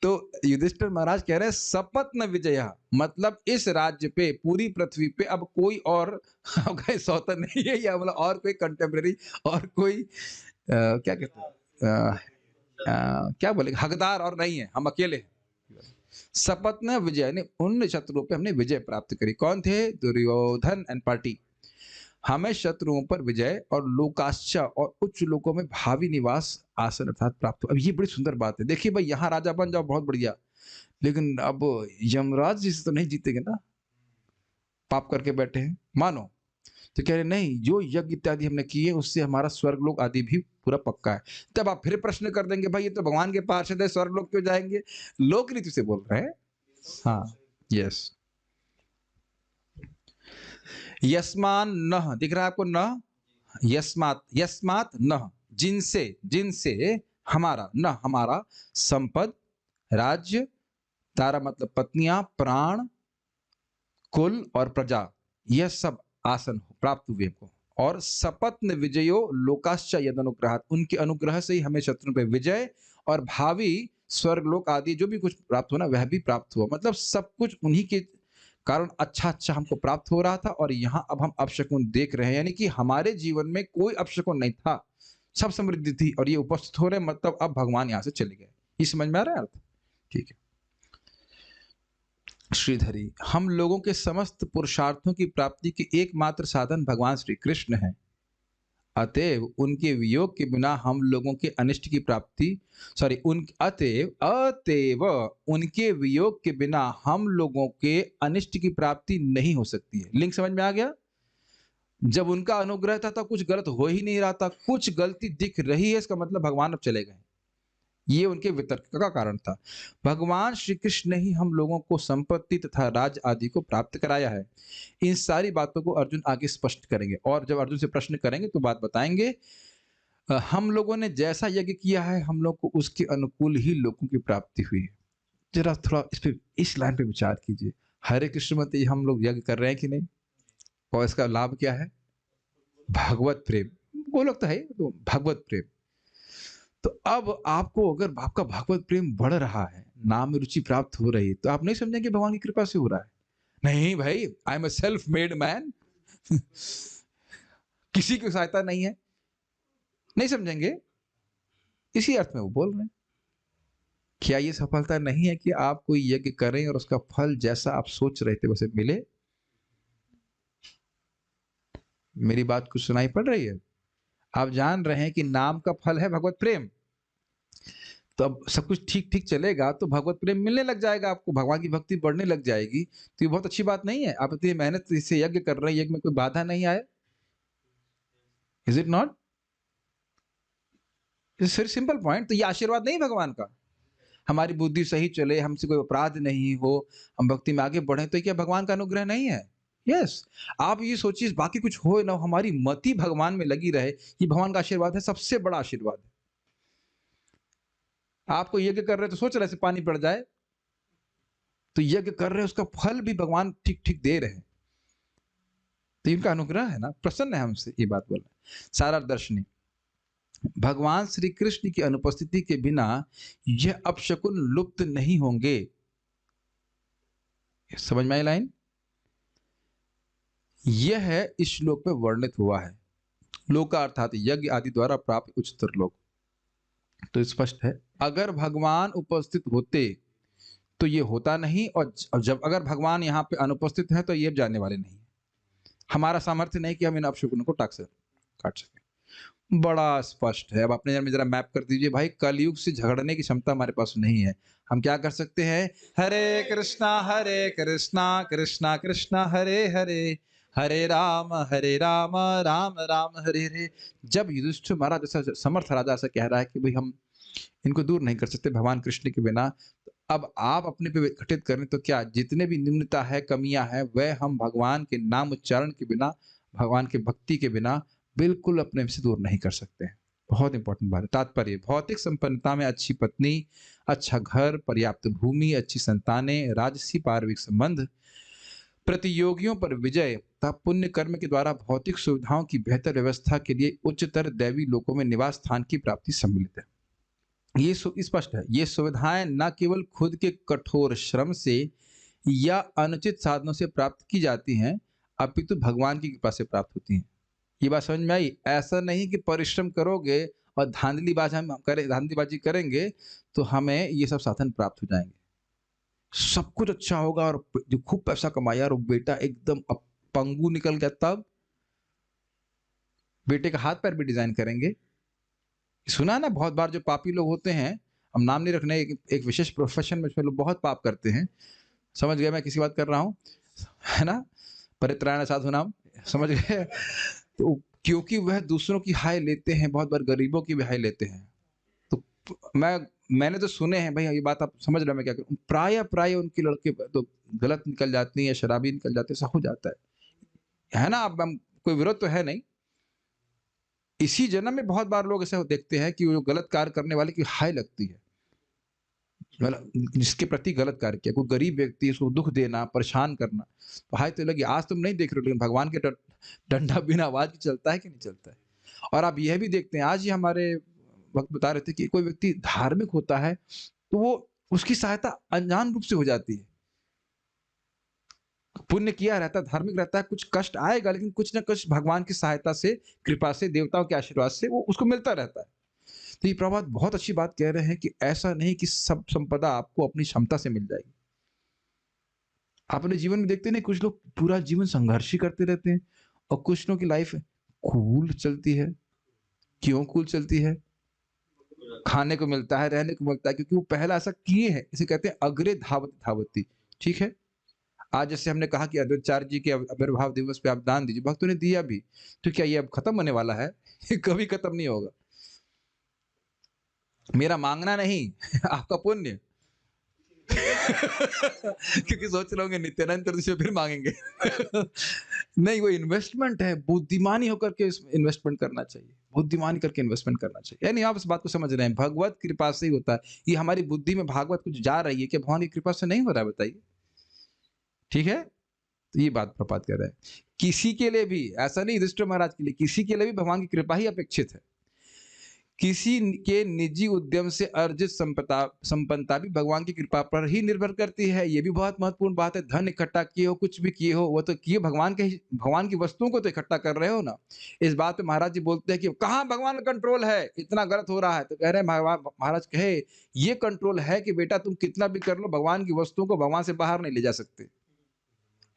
S1: तो युधिष्ठिर महाराज कह रहे हैं सपत्न विजय, मतलब इस राज्य पे, पूरी पृथ्वी पे अब कोई और सौतन नहीं है, या मतलब और कोई कंटेम्पररी, और कोई क्या कहते हैं, क्या बोले, हकदार और नहीं है, हम अकेले हैं। सपत्न विजय ने, उन शत्रुओं पे हमने विजय प्राप्त करी। कौन थे? Duryodhana and party. हमें शत्रुओं पर विजय और लोकाश्चा और उच्च लोकों में भावी निवास आसन अर्थात प्राप्त हो। अब ये बड़ी सुंदर बात है। देखिए भाई, यहाँ राजा बन जाओ, बहुत बढ़िया, लेकिन अब यमराज जी से तो नहीं जीतेंगे ना, पाप करके बैठे हैं मानो। तो कह रहे नहीं, जो यज्ञ इत्यादि हमने किए उससे हमारा स्वर्गलोक आदि भी पूरा पक्का है। तब आप फिर प्रश्न कर देंगे, भाई ये तो भगवान के पार्षद है, स्वर्गलोक क्यों जाएंगे? लोक रीति से बोल रहे हैं। हाँ, यस। यस्मान नह, दिख रहा है आपको न? यस्मात, यस्मात नह, जिनसे, जिनसे हमारा, न हमारा, संपद, राज्य, तारा मतलब पत्नियां, प्राण, कुल और प्रजा, यह सब आसन प्राप्त हुए हमको। और सपत्न विजयो लोकाश्च यदनुग्रहात, उनके अनुग्रह से ही हमें शत्रु पे विजय और भावी स्वर्गलोक आदि जो भी कुछ प्राप्त होना वह भी प्राप्त हुआ। मतलब सब कुछ उन्हीं के कारण अच्छा अच्छा हमको प्राप्त हो रहा था। और यहाँ अब हम अपशकुन देख रहे हैं, यानी कि हमारे जीवन में कोई अपशकुन नहीं था, सब समृद्धि थी और ये उपस्थित हो रहे, मतलब अब भगवान यहाँ से चले गए। ये समझ में आ रहा है अर्थ? ठीक है। श्रीधरी, हम लोगों के समस्त पुरुषार्थों की प्राप्ति के एकमात्र साधन भगवान श्री कृष्ण हैं। अतएव उनके वियोग के बिना हम लोगों के अनिष्ट की प्राप्ति, अतएव उनके वियोग के बिना हम लोगों के अनिष्ट की प्राप्ति नहीं हो सकती है। लिंक समझ में आ गया? जब उनका अनुग्रह था तो कुछ गलत हो ही नहीं रहा था, कुछ गलती दिख रही है, इसका मतलब भगवान अब चले गए। ये उनके वितर्क का कारण था। भगवान श्री कृष्ण ने ही हम लोगों को संपत्ति तथा राज आदि को प्राप्त कराया है। इन सारी बातों को अर्जुन आगे स्पष्ट करेंगे, और जब अर्जुन से प्रश्न करेंगे तो बात बताएंगे। हम लोगों ने जैसा यज्ञ किया है, हम लोग को उसके अनुकूल ही लोगों की प्राप्ति हुई है। जरा थोड़ा इस लाइन पे विचार कीजिए। हरे कृष्ण मत हम लोग यज्ञ कर रहे हैं कि नहीं, और इसका लाभ क्या है? भगवत प्रेम। वो लोग तो है तो भगवत प्रेम। तो अब आपको अगर आपका भगवत प्रेम बढ़ रहा है, नाम में रुचि प्राप्त हो रही है, तो आप नहीं समझेंगे भगवान की कृपा से हो रहा है। नहीं भाई, I am a self made man. किसी की सहायता नहीं है, नहीं समझेंगे। इसी अर्थ में वो बोल रहे हैं। क्या ये सफलता नहीं है कि आप कोई यज्ञ करें और उसका फल जैसा आप सोच रहे थे वैसे मिले? मेरी बात कुछ सुनाई पड़ रही है? आप जान रहे हैं कि नाम का फल है भगवत प्रेम। तो अब सब कुछ ठीक ठीक चलेगा तो भगवत प्रेम मिलने लग जाएगा, आपको भगवान की भक्ति बढ़ने लग जाएगी। तो ये बहुत अच्छी बात नहीं है? आप इतनी मेहनत से यज्ञ कर रहे हैं, यज्ञ में कोई बाधा नहीं आए। Is it not? It's very simple point. तो ये आशीर्वाद नहीं भगवान का? हमारी बुद्धि सही चले, हमसे कोई अपराध नहीं हो, हम भक्ति में आगे बढ़े, तो ये क्या भगवान का अनुग्रह नहीं है? यस। आप ये सोचिए बाकी कुछ हो ना हो, हमारी मति भगवान में लगी रहे, ये भगवान का आशीर्वाद है, सबसे बड़ा आशीर्वाद है। आपको यज्ञ कर रहे तो सोच रहे से पानी पड़ जाए, तो यज्ञ कर रहे उसका फल भी भगवान ठीक ठीक दे रहे हैं। तो इनका अनुग्रह है ना, प्रसन्न है हमसे, ये बात बोल रहे हैं। सारा दर्शनी भगवान श्री कृष्ण की अनुपस्थिति के बिना यह अपशकुन लुप्त नहीं होंगे। समझ में आई लाइन? यह है इस श्लोक में वर्णित हुआ है। लोका अर्थात यज्ञ आदि द्वारा प्राप्त उच्चतर लोक। तो स्पष्ट है, अगर भगवान उपस्थित होते तो ये होता नहीं, और जब अगर भगवान यहाँ पे अनुपस्थित है तो ये जाने वाले नहीं। हमारा सामर्थ्य नहीं कि हम इन अपशकुनों को काट सके। बड़ा स्पष्ट है। अब अपने जन्म में जरा मैप कर दीजिए भाई, कलयुग से झगड़ने की क्षमता हमारे पास नहीं है। हम क्या कर सकते हैं? हरे कृष्णा कृष्णा कृष्णा हरे हरे, हरे राम राम राम हरे हरे। जब युधिष्ठिर महाराज जैसा समर्थ राजा ऐसा कह रहा है कि भाई हम इनको दूर नहीं कर सकते भगवान कृष्ण के बिना, तो अब आप अपने पे घटित करें तो क्या जितने भी निम्नता है, कमियां हैं, वह हम भगवान के नाम उच्चारण के बिना, भगवान के भक्ति के बिना बिल्कुल अपने से दूर नहीं कर सकते हैं। बहुत इंपॉर्टेंट बात है। तात्पर्य, भौतिक संपन्नता में अच्छी पत्नी, अच्छा घर, पर्याप्त भूमि, अच्छी संतानें, राजसी पार्विक संबंध, प्रतियोगियों पर विजय तथा पुण्य कर्म के द्वारा भौतिक सुविधाओं की बेहतर व्यवस्था के लिए उच्चतर दैवी लोकों में निवास स्थान की प्राप्ति सम्मिलित है। ये स्पष्ट है। ये सुविधाएं न केवल खुद के कठोर श्रम से या अनुचित साधनों से प्राप्त की जाती हैं, अपितु भगवान की कृपा से प्राप्त होती हैं। ये बात समझ में आई? ऐसा नहीं कि परिश्रम करोगे और धांधलीबाजी करेंगे तो हमें ये सब साधन प्राप्त हो जाएंगे, सब कुछ अच्छा होगा, और जो खूब पैसा कमाया और बेटा एकदम पंगु निकल गया, तब बेटे का हाथ पैर भी डिजाइन करेंगे। सुना ना बहुत बार, जो पापी लोग होते हैं, हम नाम नहीं रखने, एक विशेष प्रोफेशन में लोग बहुत पाप करते हैं। समझ गए मैं किसी बात कर रहा हूँ, है ना? परित्राण साधु नाम, समझ गए? तो क्योंकि वह दूसरों की हाय लेते हैं, बहुत बार गरीबों की भी हाय लेते हैं। तो मैंने तो सुने हैं भाई, ये बात आप समझ रहे हैं मैं क्या करूँ, प्राय उनके लड़के तो गलत निकल जाती हैं, शराबी निकल जाते हैं, ऐसा हो जाता है ना? अब हम कोई विरोध तो है नहीं। इसी जन्म में बहुत बार लोग ऐसे देखते हैं कि वो गलत कार्य करने वाले की हाय लगती है, जिसके प्रति गलत कार्य किया, कोई गरीब व्यक्ति, उसको दुख देना, परेशान करना, तो हाय तो लगी। आज तुम नहीं देख रहे हो, लेकिन भगवान के डंडा बिना आवाज चलता है कि नहीं चलता है? और आप यह भी देखते हैं, आज ही हमारे वक्त बता रहे थे कि कोई व्यक्ति धार्मिक होता है तो वो उसकी सहायता अनजान रूप से हो जाती है। पुण्य किया रहता है, धार्मिक रहता है, कुछ कष्ट आएगा, लेकिन कुछ ना कुछ भगवान की सहायता से, कृपा से, देवताओं के आशीर्वाद से वो उसको मिलता रहता है। तो ये प्रभात बहुत अच्छी बात कह रहे हैं कि ऐसा नहीं कि सब संपदा आपको अपनी क्षमता से मिल जाएगी। अपने जीवन में देखते नहीं, कुछ लोग पूरा जीवन संघर्ष ही करते रहते हैं, और कुछ लोगों की लाइफ कूल चलती है। क्यों कूल चलती है? खाने को मिलता है, रहने को मिलता है, क्योंकि वो पहला ऐसा किए हैं। इसे कहते हैं अग्रे धावत धावती। ठीक है, आज जैसे हमने कहा कि आचार्य जी के आविर्भाव दिवस पे आप दान दीजिए, भक्तों ने दिया भी, तो क्या ये अब खत्म होने वाला है? ये कभी खत्म नहीं होगा। मेरा मांगना नहीं आपका पुण्य। क्योंकि सोच रहे होंगे नित्यानंद चतुर्दशी में फिर मांगेंगे। नहीं, वो इन्वेस्टमेंट है, बुद्धिमानी होकर के इन्वेस्टमेंट करना चाहिए, बुद्धिमानी करके इन्वेस्टमेंट करना चाहिए। यानी आप इस बात को समझ रहे हैं, भगवत कृपा से ही होता है। ये हमारी बुद्धि में भागवत कुछ जा रही है कि भगवान की कृपा से नहीं हो रहा है, बताइए। ठीक है, तो ये बात प्रपात कर रहे हैं। किसी के लिए भी ऐसा नहीं, युधिष्ठिर महाराज के लिए, किसी के लिए भी भगवान की कृपा ही अपेक्षित है। किसी के निजी उद्यम से अर्जित संपन्नता भी भगवान की कृपा पर ही निर्भर करती है। ये भी बहुत महत्वपूर्ण बात है। धन इकट्ठा किए हो, कुछ भी किए हो, वो तो किए भगवान की वस्तुओं को तो इकट्ठा कर रहे हो ना। इस बात पे महाराज जी बोलते हैं कि कहाँ भगवान का कंट्रोल है, इतना गलत हो रहा है। तो कह रहे हैं महाराज कहे ये कंट्रोल है कि बेटा तुम कितना भी कर लो, भगवान की वस्तुओं को भगवान से बाहर नहीं ले जा सकते,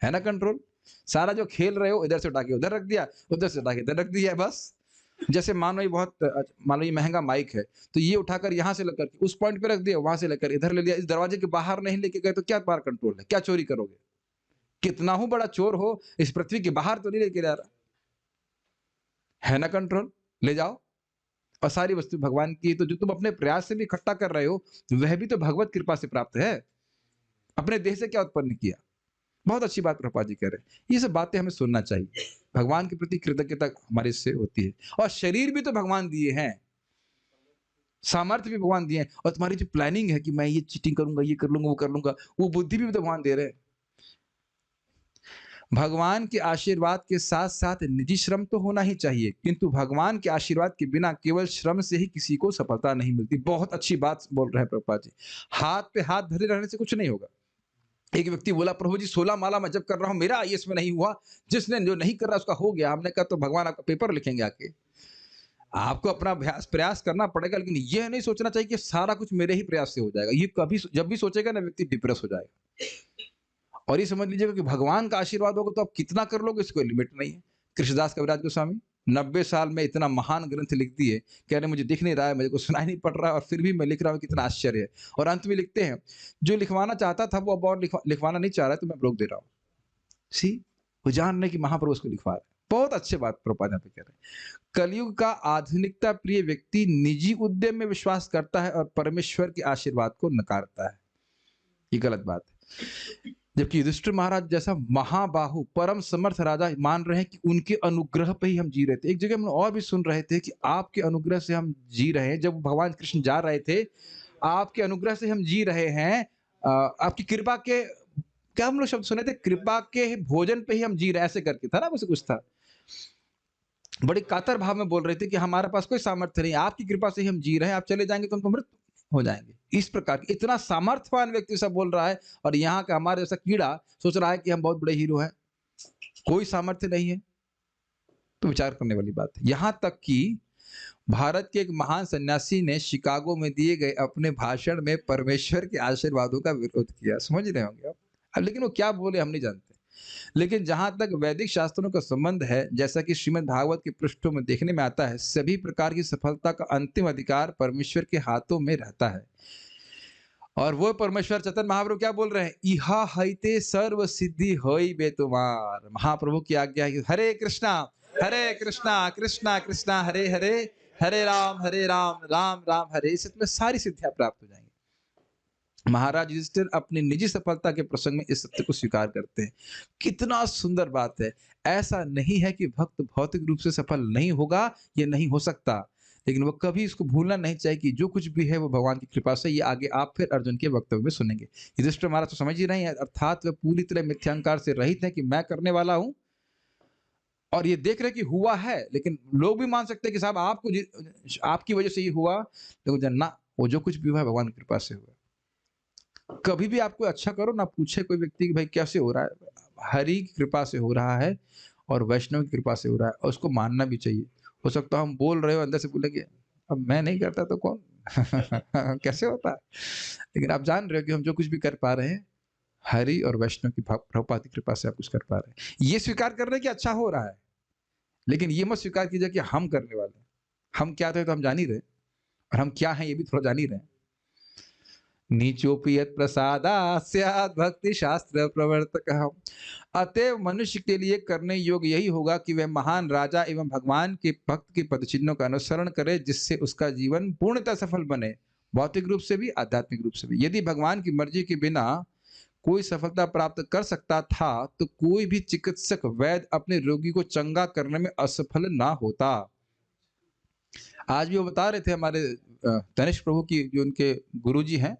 S1: है ना कंट्रोल। सारा जो खेल रहे हो, इधर से उठा के उधर रख दिया, उधर से उठा के इधर रख दिया, बस। जैसे मान लो ये महंगा माइक है, तो ये उठाकर यहाँ से लेकर उस पॉइंट पे रख दिया, वहां से लेकर इधर ले लिया, इस दरवाजे के बाहर नहीं लेके गए तो क्या तुम्हारा कंट्रोल है, क्या चोरी करोगे। कितना हो बड़ा चोर हो, इस पृथ्वी के बाहर तो नहीं लेके जा रहा, है ना कंट्रोल। ले जाओ। और सारी वस्तु भगवान की, तो जो तुम अपने प्रयास से भी इकट्ठा कर रहे हो, वह भी तो भगवत कृपा से प्राप्त है। अपने देह से क्या उत्पन्न किया। बहुत अच्छी बात प्रभुपाद जी कह रहे हैं। ये सब बातें हमें सुनना चाहिए। भगवान के प्रति कृतज्ञता हमारे इससे होती है। और शरीर भी तो भगवान दिए हैं, सामर्थ्य भी भगवान दिए हैं, और तुम्हारी जो प्लानिंग है कि मैं ये चीटिंग करूंगा, ये कर लूंगा, वो कर लूंगा, वो बुद्धि भी तो भगवान दे रहे हैं। भगवान के आशीर्वाद के साथ साथ निजी श्रम तो होना ही चाहिए, किंतु भगवान के आशीर्वाद के बिना केवल श्रम से ही किसी को सफलता नहीं मिलती। बहुत अच्छी बात बोल रहे हैं प्रभुपाद जी। हाथ पे हाथ धरे रहने से कुछ नहीं होगा। एक व्यक्ति बोला, प्रभु जी 16 माला मैं जब कर रहा हूं, मेरा आईएएस में नहीं हुआ, जिसने जो नहीं कर रहा उसका हो गया। हमने कहा तो भगवान आपका पेपर लिखेंगे आके। आपको अपना अभ्यास प्रयास करना पड़ेगा, लेकिन यह नहीं सोचना चाहिए कि सारा कुछ मेरे ही प्रयास से हो जाएगा। ये कभी जब भी सोचेगा ना, व्यक्ति डिप्रेस हो जाएगा। और ये समझ लीजिएगा कि भगवान का आशीर्वाद होगा तो आप कितना कर लोगे, इसको लिमिट नहीं है। कृष्णदास कविराज गोस्वामी 90 साल में इतना महान ग्रंथ लिख दिए, कह रहे मुझे दिख नहीं रहा है, मुझे को सुनाई नहीं पड़ रहा है, और फिर भी मैं लिख रहा हूँ, कितना आश्चर्य है। और अंत में लिखते हैं, जो लिखवाना चाहता था वो अब और लिखवाना नहीं चाह रहा है, तो मैं रोक दे रहा हूँ। सी, वो जान रहे कि महाप्रभु उसको लिखवा रहे। बहुत अच्छे बात प्रभुपाद यहाँ पे कह रहे हैं। कलयुग का आधुनिकता प्रिय व्यक्ति निजी उद्यम में विश्वास करता है और परमेश्वर के आशीर्वाद को नकारता है। ये गलत बात है। जबकि युधिष्ठिर महाराज जैसा महाबाहु परम समर्थ राजा मान रहे हैं कि उनके अनुग्रह पे ही हम जी रहे थे। एक जगह हम और भी सुन रहे थे कि आपके अनुग्रह से हम जी रहे हैं। जब भगवान कृष्ण जा रहे थे, आपके अनुग्रह से हम जी रहे हैं, आपकी कृपा के, क्या हम लोग शब्द सुने थे, कृपा के भोजन पे ही हम जी रहे हैं, ऐसे करके था ना, मुझे कुछ था। बड़े कातर भाव में बोल रहे थे कि हमारे पास कोई सामर्थ्य नहीं, आपकी कृपा से ही हम जी रहे हैं, आप चले जाएंगे तो हम मृत हो जाएंगे। इस प्रकार की इतना सामर्थ्यवान व्यक्ति सब बोल रहा है, और यहाँ का हमारे जैसा कीड़ा सोच रहा है कि हम बहुत बड़े हीरो हैं, कोई सामर्थ्य नहीं है। तो विचार करने वाली बात है। यहाँ तक कि भारत के एक महान सन्यासी ने शिकागो में दिए गए अपने भाषण में परमेश्वर के आशीर्वादों का विरोध किया। समझ रहे होंगे आप। अब लेकिन वो क्या बोले हम नहीं जानते। लेकिन जहां तक वैदिक शास्त्रों का संबंध है, जैसा कि श्रीमद् भागवत के पृष्ठों में देखने में आता है, सभी प्रकार की सफलता का अंतिम अधिकार परमेश्वर के हाथों में रहता है। और वो परमेश्वर चैतन्य महाप्रभु क्या बोल रहे हैं, इहा हईते सर्व सिद्धि होई बे तुम्हार। महाप्रभु की आज्ञा है, हरे कृष्णा कृष्णा कृष्णा हरे हरे, हरे राम राम राम हरे। इससे तुम्हें सारी सिद्धियां प्राप्त हो जाएंगी। महाराज युधिष्ठिर अपनी निजी सफलता के प्रसंग में इस सत्य को स्वीकार करते हैं। कितना सुंदर बात है। ऐसा नहीं है कि भक्त भौतिक रूप से सफल नहीं होगा, ये नहीं हो सकता, लेकिन वो कभी इसको भूलना नहीं चाहिए कि जो कुछ भी है वो भगवान की कृपा से। ये आगे आप फिर अर्जुन के वक्तव्य में सुनेंगे। युधिष्ठिर महाराज तो समझ ही रहे हैं, अर्थात वे पूरी तरह मिथ्यांकार से रहित है कि मैं करने वाला हूं, और ये देख रहे कि हुआ है। लेकिन लोग भी मान सकते हैं कि साहब आपकी वजह से ही हुआ, लेकिन जानना वो जो कुछ भी हुआ है भगवान की कृपा से हुआ। कभी भी आपको अच्छा करो ना, पूछे कोई व्यक्ति कि भाई कैसे हो रहा है, हरि की कृपा से हो रहा है और वैष्णव की कृपा से हो रहा है, और उसको मानना भी चाहिए। हो सकता है हम बोल रहे हो, अंदर से बोलेंगे अब मैं नहीं करता तो कौन कैसे होता है। लेकिन आप जान रहे हो कि हम जो कुछ भी कर पा रहे हैं, हरि और वैष्णव की प्रभुपाद की कृपा से आप कुछ कर पा रहे हैं। ये स्वीकार कर रहे हैं कि अच्छा हो रहा है, लेकिन ये मत स्वीकार कीजिए कि हम करने वाले हैं। हम क्या थे तो हम जान ही रहे, और हम क्या हैं ये भी थोड़ा जान ही रहे हैं। नीचोपि यत् प्रसादात् स्यात् भक्ति शास्त्र प्रवर्तकः। अतएव मनुष्य के लिए करने योग्य यही होगा कि वह महान राजा एवं भगवान के भक्त के पदचिन्हों का अनुसरण करे, जिससे उसका जीवन पूर्णतः सफल बने, भौतिक रूप से भी आध्यात्मिक रूप से भी। यदि भगवान की मर्जी के बिना कोई सफलता प्राप्त कर सकता था तो कोई भी चिकित्सक वैद्य अपने रोगी को चंगा करने में असफल ना होता। आज भी वो बता रहे थे हमारे तनिष्क प्रभु की जो उनके गुरुजी हैं,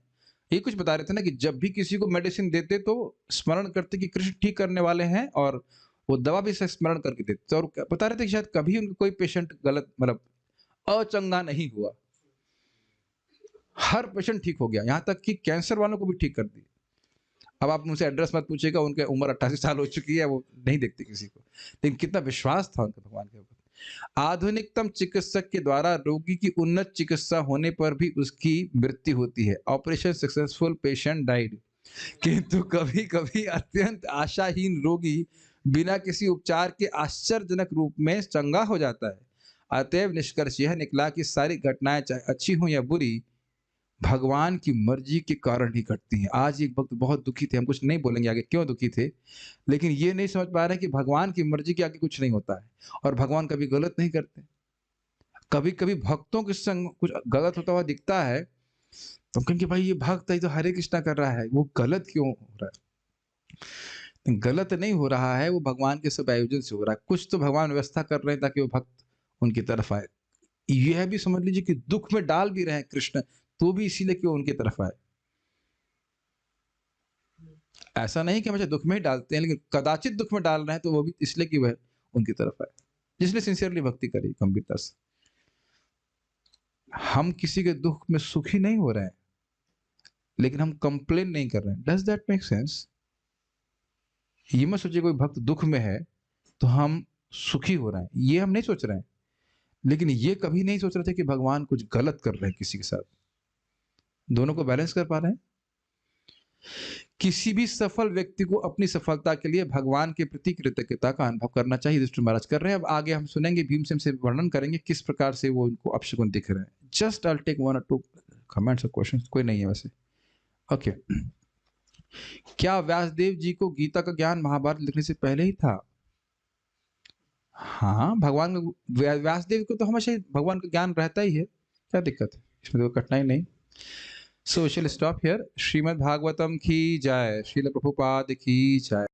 S1: ये कुछ बता रहे थे ना कि जब भी किसी को मेडिसिन देते तो स्मरण करते कि कृष्ण ठीक करने वाले हैं, और वो दवा भी स्मरण करके देते। और बता रहे थे कि शायद कभी उनका कोई पेशेंट गलत मतलब अचंगा नहीं हुआ, हर पेशेंट ठीक हो गया, यहाँ तक कि कैंसर वालों को भी ठीक कर दिया। अब आप मुझसे एड्रेस मत पूछिएगा, उनके उम्र 88 साल हो चुकी है, वो नहीं देखते किसी को, लेकिन कितना विश्वास था उनका भगवान के ऊपर। आधुनिकतम चिकित्सक के द्वारा रोगी की उन्नत चिकित्सा होने पर भी उसकी मृत्यु होती है। Operation successful, patient died. किंतु कभी कभी अत्यंत आशाहीन रोगी बिना किसी उपचार के आश्चर्यजनक रूप में चंगा हो जाता है। अतएव निष्कर्ष यह निकला कि सारी घटनाएं चाहे अच्छी हो या बुरी, भगवान की मर्जी के कारण ही घटती हैं। आज एक वक्त बहुत दुखी थे, हम कुछ नहीं बोलेंगे आगे क्यों दुखी थे, लेकिन ये नहीं समझ पा रहे कि भगवान की मर्जी के आगे कुछ नहीं होता है, और भगवान कभी गलत नहीं करते। कभी कभी भक्तों के संग कुछ गलत होता हुआ दिखता है तो हम कहेंगे भाई ये भक्त है तो हरे कृष्णा कर रहा है, वो गलत क्यों हो रहा है? गलत नहीं हो रहा है, वो भगवान के सब आयोजन से हो रहा है। कुछ तो भगवान व्यवस्था कर रहे हैं ताकि वो भक्त उनकी तरफ आए। यह भी समझ लीजिए कि दुख में डाल भी रहे हैं कृष्ण, तो भी इसीलिए कि वो उनकी तरफ आए। ऐसा नहीं कि हमेशा दुख में ही डालते हैं, लेकिन कदाचित दुख में डाल रहे हैं तो वो भी इसलिए कि वह उनकी तरफ आए, जिसने सिंसियरली भक्ति करी गंभीरता से। हम किसी के दुख में सुखी नहीं हो रहे हैं, लेकिन हम कंप्लेन नहीं कर रहे हैं। Does that make sense? ये मत सोचिए कोई भक्त दुख में है तो हम सुखी हो रहे हैं, ये हम नहीं सोच रहे हैं। लेकिन ये कभी नहीं सोच रहे थे कि भगवान कुछ गलत कर रहे हैं किसी के साथ। दोनों को बैलेंस कर पा रहे हैं? किसी भी सफल व्यक्ति को अपनी सफलता के लिए भगवान के प्रति कृतज्ञता का अनुभव करना चाहिए। युधिष्ठिर महाराज कर रहे हैं। अब आगे हम सुनेंगे, भीमसेन से वर्णन करेंगे किस प्रकार से वो उनको अपशकुन दिख रहे हैं। Just I take 1 or 2 comments और क्वेश्चंस, कोई नहीं है वैसे। ओके क्या व्यासदेव जी को गीता का ज्ञान महाभारत लिखने से पहले ही था? हाँ, भगवान व्यासदेव को तो हमेशा भगवान का ज्ञान रहता ही है, क्या दिक्कत है इसमें? तो कठिनाई नहीं। So we shall stop here. Shrimad Bhagavatam की जय, श्रील प्रभुपाद की जय।